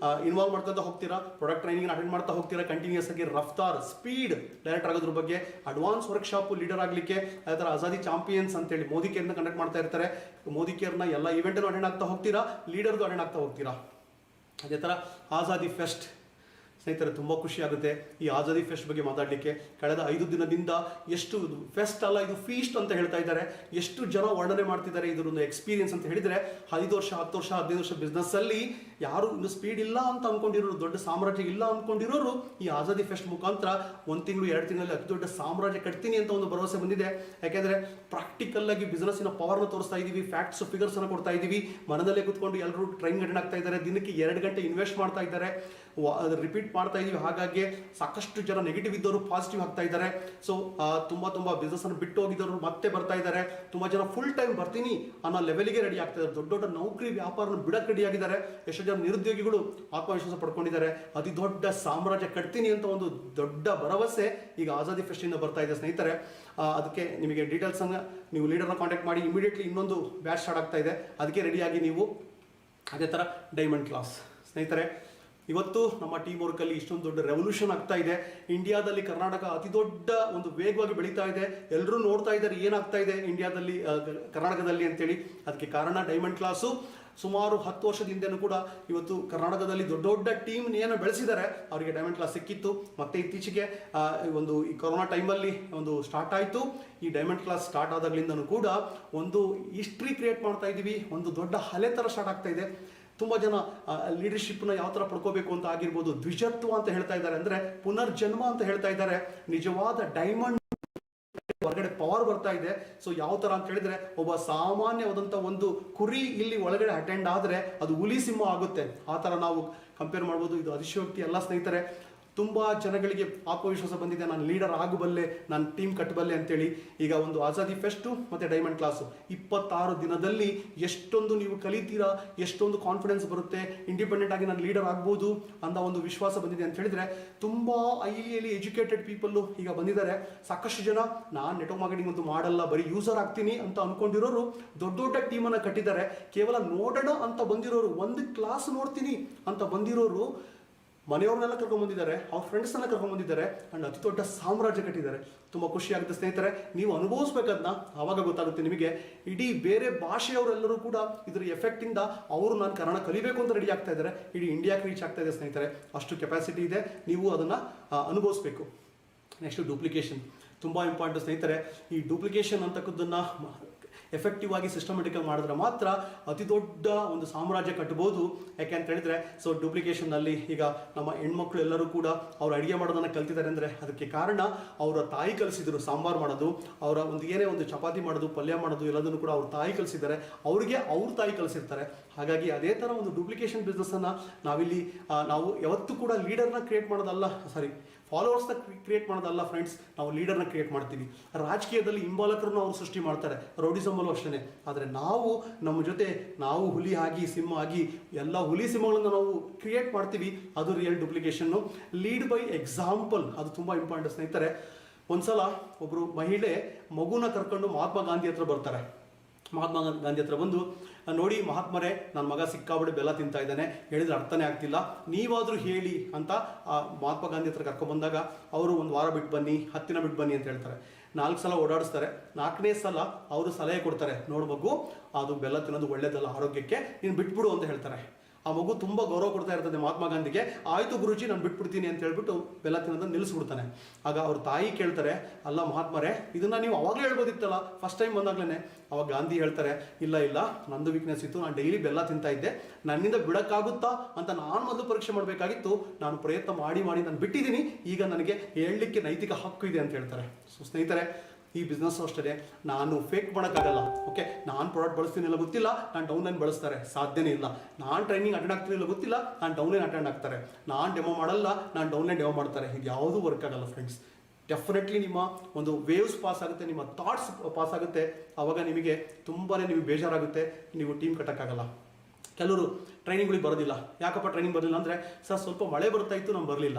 ಇನ್ವಾಲ್ವ್ ಮಾಡ್ತಾ ಹೋಗ್ತೀರಾ, ಪ್ರಾಡಕ್ಟ್ ಟ್ರೈನಿಂಗ್ ಅಟೆಂಡ್ ಮಾಡ್ತಾ ಹೋಗ್ತೀರಾ, ಕಂಟಿನ್ಯೂಸ್ ಆಗಿ ರಫ್ತಾರ್ ಸ್ಪೀಡ್ ಡೈರೆಕ್ಟರ್ ಆಗೋದ್ರ ಬಗ್ಗೆ, ಅಡ್ವಾನ್ಸ್ ವರ್ಕ್ಶಾಪ್ ಲೀಡರ್ ಆಗಲಿಕ್ಕೆ, ಅದೇ ಥರ ಆಜಾದಿ ಚಾಂಪಿಯನ್ಸ್ ಅಂತೇಳಿ ಮೋದಿ ಕೇರ್ನ ಕಂಡಕ್ಟ್ ಮಾಡ್ತಾ ಇರ್ತಾರೆ. ಮೋದಿ ಕೇರ್ನ ಎಲ್ಲ ಇವೆಂಟನ್ನು ಅಟೆಂಡ್ ಆಗ್ತಾ ಹೋಗ್ತೀರಾ, ಲೀಡರ್ದು ಅಟೆಂಡ್ ಆಗ್ತಾ ಹೋಗ್ತೀರಾ. ಅದೇ ಥರ ಆಜಾದಿ ಫೆಸ್ಟ್ ಸ್ನೇಹಿತರೆ, ತುಂಬ ಖುಷಿ ಆಗುತ್ತೆ ಈ ಆಜಾದಿ ಫೆಸ್ಟ್ ಬಗ್ಗೆ ಮಾತಾಡಲಿಕ್ಕೆ. ಕಳೆದ 5 ದಿನದಿಂದ ಎಷ್ಟು ಫೆಸ್ಟ್ ಅಲ್ಲ, ಇದು ಫೀಸ್ಟ್ ಅಂತ ಹೇಳ್ತಾ ಇದ್ದಾರೆ, ಎಷ್ಟು ಜನ ವರ್ಣನೆ ಮಾಡ್ತಿದ್ದಾರೆ ಇದರೊಂದು ಎಕ್ಸ್ಪೀರಿಯನ್ಸ್ ಅಂತ ಹೇಳಿದರೆ. 5 ವರ್ಷ 10 ವರ್ಷ 15 ವರ್ಷ ಬಿಸ್ನೆಸ್ಸಲ್ಲಿ ಯಾರು ಇನ್ನು ಸ್ಪೀಡ್ ಇಲ್ಲ ಅಂತ ಅಂದ್ಕೊಂಡಿರೋರು, ದೊಡ್ಡ ಸಾಮ್ರಾಜ್ಯ ಇಲ್ಲ ಅಂದ್ಕೊಂಡಿರೋರು ಈ ಆಜಾದಿ ಫೆಸ್ಟ್ ಮುಖಾಂತರ 1 ತಿಂಗಳು 2 ತಿಂಗಳಲ್ಲಿ ಅತಿ ದೊಡ್ಡ ಸಾಮ್ರಾಜ್ಯ ಕಟ್ತೀನಿ ಅಂತ ಒಂದು ಭರವಸೆ ಬಂದಿದೆ. ಯಾಕೆಂದರೆ ಪ್ರಾಕ್ಟಿಕಲ್ ಆಗಿ ಬಿಸ್ನೆಸ್ಸಿನ ಪವರ್ನ ತೋರಿಸ್ತಾ ಇದ್ದೀವಿ, ಫ್ಯಾಕ್ಟ್ಸ್ ಫಿಗರ್ಸ್ ಅನ್ನು ಕೊಡ್ತಾ ಇದ್ದೀವಿ. ಮನದಲ್ಲೇ ಕೂತ್ಕೊಂಡು ಎಲ್ಲರೂ ಟ್ರೈನಿಂಗ್ ಅಟೆಂಡ್ ಆಗ್ತಾ ಇದ್ದಾರೆ, ದಿನಕ್ಕೆ 2 ಗಂಟೆ ಇನ್ವೆಸ್ಟ್ ಮಾಡ್ತಾ ಇದ್ದಾರೆ, ರಿಪೀಟ್ ಮಾಡ್ತಾ ಇದೀವಿ. ಹಾಗಾಗಿ ಸಾಕಷ್ಟು ಜನ ನೆಗೆಟಿವ್ ಇದ್ದವರು ಪಾಸಿಟಿವ್ ಆಗ್ತಾ ಇದ್ದಾರೆ. ಸೊ ತುಂಬಾ ಬಿಸ್ನೆಸ್ ಅನ್ನು ಬಿಟ್ಟು ಹೋಗಿದ್ದವರು ಮತ್ತೆ ಬರ್ತಾ ಇದ್ದಾರೆ. ತುಂಬಾ ಜನ ಫುಲ್ ಟೈಮ್ ಬರ್ತೀನಿ ಅನ್ನೋ ಲೆವೆಲ್ಗೆ ರೆಡಿ ಆಗ್ತಾ ಇದ್ದಾರೆ. ದೊಡ್ಡ ದೊಡ್ಡ ನೌಕರಿ ವ್ಯಾಪಾರನ ಬಿಡಕ್ಕೆ ರೆಡಿ ಆಗಿದ್ದಾರೆ. ಎಷ್ಟೋ ಜನ ನಿರುದ್ಯೋಗಿಗಳು ಆತ್ಮವಿಶ್ವಾಸ ಪಡ್ಕೊಂಡಿದ್ದಾರೆ. ಅತಿ ದೊಡ್ಡ ಸಾಮ್ರಾಜ್ಯ ಕಟ್ತೀನಿ ಅಂತ ಒಂದು ದೊಡ್ಡ ಭರವಸೆ ಈಗ ಆಜಾದಿ ಫೆಸ್ಟ್ ಇಂದ ಬರ್ತಾ ಇದೆ ಸ್ನೇಹಿತರೆ. ಅದಕ್ಕೆ ನಿಮಗೆ ಡೀಟೇಲ್ಸ್ ಅನ್ನ ನೀವು ಲೀಡರ್ನ ಕಾಂಟ್ಯಾಕ್ಟ್ ಮಾಡಿ. ಇಮಿಡಿಯೇಟ್ಲಿ ಇನ್ನೊಂದು ಬ್ಯಾಚ್ ಸ್ಟಾರ್ಟ್ ಆಗ್ತಾ ಇದೆ, ಅದಕ್ಕೆ ರೆಡಿಯಾಗಿ ನೀವು. ಅದೇ ಥರ ಡೈಮಂಡ್ ಕ್ಲಾಸ್ ಸ್ನೇಹಿತರೆ, ಇವತ್ತು ನಮ್ಮ ಟೀಮ್ ವರ್ಕಲ್ಲಿ ಇಷ್ಟೊಂದು ದೊಡ್ಡ ರೆವಲ್ಯೂಷನ್ ಆಗ್ತಾ ಇದೆ. ಇಂಡಿಯಾದಲ್ಲಿ ಕರ್ನಾಟಕ ಅತಿ ದೊಡ್ಡ ಒಂದು ವೇಗವಾಗಿ ಬೆಳೀತಾ ಇದೆ. ಎಲ್ಲರೂ ನೋಡ್ತಾ ಇದ್ದಾರೆ ಏನಾಗ್ತಾ ಇದೆ ಇಂಡಿಯಾದಲ್ಲಿ, ಕರ್ನಾಟಕದಲ್ಲಿ ಅಂತೇಳಿ. ಅದಕ್ಕೆ ಕಾರಣ ಡೈಮಂಡ್ ಕ್ಲಾಸು. ಸುಮಾರು 10 ವರ್ಷದ ಹಿಂದೆನೂ ಕೂಡ ಇವತ್ತು ಕರ್ನಾಟಕದಲ್ಲಿ ದೊಡ್ಡ ದೊಡ್ಡ ಟೀಮ್ ಏನು ಬೆಳೆಸಿದ್ದಾರೆ ಅವರಿಗೆ ಡೈಮಂಡ್ ಕ್ಲಾಸ್ ಸಿಕ್ಕಿತ್ತು. ಮತ್ತೆ ಇತ್ತೀಚೆಗೆ ಈ ಕೊರೋನಾ ಟೈಮಲ್ಲಿ ಒಂದು ಸ್ಟಾರ್ಟ್ ಆಯಿತು. ಈ ಡೈಮಂಡ್ ಕ್ಲಾಸ್ ಸ್ಟಾರ್ಟ್ ಆದಾಗಲಿಂದನೂ ಕೂಡ ಒಂದು ಹಿಸ್ಟ್ರಿ ಕ್ರಿಯೇಟ್ ಮಾಡ್ತಾ ಇದ್ದೀವಿ. ಒಂದು ದೊಡ್ಡ ಹಲೆ ಥರ ಸ್ಟಾರ್ಟ್ ಆಗ್ತಾ ಇದೆ. ತುಂಬ ಜನ ಲೀಡರ್ಶಿಪ್ನ ಯಾವ ಥರ ಪಡ್ಕೋಬೇಕು ಅಂತ ಆಗಿರ್ಬೋದು, ದ್ವಿಜತ್ವ ಅಂತ ಹೇಳ್ತಾ ಇದ್ದಾರೆ, ಅಂದರೆ ಪುನರ್ಜನ್ಮ ಅಂತ ಹೇಳ್ತಾ ಇದ್ದಾರೆ. ನಿಜವಾದ ಡೈಮಂಡ್ ಹೊರಗಡೆ ಪವರ್ ಬರ್ತಾ ಇದೆ. ಸೊ ಯಾವ ಥರ ಅಂತ ಹೇಳಿದ್ರೆ, ಒಬ್ಬ ಸಾಮಾನ್ಯವಾದಂಥ ಒಂದು ಕುರಿ ಇಲ್ಲಿ ಒಳಗಡೆ ಅಟೆಂಡ್ ಆದರೆ ಅದು ಹುಲಿ ಸಿಂಹ ಆಗುತ್ತೆ. ಆ ಥರ ನಾವು ಕಂಪೇರ್ ಮಾಡ್ಬೋದು. ಇದು ಅತಿಶಯೋಕ್ತಿ ಎಲ್ಲ ಸ್ನೇಹಿತರೆ. ತುಂಬ ಜನಗಳಿಗೆ ಆತ್ಮವಿಶ್ವಾಸ ಬಂದಿದೆ, ನಾನು ಲೀಡರ್ ಆಗಬಲ್ಲೆ, ನಾನು ಟೀಮ್ ಕಟ್ಟಬಲ್ಲೆ ಅಂತೇಳಿ. ಈಗ ಒಂದು ಆಜಾದಿ ಫೆಸ್ಟು ಮತ್ತು ಡೈಮಂಡ್ ಕ್ಲಾಸು 26 ದಿನದಲ್ಲಿ ಎಷ್ಟೊಂದು ನೀವು ಕಲಿತೀರಾ, ಎಷ್ಟೊಂದು ಕಾನ್ಫಿಡೆನ್ಸ್ ಬರುತ್ತೆ, ಇಂಡಿಪೆಂಡೆಂಟ್ ಆಗಿ ನಾನು ಲೀಡರ್ ಆಗ್ಬೋದು ಅಂತ ಒಂದು ವಿಶ್ವಾಸ ಬಂದಿದೆ ಅಂತ ಹೇಳಿದ್ರೆ. ತುಂಬ ಹೈಲಿ ಎಜುಕೇಟೆಡ್ ಪೀಪಲ್ಲು ಈಗ ಬಂದಿದ್ದಾರೆ. ಸಾಕಷ್ಟು ಜನ ನಾನು ನೆಟ್ವರ್ಕ್ ಮಾರ್ಕೆಟಿಂಗ್ ಅಂತೂ ಮಾಡಲ್ಲ, ಬರೀ ಯೂಸರ್ ಆಗ್ತೀನಿ ಅಂತ ಅಂದ್ಕೊಂಡಿರೋರು ದೊಡ್ಡ ದೊಡ್ಡ ಟೀಮನ್ನು ಕಟ್ಟಿದ್ದಾರೆ. ಕೇವಲ ನೋಡೋಣ ಅಂತ ಬಂದಿರೋರು, ಒಂದು ಕ್ಲಾಸ್ ನೋಡ್ತೀನಿ ಅಂತ ಬಂದಿರೋರು ಮನೆಯವ್ರನ್ನೆಲ್ಲ ಕರ್ಕೊಂಡ್ಬಂದಿದ್ದಾರೆ, ಅವ್ರ ಫ್ರೆಂಡ್ಸ್ನೆಲ್ಲ ಕರ್ಕೊಂಡ್ಬಂದಿದ್ದಾರೆ, ಆ್ಯಂಡ್ ಅತಿ ದೊಡ್ಡ ಸಾಮ್ರಾಜ್ಯ ಕಟ್ಟಿದ್ದಾರೆ. ತುಂಬ ಖುಷಿಯಾಗುತ್ತೆ ಸ್ನೇಹಿತರೆ. ನೀವು ಅನುಭವಿಸ್ಬೇಕದನ್ನ, ಆವಾಗ ಗೊತ್ತಾಗುತ್ತೆ ನಿಮಗೆ. ಇಡೀ ಬೇರೆ ಭಾಷೆಯವರೆಲ್ಲರೂ ಕೂಡ ಇದರ ಎಫೆಕ್ಟಿಂದ ಅವರು ನಾನು ಕನ್ನಡ ಕಲಿಬೇಕು ಅಂತ ರೆಡಿ ಆಗ್ತಾ ಇದ್ದಾರೆ. ಇಡೀ ಇಂಡಿಯಾಕ್ಕೆ ರೀಚ್ ಆಗ್ತಾ ಇದೆ ಸ್ನೇಹಿತರೆ. ಅಷ್ಟು ಕೆಪಾಸಿಟಿ ಇದೆ, ನೀವು ಅದನ್ನು ಅನುಭವಿಸ್ಬೇಕು. ನೆಕ್ಸ್ಟ್ ಡೂಪ್ಲಿಕೇಶನ್ ತುಂಬ ಇಂಪಾರ್ಟೆಂಟ್ ಸ್ನೇಹಿತರೆ. ಈ ಡೂಪ್ಲಿಕೇಶನ್ ಅಂತಕ್ಕದ್ದನ್ನು ಎಫೆಕ್ಟಿವ್ ಆಗಿ ಸಿಸ್ಟಮೆಟಿಕ್ ಆಗಿ ಮಾಡಿದ್ರೆ ಮಾತ್ರ ಅತಿ ದೊಡ್ಡ ಒಂದು ಸಾಮ್ರಾಜ್ಯ ಕಟ್ಬೋದು. ಯಾಕೆ ಅಂತ ಹೇಳಿದ್ರೆ, ಸೊ ಡೂಪ್ಲಿಕೇಶನ್ನಲ್ಲಿ ಈಗ ನಮ್ಮ ಹೆಣ್ಮಕ್ಳು ಎಲ್ಲರೂ ಕೂಡ ಅವ್ರು ಅಡುಗೆ ಮಾಡೋದನ್ನು ಕಲ್ತಿದ್ದಾರೆ ಅಂದರೆ ಅದಕ್ಕೆ ಕಾರಣ ಅವರ ತಾಯಿ ಕಲಿಸಿದ್ರು. ಸಾಂಬಾರು ಮಾಡೋದು, ಅವರ ಒಂದು ಏನೇ ಒಂದು ಚಪಾತಿ ಮಾಡೋದು, ಪಲ್ಯ ಮಾಡೋದು ಎಲ್ಲದನ್ನು ಕೂಡ ಅವ್ರ ತಾಯಿ ಕಲಿಸಿದ್ದಾರೆ, ಅವ್ರಿಗೆ ಅವ್ರ ತಾಯಿ ಕಲಿಸಿರ್ತಾರೆ. ಹಾಗಾಗಿ ಅದೇ ಥರ ಒಂದು ಡೂಪ್ಲಿಕೇಶನ್ ಬಿಸ್ನೆಸ್ಸನ್ನು ನಾವು ಯಾವತ್ತೂ ಕೂಡ ಲೀಡರ್ನ ಕ್ರಿಯೇಟ್ ಮಾಡೋದಲ್ಲ, ಫಾಲೋವರ್ಸ್ನ ಕ್ರಿಯೇಟ್ ಮಾಡೋದಲ್ಲ ಫ್ರೆಂಡ್ಸ್, ನಾವು ಲೀಡರ್ನ ಕ್ರಿಯೇಟ್ ಮಾಡ್ತೀವಿ. ರಾಜಕೀಯದಲ್ಲಿ ಹಿಂಬಾಲಕರನ್ನು ಅವರು ಸೃಷ್ಟಿ ಮಾಡ್ತಾರೆ, ರೌಡಿಸಮಲ್ಲೂ ಅಷ್ಟೇ. ಆದರೆ ನಾವು ನಮ್ಮ ಜೊತೆ ನಾವು ಹುಲಿ ಆಗಿ ಸಿಂಹ ಆಗಿ ಎಲ್ಲ ಹುಲಿ ಸಿಂಹಗಳನ್ನು ನಾವು ಕ್ರಿಯೇಟ್ ಮಾಡ್ತೀವಿ. ಅದು ರಿಯಲ್ ಡೂಪ್ಲಿಕೇಶನ್ನು. ಲೀಡ್ ಬೈ ಎಕ್ಸಾಂಪಲ್, ಅದು ತುಂಬ ಇಂಪಾರ್ಟೆಂಟ್ ಸ್ನೇಹಿತರೆ. ಒಂದ್ಸಲ ಒಬ್ಬರು ಮಹಿಳೆ ಮಗುನ ಕರ್ಕೊಂಡು ಮಹಾತ್ಮ ಗಾಂಧಿ ಹತ್ರ ಬರ್ತಾರೆ. ಮಹಾತ್ಮ ಗಾಂಧಿ ಹತ್ರ ಬಂದು, ನೋಡಿ ಮಹಾತ್ಮರೇ, ನನ್ನ ಮಗ ಸಿಕ್ಕಾಬಿಟ್ಟು ಬೆಲ್ಲ ತಿಂತಾ ಇದ್ದಾನೆ, ಹೇಳಿದ್ರೆ ಅರ್ಥನೇ ಆಗ್ತಿಲ್ಲ, ನೀವಾದರೂ ಹೇಳಿ ಅಂತ ಮಹಾತ್ಮ ಗಾಂಧಿ ಹತ್ರ ಕರ್ಕೊಂಡ್ಬಂದಾಗ ಅವರು 1 ವಾರ ಬಿಟ್ಟು ಬನ್ನಿ, 10 ದಿನ ಬಿಟ್ಟು ಬನ್ನಿ ಅಂತ ಹೇಳ್ತಾರೆ. 4 ಸಲ ಓಡಾಡಿಸ್ತಾರೆ. 4ನೇ ಸಲ ಅವರು ಸಲಹೆ ಕೊಡ್ತಾರೆ, ನೋಡು ಮಗು, ಅದು ಬೆಲ್ಲ ತಿನ್ನೋದು ಒಳ್ಳೇದಲ್ಲ ಆರೋಗ್ಯಕ್ಕೆ, ನೀನು ಬಿಟ್ಬಿಡು ಅಂತ ಹೇಳ್ತಾರೆ. ಆ ಮಗು ತುಂಬ ಗೌರವ ಕೊಡ್ತಾ ಇರ್ತದೆ ಮಹಾತ್ಮ ಗಾಂಧಿಗೆ. ಆಯಿತು ಗುರುಜಿ, ನಾನು ಬಿಟ್ಬಿಡ್ತೀನಿ ಅಂತ ಹೇಳ್ಬಿಟ್ಟು ಬೆಲ್ಲ ತಿನ್ನೋದನ್ನು ನಿಲ್ಲಿಸ್ಬಿಡ್ತಾನೆ. ಆಗ ಅವ್ರ ತಾಯಿ ಕೇಳ್ತಾರೆ, ಅಲ್ಲ ಮಹಾತ್ಮರೇ, ಇದನ್ನು ನೀವು ಅವಾಗಲೇ ಹೇಳ್ಬೋದಿತ್ತಲ್ಲ, ಫಸ್ಟ್ ಟೈಮ್ ಬಂದಾಗಲೇ. ಅವಾಗ ಗಾಂಧಿ ಹೇಳ್ತಾರೆ, ಇಲ್ಲ ನಂದು ವೀಕ್ನೆಸ್ ಇತ್ತು, ನಾನು ಡೈಲಿ ಬೆಲ್ಲ ತಿಂತಾ ಇದ್ದೆ, ನನ್ನಿಂದ ಬಿಡೋಕ್ಕಾಗುತ್ತಾ ಅಂತ ನಾನು ಮೊದಲು ಪರೀಕ್ಷೆ ಮಾಡಬೇಕಾಗಿತ್ತು, ನಾನು ಪ್ರಯತ್ನ ಮಾಡಿ ನಾನು ಬಿಟ್ಟಿದ್ದೀನಿ, ಈಗ ನನಗೆ ಹೇಳಲಿಕ್ಕೆ ನೈತಿಕ ಹಕ್ಕು ಇದೆ ಅಂತ ಹೇಳ್ತಾರೆ. ಸೊ ಸ್ನೇಹಿತರೆ, ಈ ಬಿಸ್ನೆಸ್ ಅಷ್ಟೇ, ನಾನು ಫೇಕ್ ಮಾಡೋಕ್ಕಾಗಲ್ಲ. ಓಕೆ, ನಾನು ಪ್ರಾಡಕ್ಟ್ ಬಳಸ್ತೀನಿಲ್ಲ ಗೊತ್ತಿಲ್ಲ, ನಾನು ಡೌನ್ಲೈನ್ ಬಳಸ್ತಾರೆ, ಸಾಧ್ಯನೇ ಇಲ್ಲ. ನಾನು ಟ್ರೈನಿಂಗ್ ಅಟೆಂಡ್ ಆಗ್ತೀನಿಲ್ಲ ಗೊತ್ತಿಲ್ಲ, ನಾನು ಡೌನ್ಲೈನ್ ಅಟೆಂಡ್ ಆಗ್ತಾರೆ. ನಾನು ಡೆಮೋ ಮಾಡಲ್ಲ, ನಾನು ಡೌನ್ಲೈನ್ ಡೆಮೋ ಮಾಡ್ತಾರೆ. ಇದು ಯಾವುದೂ ವರ್ಕ್ ಆಗಲ್ಲ ಫ್ರೆಂಡ್ಸ್. ಡೆಫಿನೆಟ್ಲಿ ನಿಮ್ಮ ಒಂದು ವೇವ್ಸ್ ಪಾಸ್ ಆಗುತ್ತೆ, ನಿಮ್ಮ ಥಾಟ್ಸ್ ಪಾಸ್ ಆಗುತ್ತೆ. ಆವಾಗ ನಿಮಗೆ ತುಂಬಾ ಬೇಜಾರಾಗುತ್ತೆ, ನೀವು ಟೀಮ್ ಕಟ್ಟೋಕ್ಕಾಗಲ್ಲ. ಕೆಲವರು ಟ್ರೈನಿಂಗ್ಗಳಿಗೆ ಬರೋದಿಲ್ಲ. ಯಾಕಪ್ಪ ಟ್ರೈನಿಂಗ್ ಬರಲಿಲ್ಲ ಅಂದರೆ, ಸರ್ ಸ್ವಲ್ಪ ಮಳೆ ಬರ್ತಾ ಇತ್ತು, ನಾನು ಬರಲಿಲ್ಲ.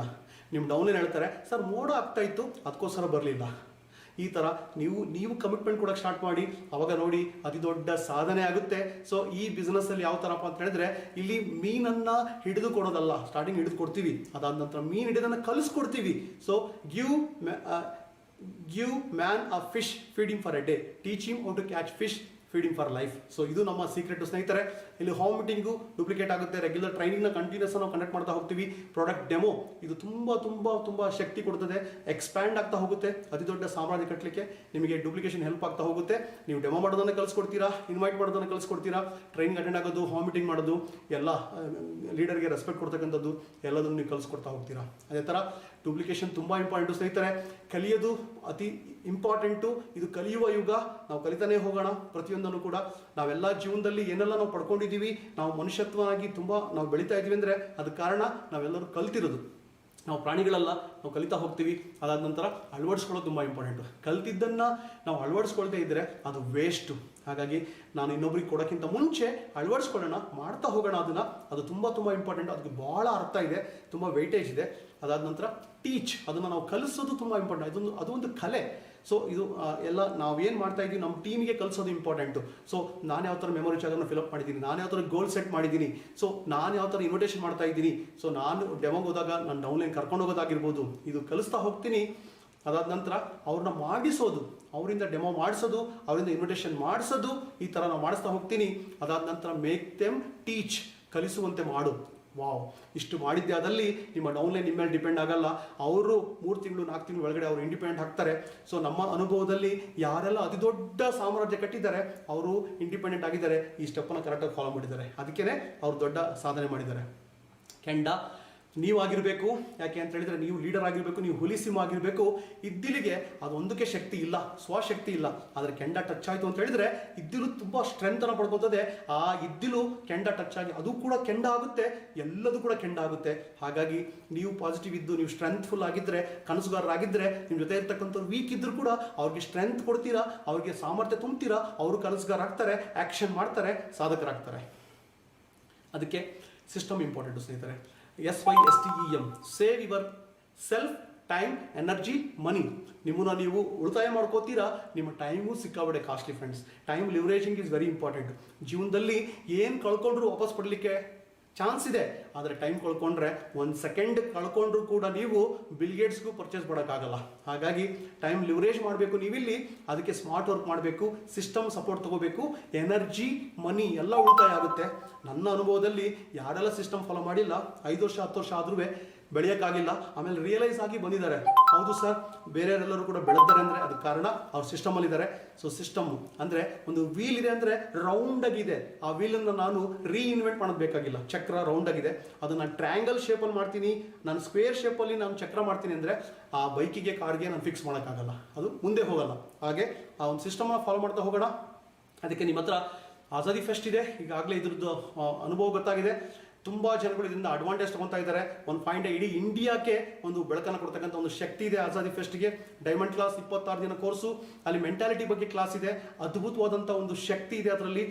ನಿಮ್ಮ ಡೌನ್ಲೈನ್ ಹೇಳ್ತಾರೆ, ಸರ್ ಮೋಡ ಆಗ್ತಾ ಇತ್ತು, ಅದಕ್ಕೋಸ್ಕರ ಬರಲಿಲ್ಲ. ಈ ಥರ ನೀವು ಕಮಿಟ್ಮೆಂಟ್ ಕೊಡೋಕೆ ಸ್ಟಾರ್ಟ್ ಮಾಡಿ, ಅವಾಗ ನೋಡಿ ಅತಿ ದೊಡ್ಡ ಸಾಧನೆ ಆಗುತ್ತೆ. ಸೊ ಈ ಬಿಸ್ನೆಸ್ಸಲ್ಲಿ ಯಾವ ಥರಪ್ಪ ಅಂತ ಹೇಳಿದ್ರೆ, ಇಲ್ಲಿ ಮೀನನ್ನು ಹಿಡಿದು ಕೊಡೋದಲ್ಲ, ಸ್ಟಾರ್ಟಿಂಗ್ ಹಿಡಿದು ಕೊಡ್ತೀವಿ, ಅದಾದ ನಂತರ ಮೀನು ಹಿಡಿದನ್ನು ಕಲಿಸ್ಕೊಡ್ತೀವಿ. So give man a fish, feed him for a day, teach him how to catch fish, feeding for life. So ಇದು ನಮ್ಮ ಸೀಕ್ರೆಟ್ ಸ್ನೇಹಿತರೆ. ಇಲ್ಲಿ ಹೋಮ್ ಮೀಟಿಂಗು ಡೂಪ್ಲಿಕೇಟ್ ಆಗುತ್ತೆ, ರೆಗ್ಯುಲರ್ ಟ್ರೈನಿಂಗ್ನ ಕಂಟಿನ್ಯೂಸ್ ನಾವು ಕಂಡಕ್ಟ್ ಮಾಡ್ತಾ ಹೋಗ್ತೀವಿ. ಪ್ರಾಡಕ್ಟ್ ಡೆಮೋ ಇದು ತುಂಬ ಶಕ್ತಿ ಕೊಡ್ತದೆ, ಎಕ್ಸ್ಪ್ಯಾಂಡ್ ಆಗ್ತಾ ಹೋಗುತ್ತೆ, ಅತಿ ದೊಡ್ಡ ಸಾಮ್ರಾಜ್ಯ ಕಟ್ಟಲಿಕ್ಕೆ ನಿಮಗೆ ಡೂಪ್ಲಿಕೇಶನ್ ಹೆಲ್ಪ್ ಆಗ್ತಾ ಹೋಗುತ್ತೆ. ನೀವು ಡೆಮೋ ಮಾಡೋದನ್ನು ಕಲಿಸ್ಕೊಡ್ತೀರಾ, ಇನ್ವೈಟ್ ಮಾಡೋದನ್ನು ಕಲಿಸ್ಕೊಡ್ತೀರಾ, ಟ್ರೈನಿಂಗ್ ಅಟೆಂಡ್ ಆಗೋದು, ಹೋಮ್ ಮೀಟಿಂಗ್ ಮಾಡೋದು, ಎಲ್ಲ ಲೀಡರ್ಗೆ ರೆಸ್ಪೆಕ್ಟ್ ಕೊಡ್ತಕ್ಕಂಥದ್ದು ಎಲ್ಲದನ್ನು ನೀವು ಕಲಿಸ್ಕೊಡ್ತಾ ಹೋಗ್ತೀರಾ. ಅದೇ ಥರ ಡೂಪ್ಲಿಕೇಶನ್ ತುಂಬ ಇಂಪಾರ್ಟೆಂಟು ಸ್ನೇಹಿತರೆ. ಕಲಿಯೋದು ಅತಿ ಇಂಪಾರ್ಟೆಂಟು, ಇದು ಕಲಿಯುವ ಯುಗ, ನಾವು ಕಲಿತಾನೇ ಹೋಗೋಣ ಪ್ರತಿಯೊಂದನ್ನು ಕೂಡ. ನಾವೆಲ್ಲ ಜೀವನದಲ್ಲಿ ಏನೆಲ್ಲ ನಾವು ಪಡ್ಕೊಂಡಿದ್ದೀವಿ, ನಾವು ಮನುಷ್ಯತ್ವನಾಗಿ ನಾವು ಬೆಳೀತಾ ಇದ್ದೀವಿ ಅಂದರೆ ಅದಕ್ಕೆ ಕಾರಣ ನಾವೆಲ್ಲರೂ ಕಲ್ತಿರೋದು. ನಾವು ಪ್ರಾಣಿಗಳಲ್ಲ, ನಾವು ಕಲಿತಾ ಹೋಗ್ತೀವಿ. ಅದಾದ ನಂತರ ಅಳವಡಿಸ್ಕೊಳ್ಳೋದು ತುಂಬ ಇಂಪಾರ್ಟೆಂಟು. ಕಲ್ತಿದ್ದನ್ನು ನಾವು ಅಳವಡಿಸ್ಕೊಳ್ದೇ ಇದ್ದರೆ ಅದು ವೇಸ್ಟು. ಹಾಗಾಗಿ ನಾನು ಇನ್ನೊಬ್ರಿಗೆ ಕೊಡೋಕ್ಕಿಂತ ಮುಂಚೆ ಅಳವಡಿಸ್ಕೊಳ್ಳೋಣ, ಮಾಡ್ತಾ ಹೋಗೋಣ ಅದನ್ನು, ಅದು ತುಂಬ ಇಂಪಾರ್ಟೆಂಟ್. ಅದಕ್ಕೆ ಭಾಳ ಅರ್ಥ ಇದೆ, ತುಂಬ ವೆಯ್ಟೇಜ್ ಇದೆ. ಅದಾದ ನಂತರ ಟೀಚ್, ಅದನ್ನು ನಾವು ಕಲಿಸೋದು ತುಂಬ ಇಂಪಾರ್ಟೆಂಟ್. ಅದು ಒಂದು ಕಲೆ. ಸೊ ಇದು ಎಲ್ಲ ನಾವೇನು ಮಾಡ್ತಾ ಇದ್ದೀವಿ ನಮ್ಮ ಟೀಮಿಗೆ ಕಲಿಸೋದು ಇಂಪಾರ್ಟೆಂಟು. ಸೊ ನಾನು ಯಾವ ಥರ ಮೆಮೊರಿ ಚಾರ್ಜನ್ನು ಫಿಲಪ್ ಮಾಡಿದ್ದೀನಿ, ನಾನು ಯಾವ ಥರ ಗೋಲ್ ಸೆಟ್ ಮಾಡಿದ್ದೀನಿ, ಸೊ ನಾನು ಯಾವ ಥರ ಇನ್ವಿಟೇಷನ್ ಮಾಡ್ತಾ ಇದ್ದೀನಿ, ಸೊ ನಾನು ಡೆಮೋಗೆ ಹೋದಾಗ ನಾನು ಡೌನ್ಲೈನ್ ಕರ್ಕೊಂಡು ಹೋಗೋದಾಗಿರ್ಬೋದು, ಇದು ಕಲಿಸ್ತಾ ಹೋಗ್ತೀನಿ. ಅದಾದ ನಂತರ ಅವ್ರನ್ನ ಮಾಡಿಸೋದು, ಅವರಿಂದ ಡೆಮೋ ಮಾಡಿಸೋದು, ಅವರಿಂದ ಇನ್ವಿಟೇಷನ್ ಮಾಡಿಸೋದು, ಈ ಥರ ನಾವು ಮಾಡಿಸ್ತಾ ಹೋಗ್ತೀನಿ. ಅದಾದ ನಂತರ ಮೇಕ್ ದೆಮ್ ಟೀಚ್, ಕಲಿಸುವಂತೆ ಮಾಡು. ವಾವ್, ಇಷ್ಟು ಮಾಡಿದ್ದೆ ಆದಲ್ಲಿ ನಿಮ್ಮ ಡೌನ್ಲೈನ್ ನಿಮ್ಮ ಮೇಲೆ ಡಿಪೆಂಡ್ ಆಗಲ್ಲ. ಅವರು 3 ತಿಂಗಳು 4 ತಿಂಗಳು ಒಳಗಡೆ ಅವರು ಇಂಡಿಪೆಂಡೆಂಟ್ ಆಗ್ತಾರೆ. ಸೊ ನಮ್ಮ ಅನುಭವದಲ್ಲಿ ಯಾರೆಲ್ಲ ಅತಿ ದೊಡ್ಡ ಸಾಮ್ರಾಜ್ಯ ಕಟ್ಟಿದ್ದಾರೆ ಅವರು ಇಂಡಿಪೆಂಡೆಂಟ್ ಆಗಿದ್ದಾರೆ, ಈ ಸ್ಟೆಪ್ಪನ್ನು ಕರೆಕ್ಟಾಗಿ ಫಾಲೋ ಮಾಡಿದ್ದಾರೆ, ಅದಕ್ಕೇ ಅವರು ದೊಡ್ಡ ಸಾಧನೆ ಮಾಡಿದ್ದಾರೆ. ಕೆಂಡ ನೀವಾಗಿರಬೇಕು. ಯಾಕೆ ಅಂತ ಹೇಳಿದರೆ ನೀವು ಲೀಡರ್ ಆಗಿರಬೇಕು, ನೀವು ಹುಲಿಸಿಮ್ ಆಗಿರಬೇಕು. ಇದ್ದಿಲಿಗೆ ಅದೊಂದಕ್ಕೆ ಶಕ್ತಿ ಇಲ್ಲ, ಸ್ವಶಕ್ತಿ ಇಲ್ಲ. ಆದರೆ ಕೆಂಡ ಟಚ್ ಆಯಿತು ಅಂತ ಹೇಳಿದರೆ ಇದ್ದಿಲು ತುಂಬ ಸ್ಟ್ರೆಂತನ್ನು ಪಡ್ಕೊತದೆ. ಆ ಇದ್ದಿಲು ಕೆಂಡ ಟಚ್ ಆಗಿ ಅದು ಕೂಡ ಕೆಂಡ ಆಗುತ್ತೆ, ಎಲ್ಲದೂ ಕೂಡ ಕೆಂಡ ಆಗುತ್ತೆ. ಹಾಗಾಗಿ ನೀವು ಪಾಸಿಟಿವ್ ಇದ್ದು, ನೀವು ಸ್ಟ್ರೆಂತ್ಫುಲ್ ಆಗಿದ್ದರೆ, ಕನಸುಗಾರರಾಗಿದ್ದರೆ, ನಿಮ್ಮ ಜೊತೆ ಇರ್ತಕ್ಕಂಥವ್ರು ವೀಕ್ ಇದ್ದರೂ ಕೂಡ ಅವ್ರಿಗೆ ಸ್ಟ್ರೆಂತ್ ಕೊಡ್ತೀರಾ, ಅವ್ರಿಗೆ ಸಾಮರ್ಥ್ಯ ತುಂಬ್ತೀರಾ, ಅವರು ಕನಸುಗಾರಾಗ್ತಾರೆ, ಆ್ಯಕ್ಷನ್ ಮಾಡ್ತಾರೆ, ಸಾಧಕರಾಗ್ತಾರೆ. ಅದಕ್ಕೆ ಸಿಸ್ಟಮ್ ಇಂಪಾರ್ಟೆಂಟು ಸ್ನೇಹಿತರೆ. SYSTEM, save your self, time, energy, money. ನಿಮ್ಮನ್ನು ನೀವು ಉಳಿತಾಯ ಮಾಡ್ಕೋತೀರಾ, ನಿಮ್ಮ ಟೈಮು ಸಿಕ್ಕಾಬಡೆ costly friends. Time leveraging is very important. ಜೀವನದಲ್ಲಿ ಏನು ಕಳ್ಕೊಂಡ್ರು ವಾಪಸ್ ಪಡಲಿಕ್ಕೆ ಚಾನ್ಸ್ ಇದೆ, ಆದರೆ ಟೈಮ್ ಕಳ್ಕೊಂಡ್ರೆ 1 ಸೆಕೆಂಡ್ ಕಳ್ಕೊಂಡ್ರು ಕೂಡ ನೀವು ಬಿಲ್ಗೇಟ್ಸ್ಗೂ ಪರ್ಚೇಸ್ ಮಾಡೋಕ್ಕಾಗಲ್ಲ. ಹಾಗಾಗಿ ಟೈಮ್ ಲಿವರೇಜ್ ಮಾಡಬೇಕು ನೀವಿಲ್ಲಿ. ಅದಕ್ಕೆ ಸ್ಮಾರ್ಟ್ ವರ್ಕ್ ಮಾಡಬೇಕು, ಸಿಸ್ಟಮ್ ಸಪೋರ್ಟ್ ತಗೋಬೇಕು, ಎನರ್ಜಿ, ಮನಿ ಎಲ್ಲ ಉಳಿತಾಯ ಆಗುತ್ತೆ. ನನ್ನ ಅನುಭವದಲ್ಲಿ ಯಾರೆಲ್ಲ ಸಿಸ್ಟಮ್ ಫಾಲೋ ಮಾಡಿಲ್ಲ, 5 ವರ್ಷ 10 ವರ್ಷ ಆದ್ರೂ ಬೆಳೆಯೋಕ್ಕಾಗಿಲ್ಲ, ಆಮೇಲೆ ರಿಯಲೈಸ್ ಆಗಿ ಬಂದಿದ್ದಾರೆ, ಹೌದು ಸರ್ ಬೇರೆಯವರೆಲ್ಲರೂ ಕೂಡ ಬೆಳೆದಾರೆ ಅಂದರೆ ಅದಕ್ಕೆ ಕಾರಣ ಅವ್ರ ಸಿಸ್ಟಮಲ್ಲಿದ್ದಾರೆ. ಸೊ ಸಿಸ್ಟಮ್ಮು ಅಂದರೆ ಒಂದು ವೀಲ್ ಇದೆ ಅಂದರೆ ರೌಂಡಾಗಿದೆ, ಆ ವೀಲನ್ನು ನಾನು ರೀಇನ್ವೆಂಟ್ ಮಾಡೋದು ಬೇಕಾಗಿಲ್ಲ. ಚಕ್ರ ರೌಂಡಾಗಿದೆ, ಅದು ನಾನು ಟ್ರ್ಯಾಂಗಲ್ ಶೇಪಲ್ಲಿ ಮಾಡ್ತೀನಿ, ನಾನು ಸ್ಕ್ವೇರ್ ಶೇಪಲ್ಲಿ ನಾನು ಚಕ್ರ ಮಾಡ್ತೀನಿ ಅಂದರೆ ಆ ಬೈಕಿಗೆ ಕಾರ್ಗೆ ನಾನು ಫಿಕ್ಸ್ ಮಾಡೋಕ್ಕಾಗಲ್ಲ, ಅದು ಮುಂದೆ ಹೋಗಲ್ಲ. ಹಾಗೆ ಆ ಒಂದು ಸಿಸ್ಟಮನ್ನು ಫಾಲೋ ಮಾಡ್ತಾ ಹೋಗೋಣ. ಅದಕ್ಕೆ ನಿಮ್ಮ ಹತ್ರ ಆಜಾದಿ ಫೆಸ್ಟ್ ಇದೆ, ಈಗಾಗಲೇ ಇದ್ರದ್ದು ಅನುಭವ ಗೊತ್ತಾಗಿದೆ. ತುಂಬ ಜನಗಳು ಇದರಿಂದ ಅಡ್ವಾಂಟೇಜ್ ತೊಗೊತಾ ಇದ್ದಾರೆ. ಒಂದು ಪಾಯಿಂಟ್, ಇಡೀ ಇಂಡಿಯಾಕ್ಕೆ ಒಂದು ಬೆಳಕನ್ನು ಕೊಡ್ತಕ್ಕಂಥ ಒಂದು ಶಕ್ತಿ ಇದೆ ಆಜಾದಿ ಫೆಸ್ಟ್ಗೆ. ಡೈಮಂಡ್ ಕ್ಲಾಸ್ 26 ದಿನ ಕೋರ್ಸು, ಅಲ್ಲಿ ಮೆಂಟಾಲಿಟಿ ಬಗ್ಗೆ ಕ್ಲಾಸ್ ಇದೆ, ಅದ್ಭುತವಾದಂಥ ಒಂದು ಶಕ್ತಿ ಇದೆ ಅದರಲ್ಲಿ.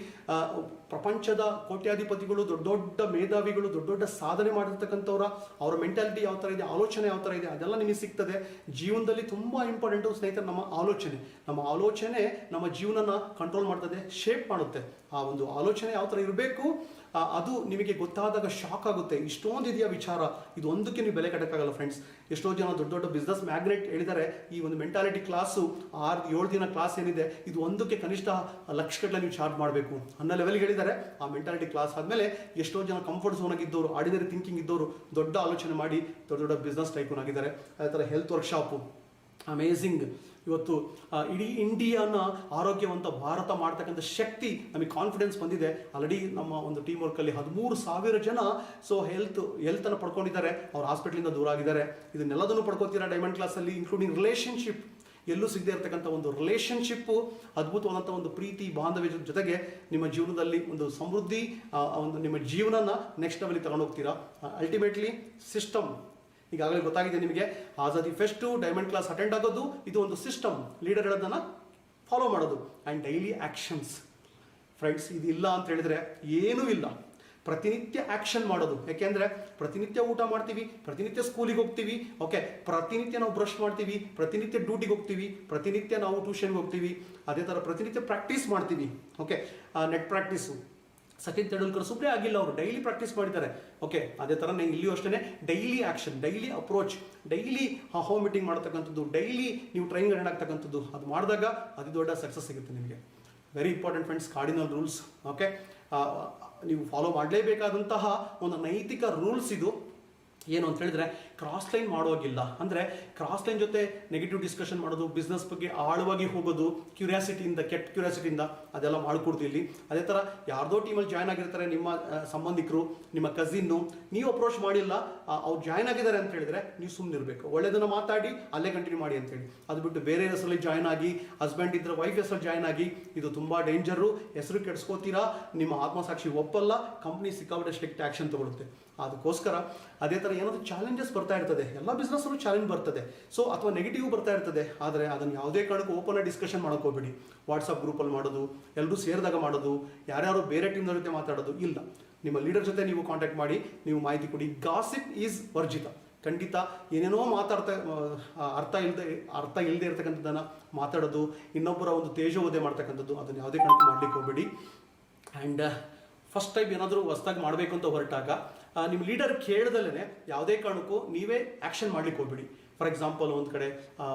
ಪ್ರಪಂಚದ ಕೋಟ್ಯಾಧಿಪತಿಗಳು, ದೊಡ್ಡ ದೊಡ್ಡ ಮೇಧಾವಿಗಳು, ದೊಡ್ಡ ದೊಡ್ಡ ಸಾಧನೆ ಮಾಡಿರ್ತಕ್ಕಂಥವ್ರ ಅವರ ಮೆಂಟಾಲಿಟಿ ಯಾವ ಥರ ಇದೆ, ಆಲೋಚನೆ ಯಾವ ಥರ ಇದೆ, ಅದೆಲ್ಲ ನಿಮಗೆ ಸಿಗ್ತದೆ. ಜೀವನದಲ್ಲಿ ತುಂಬ ಇಂಪಾರ್ಟೆಂಟು ಸ್ನೇಹಿತರೆ ನಮ್ಮ ಆಲೋಚನೆ ನಮ್ಮ ಜೀವನನ ಕಂಟ್ರೋಲ್ ಮಾಡ್ತದೆ, ಶೇಪ್ ಮಾಡುತ್ತೆ. ಆ ಒಂದು ಆಲೋಚನೆ ಯಾವ ಥರ ಇರಬೇಕು ಅದು ನಿಮಗೆ ಗೊತ್ತಾದಾಗ ಶಾಕ್ ಆಗುತ್ತೆ. ಇಷ್ಟೊಂದು ಇದೆಯಾ ವಿಚಾರ, ಇದು ಒಂದಕ್ಕೆ ನೀವು ಬೆಲೆ ಕಟ್ಟಕ್ಕಾಗಲ್ಲ ಫ್ರೆಂಡ್ಸ್. ಎಷ್ಟೋ ಜನ ದೊಡ್ಡ ದೊಡ್ಡ ಬಿಸ್ನೆಸ್ ಮ್ಯಾಗ್ನೆಟ್ ಹೇಳಿದ್ದಾರೆ, ಈ ಒಂದು ಮೆಂಟಾಲಿಟಿ ಕ್ಲಾಸು 6-7 ದಿನ ಕ್ಲಾಸ್ ಏನಿದೆ ಇದು ಒಂದಕ್ಕೆ ಕನಿಷ್ಠ ಲಕ್ಷಗಟ್ಟಲೆ ನೀವು ಚಾರ್ಜ್ ಮಾಡಬೇಕು ಅನ್ನೋ ಲೆವೆಲ್ಗೆ ಹೇಳಿದ್ದಾರೆ. ಆ ಮೆಂಟಾಲಿಟಿ ಕ್ಲಾಸ್ ಆದಮೇಲೆ ಎಷ್ಟೋ ಜನ ಕಂಫರ್ಟ್ ಝೋನಾಗಿ ಇದ್ದವರು, ಆರ್ಡಿನರಿ ಥಿಂಕಿಂಗ್ ಇದ್ದವರು ದೊಡ್ಡ ಆಲೋಚನೆ ಮಾಡಿ ದೊಡ್ಡ ದೊಡ್ಡ ಬಿಸ್ನೆಸ್ ಟೈಕೂನ್ ಆಗಿದ್ದಾರೆ. ಅದೇ ಥರ ಹೆಲ್ತ್ ವರ್ಕ್ಶಾಪು ಅಮೇಝಿಂಗ್. ಇವತ್ತು ಇಡೀ ಇಂಡಿಯಾನ ಆರೋಗ್ಯವಂತ ಭಾರತ ಮಾಡ್ತಕ್ಕಂಥ ಶಕ್ತಿ ನಮಗೆ ಕಾನ್ಫಿಡೆನ್ಸ್ ಬಂದಿದೆ. ಆಲ್ರೆಡಿ ನಮ್ಮ ಒಂದು ಟೀಮ್ ವರ್ಕಲ್ಲಿ 13,000 ಜನ ಸೊ ಹೆಲ್ತನ್ನು ಪಡ್ಕೊಂಡಿದ್ದಾರೆ, ಅವ್ರು ಹಾಸ್ಪಿಟ್ಲಿಂದ ದೂರ ಆಗಿದ್ದಾರೆ. ಇದನ್ನೆಲ್ಲದನ್ನು ಪಡ್ಕೋತೀರಾ ಡೈಮಂಡ್ ಕ್ಲಾಸಲ್ಲಿ, ಇನ್ಕ್ಲೂಡಿಂಗ್ ರಿಲೇಷನ್ಶಿಪ್. ಎಲ್ಲೂ ಸಿಗದೆ ಇರತಕ್ಕಂಥ ಒಂದು ರಿಲೇಷನ್ಶಿಪ್ಪು, ಅದ್ಭುತವಾದಂಥ ಒಂದು ಪ್ರೀತಿ ಬಾಂಧವ್ಯದ ಜೊತೆಗೆ ನಿಮ್ಮ ಜೀವನದಲ್ಲಿ ಒಂದು ಸಮೃದ್ಧಿ, ಒಂದು ನಿಮ್ಮ ಜೀವನನ ನೆಕ್ಸ್ಟ್ ಲೆವೆಲ್ಗೆ ತಗೊಂಡೋಗ್ತೀರಾ. ಅಲ್ಟಿಮೇಟ್ಲಿ ಸಿಸ್ಟಮ್ ಈಗಾಗಲೇ ಗೊತ್ತಾಗಿದೆ ನಿಮಗೆ. ಆಜಾದಿ ಫೆಸ್ಟು, ಡೈಮಂಡ್ ಕ್ಲಾಸ್ ಅಟೆಂಡ್ ಆಗೋದು, ಇದು ಒಂದು ಸಿಸ್ಟಮ್. ಲೀಡರ್ ಹೇಳೋದನ್ನು ಫಾಲೋ ಮಾಡೋದು ಆ್ಯಂಡ್ ಡೈಲಿ ಆ್ಯಕ್ಷನ್ಸ್. ಫ್ರೆಂಡ್ಸ್, ಇದಿಲ್ಲ ಅಂತ ಹೇಳಿದರೆ ಏನೂ ಇಲ್ಲ. ಪ್ರತಿನಿತ್ಯ ಆ್ಯಕ್ಷನ್ ಮಾಡೋದು. ಯಾಕೆಂದರೆ ಪ್ರತಿನಿತ್ಯ ಊಟ ಮಾಡ್ತೀವಿ, ಪ್ರತಿನಿತ್ಯ ಸ್ಕೂಲಿಗೆ ಹೋಗ್ತೀವಿ, ಓಕೆ, ಪ್ರತಿನಿತ್ಯ ನಾವು ಬ್ರಷ್ ಮಾಡ್ತೀವಿ, ಪ್ರತಿನಿತ್ಯ ಡ್ಯೂಟಿಗೆ ಹೋಗ್ತೀವಿ, ಪ್ರತಿನಿತ್ಯ ನಾವು ಟ್ಯೂಷನ್ಗೆ ಹೋಗ್ತೀವಿ, ಅದೇ ಥರ ಪ್ರತಿನಿತ್ಯ ಪ್ರಾಕ್ಟೀಸ್ ಮಾಡ್ತೀವಿ, okay, net practice. Sachin Tendulkar ಸುಮ್ಮನೆ ಆಗಿಲ್ಲ, ಅವರು ಡೈಲಿ ಪ್ರಾಕ್ಟೀಸ್ ಮಾಡಿದ್ದಾರೆ, ಓಕೆ. ಅದೇ ಥರ ಇಲ್ಲಿಯೂ ಅಷ್ಟೇ daily action, daily approach, daily home meeting ಮಾಡ್ತಕ್ಕಂಥದ್ದು, ಡೈಲಿ ನೀವು ಟ್ರೈನಿಂಗ್ ಅಟೆಂಡ್ ಆಗ್ತಕ್ಕಂಥದ್ದು, ಅದು ಮಾಡಿದಾಗ ಅತಿ ದೊಡ್ಡ ಸಕ್ಸಸ್ ಸಿಗುತ್ತೆ ನಿಮಗೆ. Very important friends, cardinal rules, okay. ನೀವು ಫಾಲೋ ಮಾಡಲೇಬೇಕಾದಂತಹ ಒಂದು ನೈತಿಕ ರೂಲ್ಸ್ ಇದು. ಏನು ಅಂತ ಹೇಳಿದ್ರೆ ಕ್ರಾಸ್ ಲೈನ್ ಮಾಡೋಗಿಲ್ಲ. ಅಂದರೆ ಕ್ರಾಸ್ ಲೈನ್ ಜೊತೆ ನೆಗೆಟಿವ್ ಡಿಸ್ಕಷನ್ ಮಾಡೋದು, ಬಿಸ್ನೆಸ್ ಬಗ್ಗೆ ಆಳವಾಗಿ ಹೋಗೋದು, ಕ್ಯೂರಿಯಾಸಿಟಿಯಿಂದ, ಕೆಟ್ಟ ಕ್ಯೂರಿಯಾಸಿಟಿಯಿಂದ ಅದೆಲ್ಲ ಮಾಡ್ಕೊಡ್ತೀವಿ ಇಲ್ಲಿ. ಅದೇ ಥರ ಯಾರ್ದೋ ಟೀಮಲ್ಲಿ ಜಾಯ್ನ್ ಆಗಿರ್ತಾರೆ ನಿಮ್ಮ ಸಂಬಂಧಿಕರು, ನಿಮ್ಮ ಕಸಿನ್ನು, ನೀವು ಅಪ್ರೋಚ್ ಮಾಡಿಲ್ಲ, ಅವ್ರು ಜಾಯ್ನ್ ಆಗಿದ್ದಾರೆ ಅಂತ ಹೇಳಿದ್ರೆ ನೀವು ಸುಮ್ಮನೆ ಇರಬೇಕು, ಒಳ್ಳೆಯದನ್ನು ಮಾತಾಡಿ ಅಲ್ಲೇ ಕಂಟಿನ್ಯೂ ಮಾಡಿ ಅಂತೇಳಿ. ಅದು ಬಿಟ್ಟು ಬೇರೆ ಹೆಸರಲ್ಲಿ ಜಾಯ್ನ್ ಆಗಿ, ಹಸ್ಬೆಂಡ್ ಇದ್ರೆ ವೈಫ್ ಹೆಸರಲ್ಲಿ ಜಾಯ್ನ್ ಆಗಿ, ಇದು ತುಂಬ ಡೇಂಜರು. ಹೆಸರು ಕೆಡಿಸ್ಕೋತೀರಾ, ನಿಮ್ಮ ಆತ್ಮಸಾಕ್ಷಿ ಒಪ್ಪಲ್ಲ, ಕಂಪ್ನಿ ಸಿಕ್ಕಾಬಿಟ್ಟೆ ಸ್ಟ್ರಿಕ್ಟ್ ಆ್ಯಕ್ಷನ್ ತಗೊಳುತ್ತೆ. ಅದಕ್ಕೋಸ್ಕರ ಅದೇ ಥರ ಏನಾದರೂ ಚಾಲೆಂಜಸ್ ಬರ್ತಾ ಇರ್ತದೆ, ಎಲ್ಲ ಬಿಸ್ನೆಸ್ಸಲ್ಲೂ ಚಾಲೆಂಜ್ ಬರ್ತದೆ, ಸೊ ಅಥವಾ ನೆಗೆಟಿವ್ ಬರ್ತಾ ಇರ್ತದೆ. ಆದರೆ ಅದನ್ನು ಯಾವುದೇ ಕಾರಣಕ್ಕೂ ಓಪನ್ ಆಗಿ ಡಿಸ್ಕಷನ್ ಮಾಡೋಕ್ಕೋಗ್ಬೇಡಿ. ವಾಟ್ಸಪ್ ಗ್ರೂಪಲ್ಲಿ ಮಾಡೋದು, ಎಲ್ಲರೂ ಸೇರಿದಾಗ ಮಾಡೋದು, ಯಾರ್ಯಾರು ಬೇರೆ ಟೀಮ್ನ ಜೊತೆ ಮಾತಾಡೋದು ಇಲ್ಲ. ನಿಮ್ಮ ಲೀಡರ್ ಜೊತೆ ನೀವು ಕಾಂಟ್ಯಾಕ್ಟ್ ಮಾಡಿ, ನೀವು ಮಾಹಿತಿ ಕೊಡಿ. ಗಾಸಿಪ್ ಈಸ್ ವರ್ಜಿತ. ಖಂಡಿತ ಏನೇನೋ ಅರ್ಥ ಇಲ್ಲದೆ ಇರ್ತಕ್ಕಂಥದ್ದನ್ನು ಮಾತಾಡೋದು, ಇನ್ನೊಬ್ಬರ ಒಂದು ತೇಜೋವಧೆ ಮಾಡ್ತಕ್ಕಂಥದ್ದು, ಅದನ್ನು ಯಾವುದೇ ಕಾರಣಕ್ಕೂ ಮಾಡಲಿಕ್ಕೆ ಹೋಗಬೇಡಿ. ಆ್ಯಂಡ್ ಫಸ್ಟ್ ಟೈಮ್ ಏನಾದರೂ ಹೊಸ್ದಾಗಿ ಮಾಡಬೇಕು ಅಂತ ಹೊರಟಾಗ ನಿಮ್ಮ ಲೀಡರ್ ಕೇಳ್ದಲೇ ಯಾವುದೇ ಕಾರಣಕ್ಕೂ ನೀವೇ ಆ್ಯಕ್ಷನ್ ಮಾಡ್ಲಿಕ್ಕೆ ಹೋಗ್ಬೇಡಿ. ಫಾರ್ ಎಕ್ಸಾಂಪಲ್, ಒಂದು ಕಡೆ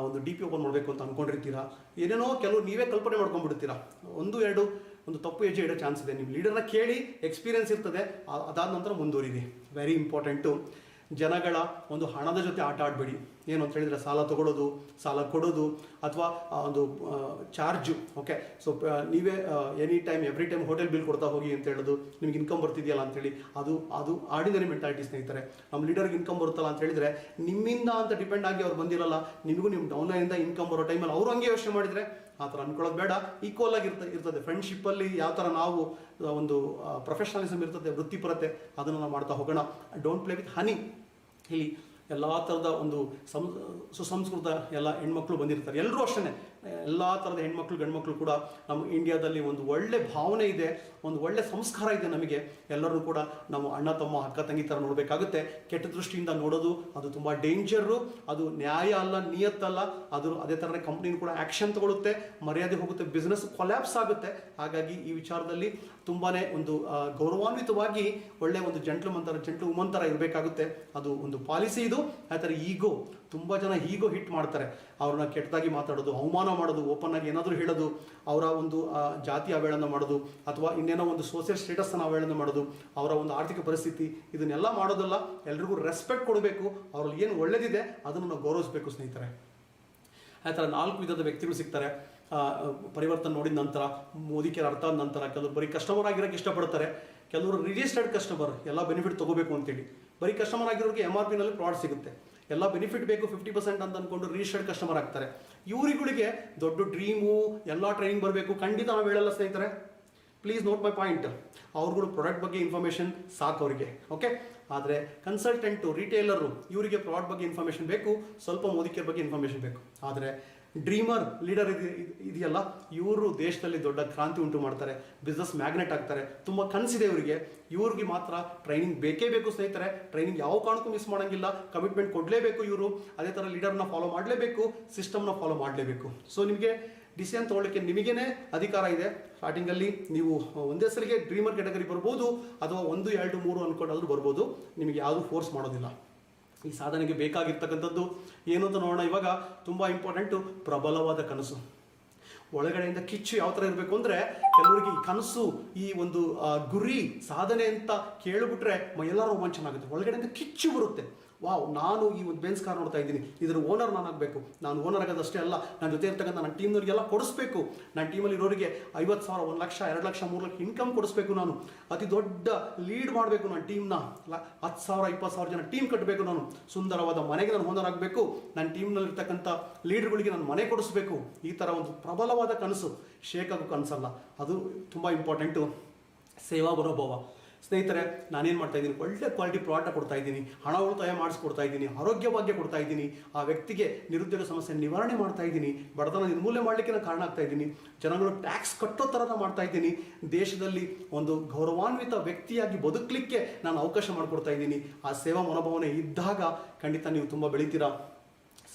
ಒಂದು DP ಓಪನ್ ಮಾಡಬೇಕು ಅಂತ ಅಂದ್ಕೊಂಡಿರ್ತೀರಾ, ಏನೇನೋ ಕೆಲವು ನೀವೇ ಕಲ್ಪನೆ ಮಾಡ್ಕೊಂಡ್ಬಿಡ್ತೀರಾ, ಒಂದು ತಪ್ಪು ಹೆಜ್ಜೆ ಇಡೋ ಚಾನ್ಸ್ ಇದೆ. ನಿಮ್ಮ ಲೀಡರ್ನ ಕೇಳಿ, ಎಕ್ಸ್ಪೀರಿಯನ್ಸ್ ಇರ್ತದೆ, ಅದಾದ ನಂತರ ಮುಂದುವರಿರಿ. Very important. ಜನಗಳ ಒಂದು ಹಣದ ಜೊತೆ ಆಟ ಆಡಬೇಡಿ. ಏನು ಅಂತ ಹೇಳಿದರೆ ಸಾಲ ತಗೊಳ್ಳೋದು, ಸಾಲ ಕೊಡೋದು, ಅಥವಾ ಒಂದು ಚಾರ್ಜು, ಓಕೆ. ಸೊ ನೀವೇ any time every time hotel bill ಕೊಡ್ತಾ ಹೋಗಿ ಅಂತ ಹೇಳೋದು, ನಿಮ್ಗೆ ಇನ್ಕಮ್ ಬರ್ತಿದೆಯಲ್ಲ ಅಂತೇಳಿ, ಅದು ಆರ್ಡಿನರಿ ಮೆಂಟಾಲಿಟಿ ಸ್ನೇಹಿತರೆ. ನಮ್ಮ ಲೀಡರ್ಗೆ ಇನ್ಕಮ್ ಬರುತ್ತಲ್ಲ ಅಂತ ಹೇಳಿದರೆ ನಿಮ್ಮಿಂದ ಅಂತ ಡಿಪೆಂಡ್ ಆಗಿ ಅವ್ರು ಬಂದಿರಲ್ಲ, ನಿಮಗೂ ನಿಮ್ಮ ಡೌನ್ಲೈನಿಂದ ಇನ್ಕಮ್ ಬರೋ ಟೈಮಲ್ಲಿ ಅವರು ಹಂಗೆ ಯೋಚನೆ ಮಾಡಿದರೆ ಆ ಥರ ಅಂದ್ಕೊಳ್ಳೋದು ಬೇಡ. ಈಕ್ವಲ್ ಆಗಿ ಇರ್ತದೆ. ಫ್ರೆಂಡ್ಶಿಪ್ಪಲ್ಲಿ ಯಾವ ಥರ ನಾವು ಒಂದು ಪ್ರೊಫೆಷನಲಿಸಮ್ ಇರ್ತದೆ, ವೃತ್ತಿಪರತೆ, ಅದನ್ನು ನಾವು ಮಾಡ್ತಾ ಹೋಗೋಣ. Don't play with honey. ಇಲ್ಲಿ ಎಲ್ಲ ಥರದ ಒಂದು ಸುಸಂಸ್ಕೃತ ಎಲ್ಲ ಹೆಣ್ಮಕ್ಳು ಬಂದಿರ್ತಾರೆ, ಎಲ್ಲರೂ ಅಷ್ಟೇ. ಎಲ್ಲ ಥರದ ಹೆಣ್ಮಕ್ಳು ಗಂಡ್ಮಕ್ಳು ಕೂಡ ನಮ್ಮ ಇಂಡಿಯಾದಲ್ಲಿ ಒಂದು ಒಳ್ಳೆ ಭಾವನೆ ಇದೆ, ಒಂದು ಒಳ್ಳೆ ಸಂಸ್ಕಾರ ಇದೆ ನಮಗೆ. ಎಲ್ಲರೂ ಕೂಡ ನಾವು ಅಣ್ಣ ತಮ್ಮ, ಅಕ್ಕ ತಂಗಿ ಥರ ನೋಡಬೇಕಾಗುತ್ತೆ. ಕೆಟ್ಟ ದೃಷ್ಟಿಯಿಂದ ನೋಡೋದು ಅದು ತುಂಬ ಡೇಂಜರು, ಅದು ನ್ಯಾಯ ಅಲ್ಲ, ನಿಯತ್ತಲ್ಲ. ಅದೇ ಥರನೇ ಕಂಪ್ನಿನೂ ಕೂಡ ಆ್ಯಕ್ಷನ್ ತಗೊಳುತ್ತೆ, ಮರ್ಯಾದೆ ಹೋಗುತ್ತೆ, ಬಿಸ್ನೆಸ್ ಕೊಲ್ಯಾಪ್ಸ್ ಆಗುತ್ತೆ. ಹಾಗಾಗಿ ಈ ವಿಚಾರದಲ್ಲಿ ತುಂಬಾ ಒಂದು ಗೌರವಾನ್ವಿತವಾಗಿ ಒಳ್ಳೆ ಒಂದು ಜೆಂಟ್ಲು ವುಮನ್ ಥರ ಇರಬೇಕಾಗುತ್ತೆ. ಅದು ಒಂದು ಪಾಲಿಸಿ ಇದು. ಆ ಥರ ಈಗೋ, ತುಂಬ ಜನ ಈಗೋ ಹಿಟ್ ಮಾಡ್ತಾರೆ. ಅವ್ರನ್ನ ಕೆಟ್ಟದಾಗಿ ಮಾತಾಡೋದು, ಅವಮಾನ ಮಾಡೋದು, ಓಪನ್ ಆಗಿ ಏನಾದರೂ ಹೇಳೋದು, ಅವರ ಒಂದು ಜಾತಿ ಅವೇಳನ ಮಾಡೋದು, ಅಥವಾ ಇನ್ನೇನೋ ಒಂದು ಸೋಷಿಯಲ್ ಸ್ಟೇಟಸ್ನ ಅವೇಳನ ಮಾಡೋದು, ಅವರ ಒಂದು ಆರ್ಥಿಕ ಪರಿಸ್ಥಿತಿ, ಇದನ್ನೆಲ್ಲ ಮಾಡೋದಲ್ಲ. ಎಲ್ರಿಗೂ ರೆಸ್ಪೆಕ್ಟ್ ಕೊಡಬೇಕು, ಅವ್ರಲ್ಲಿ ಏನು ಒಳ್ಳೆದಿದೆ ಅದನ್ನು ನಾವು ಗೌರವಿಸಬೇಕು ಸ್ನೇಹಿತರೆ. ಆ ಥರ 4 ವಿಧದ ವ್ಯಕ್ತಿಗಳು ಸಿಗ್ತಾರೆ. ಪರಿವರ್ತನೆ ನೋಡಿದ ನಂತರ, ಮೋದಿಕೆರ ಅರ್ಥ ಆದ ನಂತರ, ಕೆಲವರು ಬರೀ ಕಸ್ಟಮರ್ ಆಗಿರೋಕ್ಕೆ ಇಷ್ಟಪಡ್ತಾರೆ, ಕೆಲವರು ರಿಜಿಸ್ಟರ್ಡ್ ಕಸ್ಟಮರ್, ಎಲ್ಲ ಬೆನಿಫಿಟ್ ತೊಗೋಬೇಕು ಅಂತೇಳಿ. ಬರೀ ಕಸ್ಟಮರ್ ಆಗಿರೋರಿಗೆ MRPನಲ್ಲಿ ಪ್ರಾಡಕ್ಟ್ ಸಿಗುತ್ತೆ, ಎಲ್ಲ ಬೆನಿಫಿಟ್ ಬೇಕು 50% ಅಂತ ಅಂದ್ಕೊಂಡು ರಿಜಿಸ್ಟರ್ಡ್ ಕಸ್ಟಮರ್ ಆಗ್ತಾರೆ. ಇವರುಗಳಿಗೆ ದೊಡ್ಡ ಡ್ರೀಮು, ಎಲ್ಲ ಟ್ರೈನಿಂಗ್ ಬರಬೇಕು, ಖಂಡಿತ ನಾವು ಹೇಳಲ್ಲ ಸ್ನೇಹಿತರೆ. Please note my point. ಅವ್ರುಗಳು ಪ್ರಾಡಕ್ಟ್ ಬಗ್ಗೆ ಇನ್ಫಾರ್ಮೇಷನ್ ಸಾಕು ಅವರಿಗೆ, ಓಕೆ. ಆದರೆ ಕನ್ಸಲ್ಟೆಂಟು, ರಿಟೇಲರು, ಇವರಿಗೆ ಪ್ರಾಡಕ್ಟ್ ಬಗ್ಗೆ ಇನ್ಫಾರ್ಮೇಷನ್ ಬೇಕು, ಸ್ವಲ್ಪ ಮೋದಿಕೇರ್ ಬಗ್ಗೆ ಇನ್ಫಾರ್ಮೇಷನ್ ಬೇಕು. ಆದರೆ ಡ್ರೀಮರ್ ಲೀಡರ್ ಇದೆಯಲ್ಲ, ಇವರು ದೇಶದಲ್ಲಿ ದೊಡ್ಡ ಕ್ರಾಂತಿ ಉಂಟು ಮಾಡ್ತಾರೆ, ಬಿಸ್ನೆಸ್ ಮ್ಯಾಗ್ನೆಟ್ ಆಗ್ತಾರೆ, ತುಂಬ ಕನಸಿದೆ ಇವ್ರಿಗೆ ಮಾತ್ರ ಟ್ರೈನಿಂಗ್ ಬೇಕೇ ಬೇಕು ಸ್ನೇಹಿತರೆ. ಟ್ರೈನಿಂಗ್ ಯಾವ ಕಾರಣಕ್ಕೂ ಮಿಸ್ ಮಾಡೋಂಗಿಲ್ಲ, ಕಮಿಟ್ಮೆಂಟ್ ಕೊಡಲೇಬೇಕು ಇವರು. ಅದೇ ಥರ ಲೀಡರ್ನ ಫಾಲೋ ಮಾಡಲೇಬೇಕು, ಸಿಸ್ಟಮ್ನ ಫಾಲೋ ಮಾಡಲೇಬೇಕು. ಸೊ ನಿಮಗೆ ಡಿಸಿಷನ್ ತೊಗೊಳ್ಳೋಕ್ಕೆ ನಿಮಗೇನೆ ಅಧಿಕಾರ ಇದೆ. ಸ್ಟಾರ್ಟಿಂಗಲ್ಲಿ ನೀವು ಒಂದೇ ಸರಿಗೆ ಡ್ರೀಮರ್ ಕ್ಯಾಟಗರಿ ಬರ್ಬೋದು, ಅಥವಾ 1, 2, 3 ಅಂದ್ಕೊಂಡಾದರೂ ಬರ್ಬೋದು. ನಿಮಗೆ ಯಾವುದೂ ಫೋರ್ಸ್ ಮಾಡೋದಿಲ್ಲ. ಈ ಸಾಧನೆಗೆ ಬೇಕಾಗಿರ್ತಕ್ಕಂಥದ್ದು ಏನು ಅಂತ ನೋಡೋಣ. ಇವಾಗ ತುಂಬ ಇಂಪಾರ್ಟೆಂಟು, ಪ್ರಬಲವಾದ ಕನಸು. ಒಳಗಡೆಯಿಂದ ಕಿಚ್ಚು ಯಾವ ಥರ ಇರಬೇಕು ಅಂದರೆ, ಕೆಲವರಿಗೆ ಈ ಕನಸು, ಈ ಒಂದು ಗುರಿ, ಸಾಧನೆ ಅಂತ ಕೇಳಿಬಿಟ್ರೆ ಎಲ್ಲರೂ ರೋಮಾಂಚನ ಆಗುತ್ತೆ. ಒಳಗಡೆಯಿಂದ ಕಿಚ್ಚು ಬರುತ್ತೆ. ವಾವ್, ನಾನು ಈ ಒಂದು ಬೆನ್ಸ್ ಕಾರ್ ನೋಡ್ತಾ ಇದ್ದೀನಿ, ಇದರ ಓನರ್ ನಾನು ಆಗಬೇಕು. ನಾನು ಓನರ್ ಆಗೋದಷ್ಟೇ ಅಲ್ಲ, ನನ್ನ ಜೊತೆ ಇರ್ತಕ್ಕಂಥ ನನ್ನ ಟೀಮ್ನವರಿಗೆಲ್ಲ ಕೊಡಿಸ್ಬೇಕು. ನನ್ನ ಟೀಮಲ್ಲಿ ಇರೋರಿಗೆ 50,000, 1 ಲಕ್ಷ, 2 ಲಕ್ಷ, 3 ಲಕ್ಷ ಇನ್ಕಮ್ ಕೊಡಿಸ್ಬೇಕು. ನಾನು ಅತಿ ದೊಡ್ಡ ಲೀಡ್ ಮಾಡಬೇಕು. ನನ್ನ ಟೀಮ್ನ 10,000, 20,000 ಜನ ಟೀಮ್ ಕಟ್ಟಬೇಕು. ನಾನು ಸುಂದರವಾದ ಮನೆಗೆ ನಾನು ಓನರ್ ಆಗಬೇಕು. ನನ್ನ ಟೀಮ್ನಲ್ಲಿರ್ತಕ್ಕಂಥ ಲೀಡರ್ಗಳಿಗೆ ನಾನು ಮನೆ ಕೊಡಿಸ್ಬೇಕು. ಈ ಥರ ಒಂದು ಪ್ರಬಲವಾದ ಕನಸು, ಶೇಕ್ ಆಗೋ ಕನಸಲ್ಲ. ಅದು ತುಂಬ ಇಂಪಾರ್ಟೆಂಟು. ಸೇವಾ ಮನೋಭಾವ. ಸ್ನೇಹಿತರೆ, ನಾನೇನು ಮಾಡ್ತಾ ಇದ್ದೀನಿ, ಒಳ್ಳೆ ಕ್ವಾಲಿಟಿ ಪ್ರಾಡಕ್ಟ್ ಕೊಡ್ತಾ ಇದ್ದೀನಿ, ಹಣ ಉಳಿತಾಯ ಮಾಡಿಸ್ಕೊಡ್ತಾ ಇದ್ದೀನಿ, ಆರೋಗ್ಯ ಭಾಗ್ಯ ಕೊಡ್ತಾ ಇದ್ದೀನಿ, ಆ ವ್ಯಕ್ತಿಗೆ ನಿರುದ್ಯೋಗ ಸಮಸ್ಯೆ ನಿವಾರಣೆ ಮಾಡ್ತಾ ಇದ್ದೀನಿ, ಬಡತನ ನಿರ್ಮೂಲನೆ ಮಾಡಲಿಕ್ಕೆ ನಾನು ಕಾರಣ ಆಗ್ತಾ ಇದ್ದೀನಿ, ಜನಗಳು ಟ್ಯಾಕ್ಸ್ ಕಟ್ಟೋ ಥರ ಮಾಡ್ತಾ ಇದ್ದೀನಿ, ದೇಶದಲ್ಲಿ ಒಂದು ಗೌರವಾನ್ವಿತ ವ್ಯಕ್ತಿಯಾಗಿ ಬದುಕಲಿಕ್ಕೆ ನಾನು ಅವಕಾಶ ಮಾಡಿಕೊಡ್ತಾ ಇದ್ದೀನಿ. ಆ ಸೇವಾ ಮನೋಭಾವನೆ ಇದ್ದಾಗ ಖಂಡಿತ ನೀವು ತುಂಬ ಬೆಳಿತೀರಾ.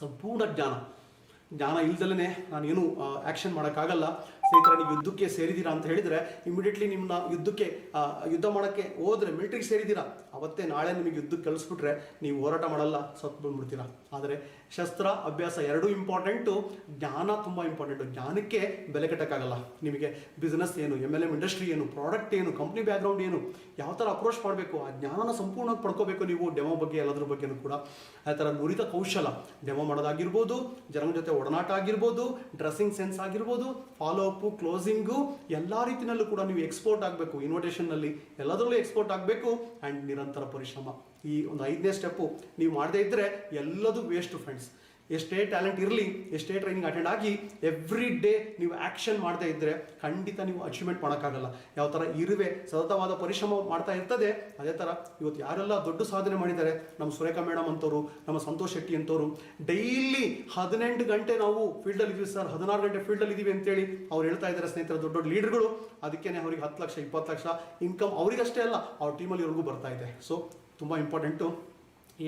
ಸಂಪೂರ್ಣ ಜ್ಞಾನ ಇಲ್ದಲೇ ನಾನೇನು ಆ್ಯಕ್ಷನ್ ಮಾಡೋಕ್ಕಾಗಲ್ಲ. ಸ್ನೇಹಿತರೆ, ನೀವು ಯುದ್ಧಕ್ಕೆ ಸೇರಿದ್ದೀರಾ ಅಂತ ಹೇಳಿದರೆ ಇಮಿಡಿಯೇಟ್ಲಿ ನಿಮ್ಮನ್ನ ಯುದ್ಧ ಮಾಡೋಕ್ಕೆ ಹೋದರೆ, ಮಿಲಿಟರಿಗೆ ಸೇರಿದ್ದೀರಾ, ಅವತ್ತೇ ನಾಳೆ ನಿಮಗೆ ಯುದ್ಧಕ್ಕೆ ಕಳಿಸ್ಬಿಟ್ರೆ ನೀವು ಹೋರಾಟ ಮಾಡಲ್ಲ, ಸತ್ತು ಬಂದ್ಬಿಡ್ತೀರಾ. ಆದರೆ ಶಸ್ತ್ರ ಅಭ್ಯಾಸ ಎರಡೂ ಇಂಪಾರ್ಟೆಂಟು, ಜ್ಞಾನ ತುಂಬ ಇಂಪಾರ್ಟೆಂಟು. ಜ್ಞಾನಕ್ಕೆ ಬೆಲೆ ಕಟ್ಟೋಕ್ಕಾಗಲ್ಲ. ನಿಮಗೆ ಬಿಸ್ನೆಸ್ ಏನು, MLM ಇಂಡಸ್ಟ್ರಿ ಏನು, ಪ್ರಾಡಕ್ಟ್ ಏನು, ಕಂಪ್ನಿ ಬ್ಯಾಕ್ಗ್ರೌಂಡ್ ಏನು, ಯಾವ ಥರ ಅಪ್ರೋಚ್ ಮಾಡಬೇಕು, ಆ ಜ್ಞಾನನ ಸಂಪೂರ್ಣವಾಗಿ ಪಡ್ಕೋಬೇಕು ನೀವು. ಡೆಮೋ ಬಗ್ಗೆ ಎಲ್ಲದ್ರ ಬಗ್ಗೆನೂ ಕೂಡ ಅದೇ ಥರ ನುರಿತ ಕೌಶಲ, ಡೆಮೋ ಮಾಡೋದಾಗಿರ್ಬೋದು, ಜನರ ಜೊತೆ ಒಡನಾಟ ಆಗಿರ್ಬೋದು, ಡ್ರೆಸ್ಸಿಂಗ್ ಸೆನ್ಸ್ ಆಗಿರ್ಬೋದು, ಫಾಲೋ ಅಪ್ಪು, ಕ್ಲೋಸಿಂಗು, ಎಲ್ಲ ರೀತಿಯಲ್ಲೂ ಕೂಡ ನೀವು ಎಕ್ಸ್ಪೋರ್ಟ್ ಆಗಬೇಕು. ಇನ್ವಿಟೇಷನ್ನಲ್ಲಿ ಎಲ್ಲದರಲ್ಲೂ ಎಕ್ಸ್ಪೋರ್ಟ್ ಆಗಬೇಕು. ಆ್ಯಂಡ್ ನಿರಂತರ ಪರಿಶ್ರಮ, ಈ ಒಂದು 5ನೇ ಸ್ಟೆಪ್ಪು ನೀವು ಮಾಡದೇ ಇದ್ದರೆ ಎಲ್ಲದೂ ವೇಸ್ಟ್ ಫ್ರೆಂಡ್ಸ್. ಎಷ್ಟೇ ಟ್ಯಾಲೆಂಟ್ ಇರಲಿ, ಎಷ್ಟೇ ಟ್ರೈನಿಂಗ್ ಅಟೆಂಡ್ ಆಗಿ ಎವ್ರಿ ಡೇ ನೀವು ಆ್ಯಕ್ಷನ್ ಮಾಡದೇ ಇದ್ದರೆ ಖಂಡಿತ ನೀವು ಅಚೀವ್ಮೆಂಟ್ ಮಾಡೋಕ್ಕಾಗಲ್ಲ. ಯಾವ ಥರ ಇರುವೆ ಸತತವಾದ ಪರಿಶ್ರಮ ಮಾಡ್ತಾ ಇರ್ತದೆ, ಅದೇ ಥರ ಇವತ್ತು ಯಾರೆಲ್ಲ ದೊಡ್ಡ ಸಾಧನೆ ಮಾಡಿದ್ದಾರೆ, ನಮ್ಮ ಸುರೇಖಾ ಮೇಡಮ್ ಅಂತವರು, ನಮ್ಮ ಸಂತೋಷ್ ಶೆಟ್ಟಿ ಅಂತವರು, ಡೈಲಿ 18 ಗಂಟೆ ನಾವು ಫೀಲ್ಡಲ್ಲಿ ಇದ್ದೀವಿ ಸರ್, 16 ಗಂಟೆ ಫೀಲ್ಡಲ್ಲಿ ಇದ್ದೀವಿ ಅಂತೇಳಿ ಅವ್ರು ಹೇಳ್ತಾ ಇದ್ದಾರೆ ಸ್ನೇಹಿತರೆ. ದೊಡ್ಡ ದೊಡ್ಡ ಲೀಡರ್ಗಳು, ಅದಕ್ಕೇ ಅವ್ರಿಗೆ 10 ಲಕ್ಷ 20 ಲಕ್ಷ ಇನ್ಕಮ್ ಅವ್ರಿಗಷ್ಟೇ ಅಲ್ಲ, ಅವ್ರ ಟೀಮಲ್ಲಿ ಅವ್ರಿಗೂ ಬರ್ತಾ ಇದೆ. ಸೊ ತುಂಬ ಇಂಪಾರ್ಟೆಂಟು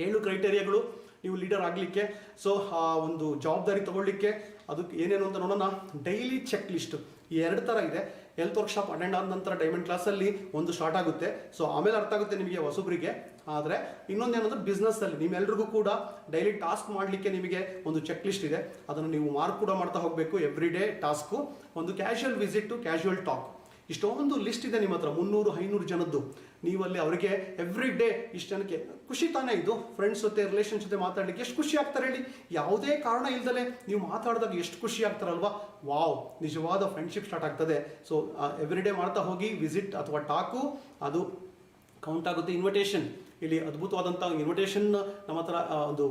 7 ಕ್ರೈಟೇರಿಯಾಗಳು ನೀವು ಲೀಡರ್ ಆಗಲಿಕ್ಕೆ. ಸೊ ಆ ಒಂದು ಜವಾಬ್ದಾರಿ ತಗೊಳ್ಳಿಕ್ಕೆ ಅದಕ್ಕೆ ಏನೇನು ಅಂತ ನೋಡೋಣ. ಡೈಲಿ ಚೆಕ್ ಲಿಸ್ಟ್ 2 ಥರ ಇದೆ. ಹೆಲ್ತ್ ವರ್ಕ್ಶಾಪ್ ಅಟೆಂಡ್ ಆದ ನಂತರ ಡೈಮಂಡ್ ಕ್ಲಾಸಲ್ಲಿ ಒಂದು ಸ್ಟಾರ್ಟ್ ಆಗುತ್ತೆ. ಸೊ ಆಮೇಲೆ ಅರ್ಥ ಆಗುತ್ತೆ ನಿಮಗೆ ಹೊಸಬ್ರಿಗೆ. ಆದರೆ ಇನ್ನೊಂದೇನಂದ್ರೆ ಬಿಸ್ನೆಸ್ಸಲ್ಲಿ ನಿಮ್ಮೆಲ್ರಿಗೂ ಕೂಡ ಡೈಲಿ ಟಾಸ್ಕ್ ಮಾಡಲಿಕ್ಕೆ ನಿಮಗೆ ಒಂದು ಚೆಕ್ ಲಿಸ್ಟ್ ಇದೆ. ಅದನ್ನು ನೀವು ಮಾರ್ಕ್ ಕೂಡ ಮಾಡ್ತಾ ಹೋಗಬೇಕು. ಎವ್ರಿ ಡೇ ಟಾಸ್ಕು, ಒಂದು ಕ್ಯಾಶುವಲ್ ವಿಸಿಟ್, ಕ್ಯಾಶುವಲ್ ಟಾಕ್, ಇಷ್ಟೊಂದು ಲಿಸ್ಟ್ ಇದೆ ನಿಮ್ಮ ಹತ್ರ, 300-500 ಜನದ್ದು. ನೀವಲ್ಲಿ ಅವರಿಗೆ ಎವ್ರಿ ಡೇ ಇಷ್ಟು ಜನಕ್ಕೆ ಖುಷಿ ತಾನೇ ಇದು. ಫ್ರೆಂಡ್ಸ್ ಜೊತೆ, ರಿಲೇಷನ್ ಜೊತೆ ಮಾತಾಡಲಿಕ್ಕೆ ಎಷ್ಟು ಖುಷಿ ಆಗ್ತಾರೆ ಹೇಳಿ. ಯಾವುದೇ ಕಾರಣ ಇಲ್ದಲೆ ನೀವು ಮಾತಾಡಿದಾಗ ಎಷ್ಟು ಖುಷಿ ಆಗ್ತಾರಲ್ವಾ. ವಾವ್, ನಿಜವಾದ ಫ್ರೆಂಡ್ಶಿಪ್ ಸ್ಟಾರ್ಟ್ ಆಗ್ತದೆ. ಸೊ ಎವ್ರಿ ಡೇ ಮಾಡ್ತಾ ಹೋಗಿ. ವಿಸಿಟ್ ಅಥವಾ ಟಾಕು ಅದು ಕೌಂಟ್ ಆಗುತ್ತೆ. ಇನ್ವಿಟೇಷನ್, ಇಲ್ಲಿ ಅದ್ಭುತವಾದಂಥ ಇನ್ವಿಟೇಷನ್ ನಮ್ಮ ಹತ್ರ ಒಂದು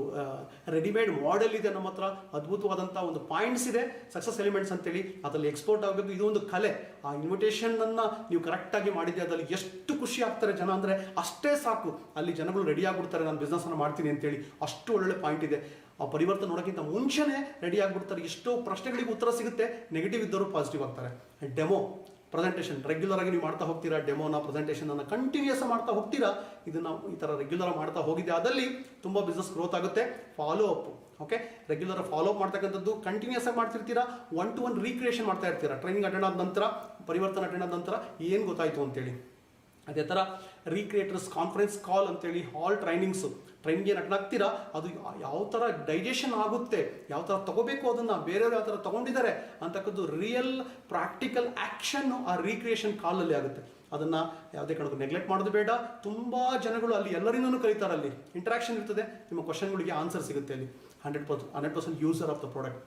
ರೆಡಿಮೇಡ್ ಮಾಡೆಲ್ ಇದೆ. ನಮ್ಮ ಹತ್ರ ಅದ್ಭುತವಾದಂಥ ಒಂದು ಪಾಯಿಂಟ್ಸ್ ಇದೆ, ಸಕ್ಸಸ್ ಎಲಿಮೆಂಟ್ಸ್ ಅಂತೇಳಿ. ಅದರಲ್ಲಿ ಎಕ್ಸ್ಪೋರ್ಟ್ ಆಗಬೇಕು. ಇದು ಒಂದು ಕಲೆ. ಆ ಇನ್ವಿಟೇಷನನ್ನು ನೀವು ಕರೆಕ್ಟಾಗಿ ಮಾಡಿದ್ದೆ, ಅದರಲ್ಲಿ ಎಷ್ಟು ಖುಷಿ ಆಗ್ತಾರೆ ಜನ ಅಂದರೆ ಅಷ್ಟೇ ಸಾಕು. ಅಲ್ಲಿ ಜನಗಳು ರೆಡಿ ಆಗಿಬಿಡ್ತಾರೆ, ನಾನು ಬಿಸ್ನೆಸ್ಸನ್ನು ಮಾಡ್ತೀನಿ ಅಂತೇಳಿ. ಅಷ್ಟು ಒಳ್ಳೆ ಪಾಯಿಂಟ್ ಇದೆ. ಆ ಪರಿವರ್ತನೆ ನೋಡೋಕ್ಕಿಂತ ಮುಂಚೆನೇ ರೆಡಿ ಆಗಿಬಿಡ್ತಾರೆ. ಎಷ್ಟೋ ಪ್ರಶ್ನೆಗಳಿಗೆ ಉತ್ತರ ಸಿಗುತ್ತೆ. ನೆಗೆಟಿವ್ ಇದ್ದವರು ಪಾಸಿಟಿವ್ ಆಗ್ತಾರೆ. ಡೆಮೋ, ಪ್ರೆಸೆಂಟೇಷನ್ ರೆಗ್ಯುಲರ್ ಆಗಿ ನೀವು ಮಾಡ್ತಾ ಹೋಗ್ತೀರಾ. ಡೆಮೋನ, ಪ್ರೆಸೆಂಟೇಷನನ್ನು ಕಂಟಿನ್ಯೂಸ್ ಮಾಡ್ತಾ ಹೋಗ್ತೀರಾ. ಇದನ್ನು ಈ ಥರ ರೆಗ್ಯುಲರ್ ಮಾಡ್ತಾ ಹೋಗಿದ್ದೆ ಆದಲ್ಲಿ ತುಂಬ ಬಿಸ್ನೆಸ್ ಗ್ರೋತ್ ಆಗುತ್ತೆ. Follow up, okay, regular follow up ಮಾಡ್ತಕ್ಕಂಥದ್ದು ಕಂಟಿನ್ಯೂಸ್ ಆಗಿ ಮಾಡ್ತಿರ್ತೀರಾ. 1-to-1 ರೀಕ್ರಿಯೇಷನ್ ಮಾಡ್ತಾ ಇರ್ತೀರಾ. ಟ್ರೈನಿಂಗ್ ಅಟೆಂಡ್ ಆದ ನಂತರ, ಪರಿವರ್ತನೆ ಅಟೆಂಡ್ ಆದ ನಂತರ ಏನು ಗೊತ್ತಾಯಿತು ಅಂತೇಳಿ. ಅದೇ ಥರ ರೀಕ್ರಿಯೇಟರ್ಸ್ ಕಾನ್ಫರೆನ್ಸ್ ಕಾಲ್ ಅಂತೇಳಿ ಆಲ್ ಟ್ರೈನಿಂಗ್ಸು, ಟ್ರೈನಿಂಗ್ ಏನು ಅಟೆಂಡ್ ಆಗ್ತೀರಾ ಅದು ಯಾವ ಥರ ಡೈಜೆಷನ್ ಆಗುತ್ತೆ, ಯಾವ ಥರ ತೊಗೋಬೇಕು, ಅದನ್ನು ಬೇರೆಯವ್ರು ಯಾವ ಥರ ತೊಗೊಂಡಿದ್ದಾರೆ ಅಂತಕ್ಕದ್ದು ರಿಯಲ್ ಪ್ರಾಕ್ಟಿಕಲ್ ಆ್ಯಕ್ಷನ್ನು ಆ ರೀಕ್ರಿಯೇಷನ್ ಕಾಲಲ್ಲಿ ಆಗುತ್ತೆ. ಅದನ್ನು ಯಾವುದೇ ಕಾರಣಕ್ಕೂ ನೆಗ್ಲೆಕ್ಟ್ ಮಾಡೋದು ಬೇಡ. ತುಂಬ ಜನಗಳು ಅಲ್ಲಿ ಎಲ್ಲರಿಂದನೂ ಕಲಿತಾರೆ. ಅಲ್ಲಿ ಇಂಟ್ರಾಕ್ಷನ್ ಇರ್ತದೆ. ನಿಮ್ಮ ಕ್ವಶನ್ಗಳಿಗೆ ಆನ್ಸರ್ ಸಿಗುತ್ತೆ. ಅಲ್ಲಿ 100% ಯೂಸರ್ ಆಫ್ ದ ಪ್ರಾಡಕ್ಟ್.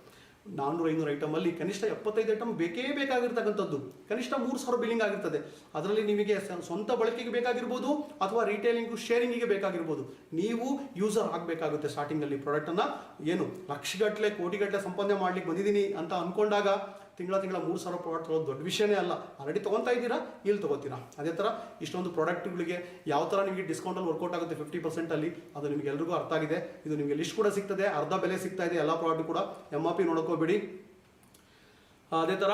400-500 ಐಟಮಲ್ಲಿ ಕನಿಷ್ಠ 75 ಐಟಮ್ ಬೇಕೇ ಬೇಕಾಗಿರ್ತಕ್ಕಂಥದ್ದು. ಕನಿಷ್ಠ 3,000 ಬಿಲ್ಲಿಂಗ್ ಆಗಿರ್ತದೆ. ಅದರಲ್ಲಿ ನಿಮಗೆ ಸ್ವಂತ ಬಳಕೆಗೆ ಬೇಕಾಗಿರ್ಬೋದು ಅಥವಾ ರಿಟೇಲಿಂಗು, ಶೇರಿಂಗಿಗೆ ಬೇಕಾಗಿರ್ಬೋದು. ನೀವು ಯೂಸರ್ ಆಗಬೇಕಾಗುತ್ತೆ. ಸ್ಟಾರ್ಟಿಂಗಲ್ಲಿ ಪ್ರಾಡಕ್ಟನ್ನು ಏನು ಲಕ್ಷಗಟ್ಟಲೆ, ಕೋಟಿಗಟ್ಟಲೆ ಸಂಪಾದನೆ ಮಾಡ್ಲಿಕ್ಕೆ ಬಂದಿದ್ದೀನಿ ಅಂತ ಅಂದ್ಕೊಂಡಾಗ ತಿಂಗಳ 3,000 ಪ್ರಾಡಕ್ಟ್ ತಗೊಳ್ಳೋದು ದೊಡ್ಡ ವಿಷಯನೇ ಅಲ್ಲ. ಆಲ್ರೆಡಿ ತೊಗೊತಾ ಇದ್ದೀರಾ, ಇಲ್ಲಿ ತೊಗೋತೀರಾ. ಅದೇ ಥರ ಇಷ್ಟೊಂದು ಪ್ರಾಡಕ್ಟ್ಗಳಿಗೆ ಯಾವ ಥರ ನಿಮಗೆ ಡಿಸ್ಕೌಂಟಲ್ಲಿ ವರ್ಕೌಟ್ ಆಗುತ್ತೆ 50%ಅಲ್ಲಿ, ಅದು ನಿಮಗೆ ಎಲ್ರಿಗೂ ಅರ್ಥ ಆಗಿದೆ. ಇದು ನಿಮಗೆ ಲಿಸ್ಟ್ ಕೂಡ ಸಿಗ್ತದೆ, ಅರ್ಧ ಬೆಲೆ ಸಿಗ್ತಾ ಇದೆ ಎಲ್ಲ ಪ್ರಾಡಕ್ಟ್ ಕೂಡ. MRP ನೋಡ್ಕೋಬೇಡಿ. ಅದೇ ಥರ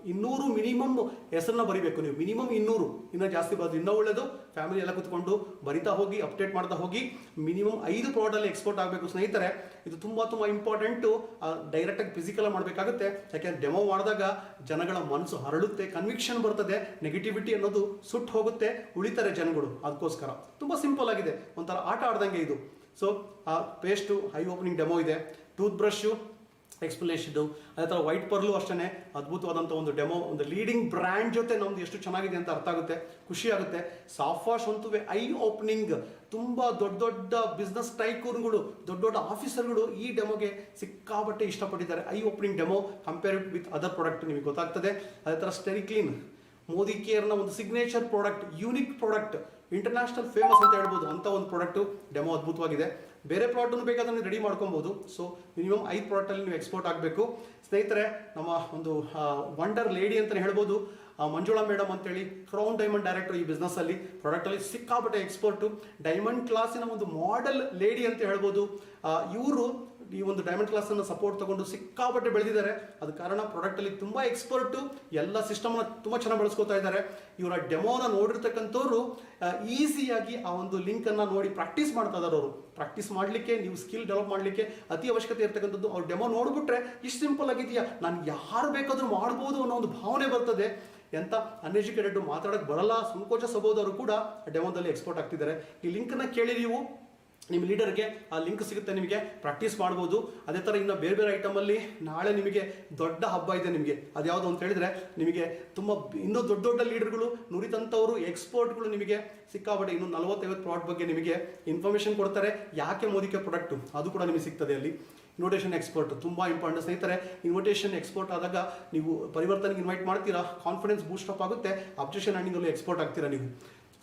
200 ಮಿನಿಮಮ್ ಹೆಸರನ್ನ ಬರಿಬೇಕು ನೀವು. ಮಿನಿಮಮ್ 200, ಇನ್ನೂ ಜಾಸ್ತಿ ಬರೋದು ಇನ್ನೂ ಒಳ್ಳೆಯದು. ಫ್ಯಾಮಿಲಿ ಎಲ್ಲ ಕೂತ್ಕೊಂಡು ಬರಿತಾ ಹೋಗಿ, ಅಪ್ಡೇಟ್ ಮಾಡ್ತಾ ಹೋಗಿ. ಮಿನಿಮಮ್ 5 ಪ್ರಾಡಕ್ಟಲ್ಲಿ ಎಕ್ಸ್ಪೋರ್ಟ್ ಆಗಬೇಕು ಸ್ನೇಹಿತರೆ. ಇದು ತುಂಬ ಇಂಪಾರ್ಟೆಂಟು. ಡೈರೆಕ್ಟಾಗಿ ಫಿಸಿಕಲ್ ಮಾಡಬೇಕಾಗುತ್ತೆ. ಯಾಕೆಂದರೆ ಡೆಮೋ ಮಾಡಿದಾಗ ಜನಗಳ ಮನಸ್ಸು ಹರಳುತ್ತೆ, ಕನ್ವಿಕ್ಷನ್ ಬರ್ತದೆ, ನೆಗೆಟಿವಿಟಿ ಅನ್ನೋದು ಸುಟ್ಟು ಹೋಗುತ್ತೆ, ಉಳಿತಾರೆ ಜನಗಳು. ಅದಕ್ಕೋಸ್ಕರ ತುಂಬ ಸಿಂಪಲ್ ಆಗಿದೆ, ಒಂಥರ ಆಟ ಆಡ್ದಂಗೆ ಇದು. So paste I opening demo ಇದೆ. ಟೂತ್ ಬ್ರಷು ಎಕ್ಸ್ಪ್ಲೇಷನು, ಅದೇ ಥರ ವೈಟ್ ಪರ್ಲು ಅಷ್ಟೇ ಅದ್ಭುತವಾದಂಥ ಒಂದು ಡೆಮೋ. ಒಂದು ಲೀಡಿಂಗ್ ಬ್ರ್ಯಾಂಡ್ ಜೊತೆ ನಮ್ದು ಎಷ್ಟು ಚೆನ್ನಾಗಿದೆ ಅಂತ ಅರ್ಥ ಆಗುತ್ತೆ, ಖುಷಿ ಆಗುತ್ತೆ. ಸಾಫ್ಟ್ ವಾಶ್ ಅಂತುವೆ ಐ ಓಪನಿಂಗ್. ತುಂಬ ದೊಡ್ಡ ಬಿಸ್ನೆಸ್ ಟೈಕೂನ್ಗಳು, ದೊಡ್ಡ ಆಫೀಸರ್ಗಳು ಈ ಡೆಮೋಗೆ ಸಿಕ್ಕಾಪಟ್ಟೆ ಇಷ್ಟಪಟ್ಟಿದ್ದಾರೆ. Eye opening demo compare with other product ನಿಮಗೆ ಗೊತ್ತಾಗ್ತದೆ. ಅದೇ ಥರ ಸ್ಟೆರಿಕ್ಲೀನ್, ಮೋದಿ ಕೇರ್ನ ಒಂದು signature product, unique product, international famous ಅಂತ ಹೇಳ್ಬೋದು ಅಂಥ ಒಂದು ಪ್ರಾಡಕ್ಟು ಡೆಮೋ ಅದ್ಭುತವಾಗಿದೆ. ಬೇರೆ ಪ್ರಾಡಕ್ಟನ್ನು ಬೇಕಾದ್ರೆ ನೀವು ರೆಡಿ ಮಾಡ್ಕೊಬೋದು. ಸೊ ಮಿನಿಮಮ್ 5 ಪ್ರಾಡಕ್ಟಲ್ಲಿ ನೀವು ಎಕ್ಸ್ಪೋರ್ಟ್ ಆಗಬೇಕು. ಸ್ನೇಹಿತರೆ, ನಮ್ಮ ಒಂದು ವಂಡರ್ ಲೇಡಿ ಅಂತಲೇ ಹೇಳ್ಬೋದು, ಮಂಜುಳಾ ಮೇಡಮ್ ಅಂತೇಳಿ ಕ್ರೌನ್ ಡೈಮಂಡ್ ಡೈರೆಕ್ಟರ್ ಈ ಬಿಸ್ನೆಸ್ಸಲ್ಲಿ ಪ್ರಾಡಕ್ಟಲ್ಲಿ ಸಿಕ್ಕಾಪಟ್ಟೆ ಎಕ್ಸ್ಪೋರ್ಟು, ಡೈಮಂಡ್ ಕ್ಲಾಸಿನ ಒಂದು ಮಾಡೆಲ್ ಲೇಡಿ ಅಂತ ಹೇಳ್ಬೋದು. ಇವರು ಈ ಒಂದು ಡೈಮಂಡ್ ಕ್ಲಾಸನ್ನು ಸಪೋರ್ಟ್ ತಗೊಂಡು ಸಿಕ್ಕಾಪಟ್ಟೆ ಬೆಳೆದಿದ್ದಾರೆ. ಅದು ಕಾರಣ ಪ್ರಾಡಕ್ಟಲ್ಲಿ ತುಂಬ ಎಕ್ಸ್ಪರ್ಟು, ಎಲ್ಲ ಸಿಸ್ಟಮ್ನ ತುಂಬ ಚೆನ್ನಾಗಿ ಬಳಸ್ಕೊತಾ ಇದ್ದಾರೆ. ಇವರ ಡೆಮೋನ ನೋಡಿರ್ತಕ್ಕಂಥವ್ರು ಈಸಿಯಾಗಿ ಆ ಒಂದು ಲಿಂಕನ್ನು ನೋಡಿ ಪ್ರಾಕ್ಟೀಸ್ ಮಾಡ್ತಾ ಇದ್ದಾರೆ. ಅವರು ಪ್ರಾಕ್ಟೀಸ್ ಮಾಡಲಿಕ್ಕೆ, ನೀವು ಸ್ಕಿಲ್ ಡೆವಲಪ್ ಮಾಡಲಿಕ್ಕೆ ಅತಿ ಅವಶ್ಯಕತೆ ಇರ್ತಕ್ಕಂಥದ್ದು. ಅವ್ರು ಡೆಮೋ ನೋಡಿಬಿಟ್ರೆ ಇಷ್ಟು ಸಿಂಪಲ್ ಆಗಿದೆಯಾ, ನಾನು ಯಾರು ಬೇಕಾದರೂ ಮಾಡ್ಬೋದು ಅನ್ನೋ ಒಂದು ಭಾವನೆ ಬರ್ತದೆ. ಎಂಥ ಅನ್ಎಜುಕೇಟೆಡ್, ಮಾತಾಡೋಕ್ಕೆ ಬರಲ್ಲ, ಸಂಕೋಚ ಸ್ವಭಾವದವರು ಕೂಡ ಡೆಮೋದಲ್ಲಿ ಎಕ್ಸ್ಪೋರ್ಟ್ ಆಗ್ತಿದ್ದಾರೆ. ಈ ಲಿಂಕನ್ನು ಕೇಳಿ ನೀವು ನಿಮ್ಮ ಲೀಡರ್ಗೆ ಆ ಲಿಂಕ್ ಸಿಗುತ್ತೆ, ನಿಮಗೆ ಪ್ರಾಕ್ಟೀಸ್ ಮಾಡ್ಬೋದು. ಅದೇ ಥರ ಇನ್ನು ಬೇರೆ ಬೇರೆ ಐಟಮಲ್ಲಿ ನಾಳೆ ನಿಮಗೆ ದೊಡ್ಡ ಹಬ್ಬ ಇದೆ. ನಿಮಗೆ ಅದ್ಯಾವುದು ಅಂತ ಹೇಳಿದ್ರೆ, ನಿಮಗೆ ತುಂಬ ಇನ್ನೂ ದೊಡ್ಡ ದೊಡ್ಡ ಲೀಡರ್ಗಳು, ನುರಿತಂಥವರು, ಎಕ್ಸ್ಪರ್ಟ್ಗಳು ನಿಮಗೆ ಸಿಕ್ಕಾಪಟ್ಟೆ ಇನ್ನೂ 40-50 ಪ್ರಾಡಕ್ಟ್ ಬಗ್ಗೆ ನಿಮಗೆ ಇನ್ಫಾರ್ಮೇಷನ್ ಕೊಡ್ತಾರೆ. ಯಾಕೆ ಮೋದಿಕೆ ಪ್ರಾಡಕ್ಟು ಅದು ಕೂಡ ನಿಮಗೆ ಸಿಗ್ತದೆ ಅಲ್ಲಿ. ಇನ್ವಿಟೇಷನ್ ಎಕ್ಸ್ಪರ್ಟ್ ತುಂಬ ಇಂಪಾರ್ಟೆಂಟ್ ಸ್ನೇಹಿತರೆ. ಇನ್ವಿಟೇಷನ್ ಎಕ್ಸ್ಪೋರ್ಟ್ ಆದಾಗ ನೀವು ಪರಿವರ್ತನೆಗೆ ಇನ್ವೈಟ್ ಮಾಡ್ತೀರಾ, ಕಾನ್ಫಿಡೆನ್ಸ್ ಬೂಸ್ಟ್ ಅಪ್ ಆಗುತ್ತೆ, ಅಬ್ಜೆಕ್ಷನ್ ಹ್ಯಾಂಡಿಂಗಲ್ಲೂ ಎಕ್ಸ್ಪೋರ್ಟ್ ಆಗ್ತೀರಾ ನೀವು.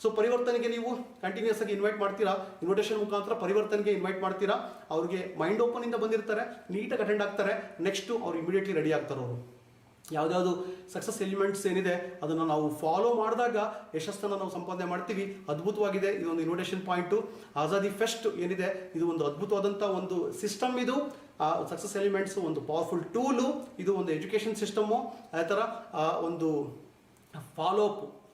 ಸೊ ಪರಿವರ್ತನೆಗೆ ನೀವು ಕಂಟಿನ್ಯೂಸ್ ಆಗಿ ಇನ್ವೈಟ್ ಮಾಡ್ತೀರಾ, ಇನ್ವಿಟೇಷನ್ ಮುಖಾಂತರ ಪರಿವರ್ತನೆಗೆ ಇನ್ವೈಟ್ ಮಾಡ್ತೀರಾ. ಅವ್ರಿಗೆ ಮೈಂಡ್ ಓಪನ್ ಇಂದ ಬಂದಿರ್ತಾರೆ, ನೀಟಾಗಿ ಅಟೆಂಡ್ ಆಗ್ತಾರೆ. ನೆಕ್ಸ್ಟು ಅವ್ರು ಇಮಿಡಿಯೇಟ್ಲಿ ರೆಡಿ ಆಗ್ತಾರೆ. ಅವರು ಯಾವುದ್ಯಾವುದು ಸಕ್ಸಸ್ ಎಲಿಮೆಂಟ್ಸ್ ಏನಿದೆ ಅದನ್ನು ನಾವು ಫಾಲೋ ಮಾಡಿದಾಗ ಯಶಸ್ಸನ್ನು ನಾವು ಸಂಪಾದನೆ ಮಾಡ್ತೀವಿ. ಅದ್ಭುತವಾಗಿದೆ ಇದೊಂದು ಇನ್ವಿಟೇಷನ್ ಪಾಯಿಂಟು. ಆಜಾದಿ ಫೆಸ್ಟ್ ಏನಿದೆ ಇದು ಒಂದು ಅದ್ಭುತವಾದಂಥ ಒಂದು ಸಿಸ್ಟಮ್. ಇದು ಸಕ್ಸಸ್ ಎಲಿಮೆಂಟ್ಸು ಒಂದು ಪವರ್ಫುಲ್ ಟೂಲು. ಇದು ಒಂದು ಎಜುಕೇಷನ್ ಸಿಸ್ಟಮು. ಅದೇ ಥರ ಒಂದು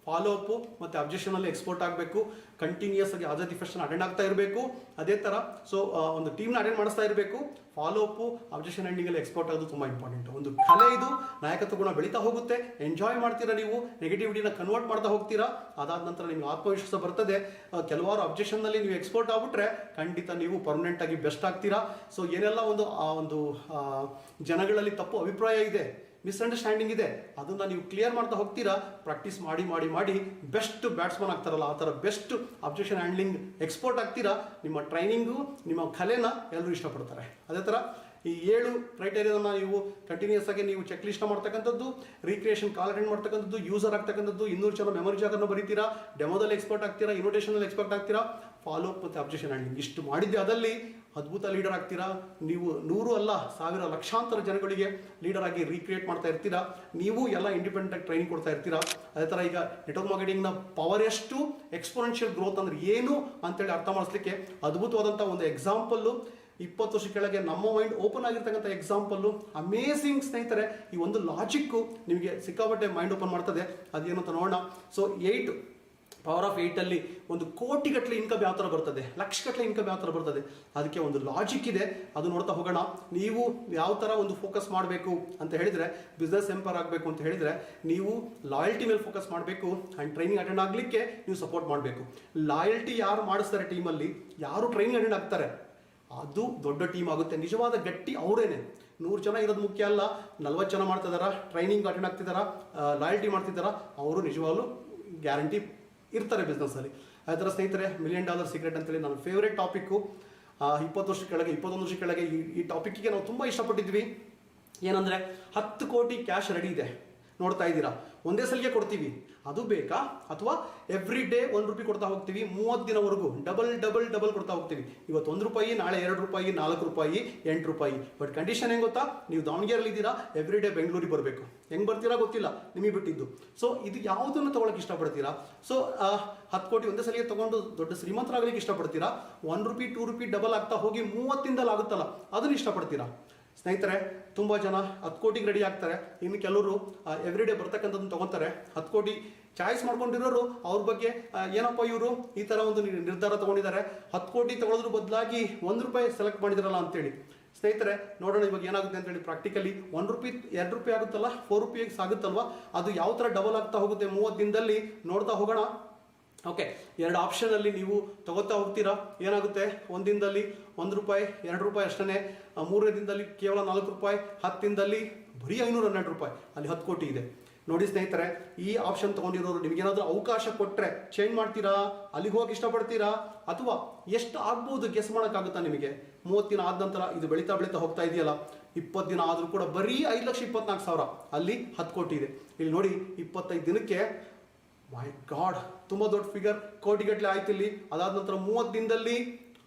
ಫಾಲೋ ಅಪ್ಪು ಮತ್ತು ಅಬ್ಜೆಕ್ಷನಲ್ಲಿ ಎಕ್ಸ್ಪೋರ್ಟ್ ಆಗಬೇಕು. ಕಂಟಿನ್ಯೂಸ್ ಆಗಿ ಆಜಾದಿ ಫೆಸ್ಟನ್ನು ಅಟೆಂಡ್ ಆಗ್ತಾ ಇರಬೇಕು. ಅದೇ ಥರ ಸೊ ಒಂದು ಟೀಮ್ನ ಅಟೆಂಡ್ ಮಾಡಿಸ್ತಾ ಇರಬೇಕು. ಫಾಲೋ ಅಪ್ಪು, ಅಬ್ಜೆಕ್ಷನ್ ಎಂಡಿಂಗಲ್ಲಿ ಎಕ್ಸ್ಪೋರ್ಟ್ ಆಗೋದು ತುಂಬ ಇಂಪಾರ್ಟೆಂಟ್. ಒಂದು ಕಲೆ ಇದು. ನಾಯಕತ್ವ ಗುಣ ಬೆಳೀತಾ ಹೋಗುತ್ತೆ. ಎಂಜಾಯ್ ಮಾಡ್ತೀರಾ ನೀವು, ನೆಗೆಟಿವಿಟಿನ ಕನ್ವರ್ಟ್ ಮಾಡ್ತಾ ಹೋಗ್ತೀರಾ. ಅದಾದ ನಂತರ ನಿಮ್ಗೆ ಆತ್ಮವಿಶ್ವಾಸ ಬರ್ತದೆ. ಕೆಲವಾರು ಅಬ್ಜೆಕ್ಷನ್ನಲ್ಲಿ ನೀವು ಎಕ್ಸ್ಪೋರ್ಟ್ ಆಗ್ಬಿಟ್ರೆ ಖಂಡಿತ ನೀವು ಪರ್ಮನೆಂಟ್ ಆಗಿ ಬೆಸ್ಟ್ ಆಗ್ತೀರಾ. ಸೊ ಏನೆಲ್ಲ ಒಂದು ಜನಗಳಲ್ಲಿ ತಪ್ಪು ಅಭಿಪ್ರಾಯ ಇದೆ, ಮಿಸ್ಅಂಡರ್ಸ್ಟ್ಯಾಂಡಿಂಗ್ ಇದೆ, ಅದನ್ನು ನೀವು ಕ್ಲಿಯರ್ ಮಾಡ್ತಾ ಹೋಗ್ತೀರಾ. ಪ್ರಾಕ್ಟೀಸ್ ಮಾಡಿ ಮಾಡಿ ಮಾಡಿ ಬೆಸ್ಟ್ ಬ್ಯಾಟ್ಸ್ಮನ್ ಆಗ್ತಾರಲ್ಲ ಆ ಥರ ಬೆಸ್ಟ್ ಅಬ್ಜೆಕ್ಷನ್ ಹ್ಯಾಂಡ್ಲಿಂಗ್ ಎಕ್ಸ್ಪೋರ್ಟ್ ಆಗ್ತೀರಾ. ನಿಮ್ಮ ಟ್ರೈನಿಂಗು, ನಿಮ್ಮ ಕಲೆನ ಎಲ್ಲರೂ ಇಷ್ಟಪಡ್ತಾರೆ. ಅದೇ ಥರ ಈ 7 ಕ್ರೈಟೇರಿಯಾನ ನೀವು ಕಂಟಿನ್ಯೂಸ್ ಆಗಿ ನೀವು ಚೆಕ್ ಲಿಸ್ಟ್ ಮಾಡ್ತಕ್ಕಂಥದ್ದು, ರೀಕ್ರಿಯೇಷನ್ ಕಾಲ್ ಅಟೆಂಡ್ ಮಾಡ್ತಕ್ಕಂಥದ್ದು, ಯೂಸರ್ ಆಗ್ತಕ್ಕಂಥದ್ದು, 200 ಜನ ಮೆಮೊರಿ ಜಾಗನ್ನು ಬರೀತೀರಾ, ಡೆಮೋದಲ್ಲಿ ಎಕ್ಸ್ಪರ್ಟ್ ಆಗ್ತೀರಾ, ಇನ್ವಿಟೇಷನಲ್ಲಿ ಎಕ್ಸ್ಪರ್ಟ್ ಆಗ್ತೀರಾ, ಫಾಲೋ ಅಪ್ ಮತ್ತು ಅಬ್ಜೆಕ್ಷನ್ ಹ್ಯಾಂಡ್ಲಿಂಗ್ ಇಷ್ಟು ಮಾಡಿದ್ದೆ ಅದಲ್ಲಿ ಅದ್ಭುತ ಲೀಡರ್ ಆಗ್ತೀರಾ. ನೀವು 100 ಅಲ್ಲ 1000 ಲಕ್ಷಾಂತರ ಜನಗಳಿಗೆ ಲೀಡರ್ ಆಗಿ ರೀಕ್ರಿಯೇಟ್ ಮಾಡ್ತಾ ಇರ್ತೀರಾ. ನೀವು ಎಲ್ಲ ಇಂಡಿಪೆಂಡೆಂಟ್ ಆಗಿ ಟ್ರೈನಿಂಗ್ ಕೊಡ್ತಾ ಇರ್ತೀರಾ. ಅದೇ ಥರ ಈಗ ನೆಟ್ವರ್ಕ್ ಮಾರ್ಕೆಟಿಂಗ್ನ ಪವರ್ ಎಷ್ಟು, ಎಕ್ಸ್ಪೋನೆನ್ಷಿಯಲ್ ಗ್ರೋತ್ ಅಂದ್ರೆ ಏನು ಅಂತೇಳಿ ಅರ್ಥ ಮಾಡಿಸ್ಲಿಕ್ಕೆ ಅದ್ಭುತವಾದಂಥ ಒಂದು ಎಕ್ಸಾಂಪಲ್ಲು. 20 ವರ್ಷ ಕೆಳಗೆ ನಮ್ಮ ಮೈಂಡ್ ಓಪನ್ ಆಗಿರ್ತಕ್ಕಂಥ ಎಕ್ಸಾಂಪಲ್ಲು. ಅಮೇಝಿಂಗ್ ಸ್ನೇಹಿತರೆ. ಈ ಒಂದು ಲಾಜಿಕ್ಕು ನಿಮಗೆ ಸಿಕ್ಕಾಪಟ್ಟೆ ಮೈಂಡ್ ಓಪನ್ ಮಾಡ್ತದೆ. ಅದೇನು ಅಂತ ನೋಡೋಣ. ಸೊ 8 ಪವರ್ ಆಫ್ 8ಅಲ್ಲಿ ಒಂದು ಕೋಟಿಗಟ್ಟಲೆ ಇನ್ಕಮ್ ಯಾವ ಥರ ಬರ್ತದೆ, ಲಕ್ಷಗಟ್ಟಲೆ ಇನ್ಕಮ್ ಯಾವ ಥರ ಬರ್ತದೆ, ಅದಕ್ಕೆ ಒಂದು ಲಾಜಿಕ್ ಇದೆ. ಅದು ನೋಡ್ತಾ ಹೋಗೋಣ. ನೀವು ಯಾವ ಥರ ಒಂದು ಫೋಕಸ್ ಮಾಡಬೇಕು ಅಂತ ಹೇಳಿದರೆ, ಬಿಸ್ನೆಸ್ ಎಂಪರ್ ಆಗಬೇಕು ಅಂತ ಹೇಳಿದರೆ ನೀವು ಲಾಯಲ್ಟಿ ಮೇಲೆ ಫೋಕಸ್ ಮಾಡಬೇಕು. ಆ್ಯಂಡ್ ಟ್ರೈನಿಂಗ್ ಅಟೆಂಡ್ ಆಗಲಿಕ್ಕೆ ನೀವು ಸಪೋರ್ಟ್ ಮಾಡಬೇಕು. ಲಾಯಲ್ಟಿ ಯಾರು ಮಾಡಿಸ್ತಾರೆ ಟೀಮಲ್ಲಿ, ಯಾರು ಟ್ರೈನಿಂಗ್ ಅಟೆಂಡ್ ಆಗ್ತಾರೆ, ಅದು ದೊಡ್ಡ ಟೀಮ್ ಆಗುತ್ತೆ. ನಿಜವಾದ ಗಟ್ಟಿ ಅವರೇನೆ. 100 ಜನ ಇರೋದು ಮುಖ್ಯ ಅಲ್ಲ, 40 ಜನ ಮಾಡ್ತಿದ್ದಾರಾ, ಟ್ರೈನಿಂಗ್ ಅಟೆಂಡ್ ಆಗ್ತಿದ್ದಾರಾ, ಲಾಯಲ್ಟಿ ಮಾಡ್ತಿದ್ದಾರಾ, ಅವರು ನಿಜವಾಗ್ಲೂ ಗ್ಯಾರಂಟಿ ಇರ್ತಾರೆ ಬಿಸ್ನೆಸ್ಸಲ್ಲಿ. ಅದೇ ಥರ ಸ್ನೇಹಿತರೆ, $1 ಮಿಲಿಯನ್ ಸೀಕ್ರೆಟ್ ಅಂತೇಳಿ ನನ್ನ ಫೇವ್ರೇಟ್ ಟಾಪಿಕ್ಕು. 20 ವರ್ಷ ಕೆಳಗೆ 21 ವರ್ಷ ಕೆಳಗೆ ಈ ಟಾಪಿಕ್ಕಿಗೆ ನಾವು ತುಂಬ ಇಷ್ಟಪಟ್ಟಿದ್ವಿ. ಏನಂದರೆ 10 ಕೋಟಿ ಕ್ಯಾಶ್ ರೆಡಿ ಇದೆ, ನೋಡ್ತಾ ಇದ್ದೀರಾ. ಒಂದೇ ಸಲಿಗೆ ಕೊಡ್ತೀವಿ, ಅದು ಬೇಕಾ, ಅಥವಾ ಎವ್ರಿ ಡೇ ₹1 ಕೊಡ್ತಾ ಹೋಗ್ತೀವಿ, 30 ದಿನವರೆಗೂ ಡಬಲ್ ಕೊಡ್ತಾ ಹೋಗ್ತೀವಿ. ಇವತ್ತು ₹1, ನಾಳೆ ₹2, ₹4, ₹8. ಬಟ್ ಕಂಡೀಷನ್ ಹೆಂಗೆ ಗೊತ್ತಾ, ನೀವು ದಾವಣಗೆರೆಯಲ್ಲಿ ಇದ್ದೀರಾ, ಎವ್ರಿ ಡೇ ಬೆಂಗಳೂರಿಗೆ ಬರಬೇಕು. ಹೆಂಗೆ ಬರ್ತೀರಾ ಗೊತ್ತಿಲ್ಲ, ನಿಮಗೆ ಬಿಟ್ಟಿದ್ದು. ಸೊ ಇದು ಯಾವುದನ್ನು ತೊಗೊಳಕ್ಕೆ ಇಷ್ಟಪಡ್ತೀರಾ? ಸೊ 10 ಕೋಟಿ ಒಂದೇ ಸಲಿಗೆ ತೊಗೊಂಡು ದೊಡ್ಡ ಶ್ರೀಮಂತರಾಗಲಿಕ್ಕೆ ಇಷ್ಟಪಡ್ತೀರಾ? ₹1, ₹2 ಡಬಲ್ ಆಗ್ತಾ ಹೋಗಿ 30 ಆಗುತ್ತಲ್ಲ, ಅದನ್ನು ಇಷ್ಟಪಡ್ತೀರಾ? ಸ್ನೇಹಿತರೆ, ತುಂಬ ಜನ 10 ಕೋಟಿಗೆ ರೆಡಿ ಆಗ್ತಾರೆ. ಇನ್ನು ಕೆಲವರು ಎವ್ರಿ ಡೇ ಬರ್ತಕ್ಕಂಥದ್ದನ್ನು ತೊಗೊತಾರೆ. 10 ಕೋಟಿ ಚಾಯ್ಸ್ ಮಾಡ್ಕೊಂಡಿರೋರು ಅವ್ರ ಬಗ್ಗೆ ಏನಪ್ಪ ಇವರು ಈ ಥರ ಒಂದು ನಿರ್ಧಾರ ತೊಗೊಂಡಿದ್ದಾರೆ, 10 ಕೋಟಿ ತೊಗೊಳೋದ್ರ ಬದಲಾಗಿ ₹1 ಸೆಲೆಕ್ಟ್ ಮಾಡಿದ್ರಲ್ಲ ಅಂತೇಳಿ. ಸ್ನೇಹಿತರೆ, ನೋಡೋಣ ಇವಾಗ ಏನಾಗುತ್ತೆ ಅಂತೇಳಿ. ಪ್ರಾಕ್ಟಿಕಲಿ ₹1, ₹2 ಆಗುತ್ತಲ್ಲ, ₹4 ಸಾಗುತ್ತಲ್ವ, ಅದು ಯಾವ ಥರ ಡಬಲ್ ಆಗ್ತಾ ಹೋಗುತ್ತೆ 30 ದಿನದಲ್ಲಿ ನೋಡ್ತಾ ಹೋಗೋಣ. ಓಕೆ, 2 ಆಪ್ಷನಲ್ಲಿ ನೀವು ತಗೋತಾ ಹೋಗ್ತೀರಾ. ಏನಾಗುತ್ತೆ, 1 ದಿನದಲ್ಲಿ ₹1, ₹2 ಅಷ್ಟೇ, 3ನೇ ದಿನದಲ್ಲಿ ಕೇವಲ ₹4, 10 ದಿನದಲ್ಲಿ ಬರೀ ₹512. ಅಲ್ಲಿ 10 ಕೋಟಿ ಇದೆ. ನೋಡಿ ಸ್ನೇಹಿತರೆ, ಈ ಆಪ್ಷನ್ ತೊಗೊಂಡಿರೋರು ನಿಮಗೇನಾದರೂ ಅವಕಾಶ ಕೊಟ್ಟರೆ ಚೇಂಜ್ ಮಾಡ್ತೀರಾ, ಅಲ್ಲಿಗೆ ಹೋಗಿ ಇಷ್ಟಪಡ್ತೀರಾ, ಅಥವಾ ಎಷ್ಟು ಆಗ್ಬೋದು ಗೆಸ್ ಮಾಡೋಕ್ಕಾಗುತ್ತಾ ನಿಮಗೆ? 30 ದಿನ ಆದ ನಂತರ ಇದು ಬೆಳೀತಾ ಹೋಗ್ತಾ ಇದೆಯಲ್ಲ, 20 ದಿನ ಆದರೂ ಕೂಡ ಬರೀ 5,24,000, ಅಲ್ಲಿ 10 ಕೋಟಿ ಇದೆ. ಇಲ್ಲಿ ನೋಡಿ, 25 ದಿನಕ್ಕೆ ಮೈ ಗಾಡ್ ತುಂಬ ದೊಡ್ಡ ಫಿಗರ್, ಕೋಟಿಗಟ್ಟಲೆ ಆಯ್ತು ಇಲ್ಲಿ. ಅದಾದ ನಂತರ 30 ದಿನದಲ್ಲಿ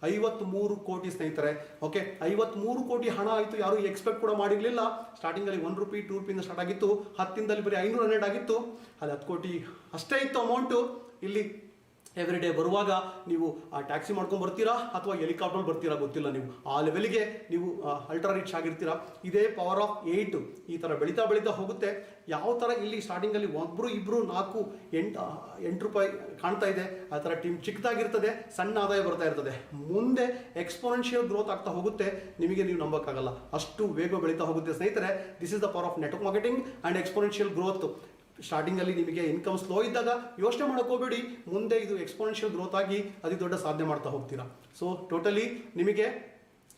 53 ಕೋಟಿ ಸ್ನೇಹಿತರೆ. ಓಕೆ, 53 ಕೋಟಿ ಹಣ ಆಯಿತು. ಯಾರು ಎಕ್ಸ್ಪೆಕ್ಟ್ ಕೂಡ ಮಾಡಿರಲಿಲ್ಲ. ಸ್ಟಾರ್ಟಿಂಗಲ್ಲಿ 1 ರೂಪಿ 2 ರೂಪಿಯಿಂದ ಸ್ಟಾರ್ಟ್ ಆಗಿತ್ತು. 10 ಬರೀ 512 ಆಗಿತ್ತು. ಅದು 10 ಕೋಟಿ ಅಷ್ಟೇ ಇತ್ತು ಅಮೌಂಟು. ಇಲ್ಲಿ ಎವ್ರಿ ಡೇ ಬರುವಾಗ ನೀವು ಟ್ಯಾಕ್ಸಿ ಮಾಡ್ಕೊಂಡು ಬರ್ತೀರಾ ಅಥವಾ ಹೆಲಿಕಾಪ್ಟರ್ ಬರ್ತೀರಾ ಗೊತ್ತಿಲ್ಲ. ನೀವು ಆ ಲೆವೆಲ್ಗೆ ನೀವು ಅಲ್ಟ್ರಾ ರಿಚ್ ಆಗಿರ್ತೀರಾ. ಇದೇ ಪವರ್ ಆಫ್ 8 ಈ ಥರ ಬೆಳೀತಾ ಬೆಳೀತಾ ಹೋಗುತ್ತೆ. ಯಾವ ಥರ ಇಲ್ಲಿ ಸ್ಟಾರ್ಟಿಂಗಲ್ಲಿ 1 2 4 8 ರೂಪಾಯಿ ಕಾಣ್ತಾ ಇದೆ, ಆ ಥರ ಟೀಮ್ ಚಿಕ್ಕದಾಗಿರ್ತದೆ, ಸಣ್ಣ ಆದಾಯ ಬರ್ತಾ ಇರ್ತದೆ. ಮುಂದೆ ಎಕ್ಸ್ಪೋನೆನ್ಷಿಯಲ್ ಗ್ರೋತ್ ಆಗ್ತಾ ಹೋಗುತ್ತೆ. ನಿಮಗೆ ನೀವು ನಂಬೋಕ್ಕಾಗಲ್ಲ, ಅಷ್ಟು ವೇಗ ಬೆಳೀತಾ ಹೋಗುತ್ತೆ ಸ್ನೇಹಿತರೆ. This is the power of network marketing and exponential growth. ಸ್ಟಾರ್ಟಿಂಗಲ್ಲಿ ನಿಮಗೆ ಇನ್ಕಮ್ ಸ್ಲೋ ಇದ್ದಾಗ ಯೋಚನೆ ಮಾಡೋಕೋಬೇಡಿ, ಮುಂದೆ ಇದು ಎಕ್ಸ್ಪೋನೆನ್ಷಿಯಲ್ ಗ್ರೋತ್ ಆಗಿ ಅತಿ ದೊಡ್ಡ ಸಾಧನೆ ಮಾಡ್ತಾ ಹೋಗ್ತೀರಾ. ಸೊ ಟೋಟಲಿ ನಿಮಗೆ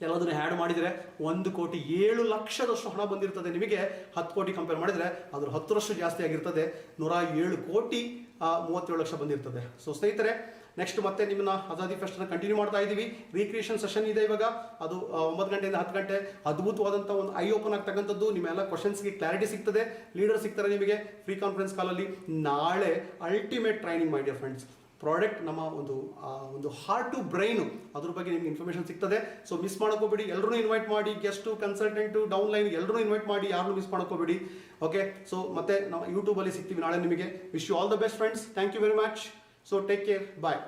ಎಲ್ಲದನ್ನು ಆ್ಯಡ್ ಮಾಡಿದರೆ 1,07,00,000 ಹಣ ಬಂದಿರ್ತದೆ. ನಿಮಗೆ 10 ಕೋಟಿ ಕಂಪೇರ್ ಮಾಡಿದರೆ ಅದ್ರ 10ರಷ್ಟು ಜಾಸ್ತಿ ಆಗಿರ್ತದೆ. 107 ಕೋಟಿ 37 ಲಕ್ಷ ಬಂದಿರ್ತದೆ. ಸೊ ಸ್ನೇಹಿತರೆ, ನೆಕ್ಸ್ಟ್ ಮತ್ತೆ ನಿಮ್ಮನ್ನ ಆಜಾದಿ ಫೆಸ್ಟ್ನ ಕಂಟಿನ್ಯೂ ಮಾಡ್ತಾ ಇದ್ದೀವಿ. ರೀಕ್ರಿಯೇಷನ್ ಸೆಷನ್ ಇದೆ ಇವಾಗ. ಅದು 9 ಗಂಟೆಯಿಂದ 10 ಗಂಟೆ. ಅದ್ಭುತವಾದಂಥ ಒಂದು ಐ ಓಪನ್ ಆಗ್ತಕ್ಕಂಥದ್ದು. ನಿಮ್ಮೆಲ್ಲ ಕ್ವಶನ್ಸ್ಗೆ ಕ್ಲಾರಿಟಿ ಸಿಗ್ತದೆ. ಲೀಡರ್ ಸಿಗ್ತಾರೆ ನಿಮಗೆ ಫ್ರೀ ಕಾನ್ಫರೆನ್ಸ್ ಕಾಲಲ್ಲಿ. ನಾಳೆ ultimate training my dear friends. Product ನಮ್ಮ ಒಂದು ಹಾರ್ಟ್ ಟು ಬ್ರೈನು, ಅದ್ರ ಬಗ್ಗೆ ನಿಮ್ಗೆ ಇನ್ಫಾರ್ಮೇಷನ್ ಸಿಗ್ತದೆ. ಸೊ ಮಿಸ್ ಮಾಡ್ಕೋಬೇಡಿ. ಎಲ್ಲರೂ ಇನ್ವೈಟ್ ಮಾಡಿ, ಗೆಸ್ಟು, ಕನ್ಸಲ್ಟೆಂಟು, ಡೌನ್ಲೈನ್ ಎಲ್ಲರೂ ಇನ್ವೈಟ್ ಮಾಡಿ, ಯಾರನ್ನೂ ಮಿಸ್ ಮಾಡ್ಕೋಬೇಡಿ. ಓಕೆ, ಸೊ ಮತ್ತೆ ನಾವು ಯೂಟ್ಯೂಬಲ್ಲಿ ಸಿಗ್ತೀವಿ ನಾಳೆ ನಿಮಗೆ. Wish you all the best friends. Thank you very much. So take care, bye.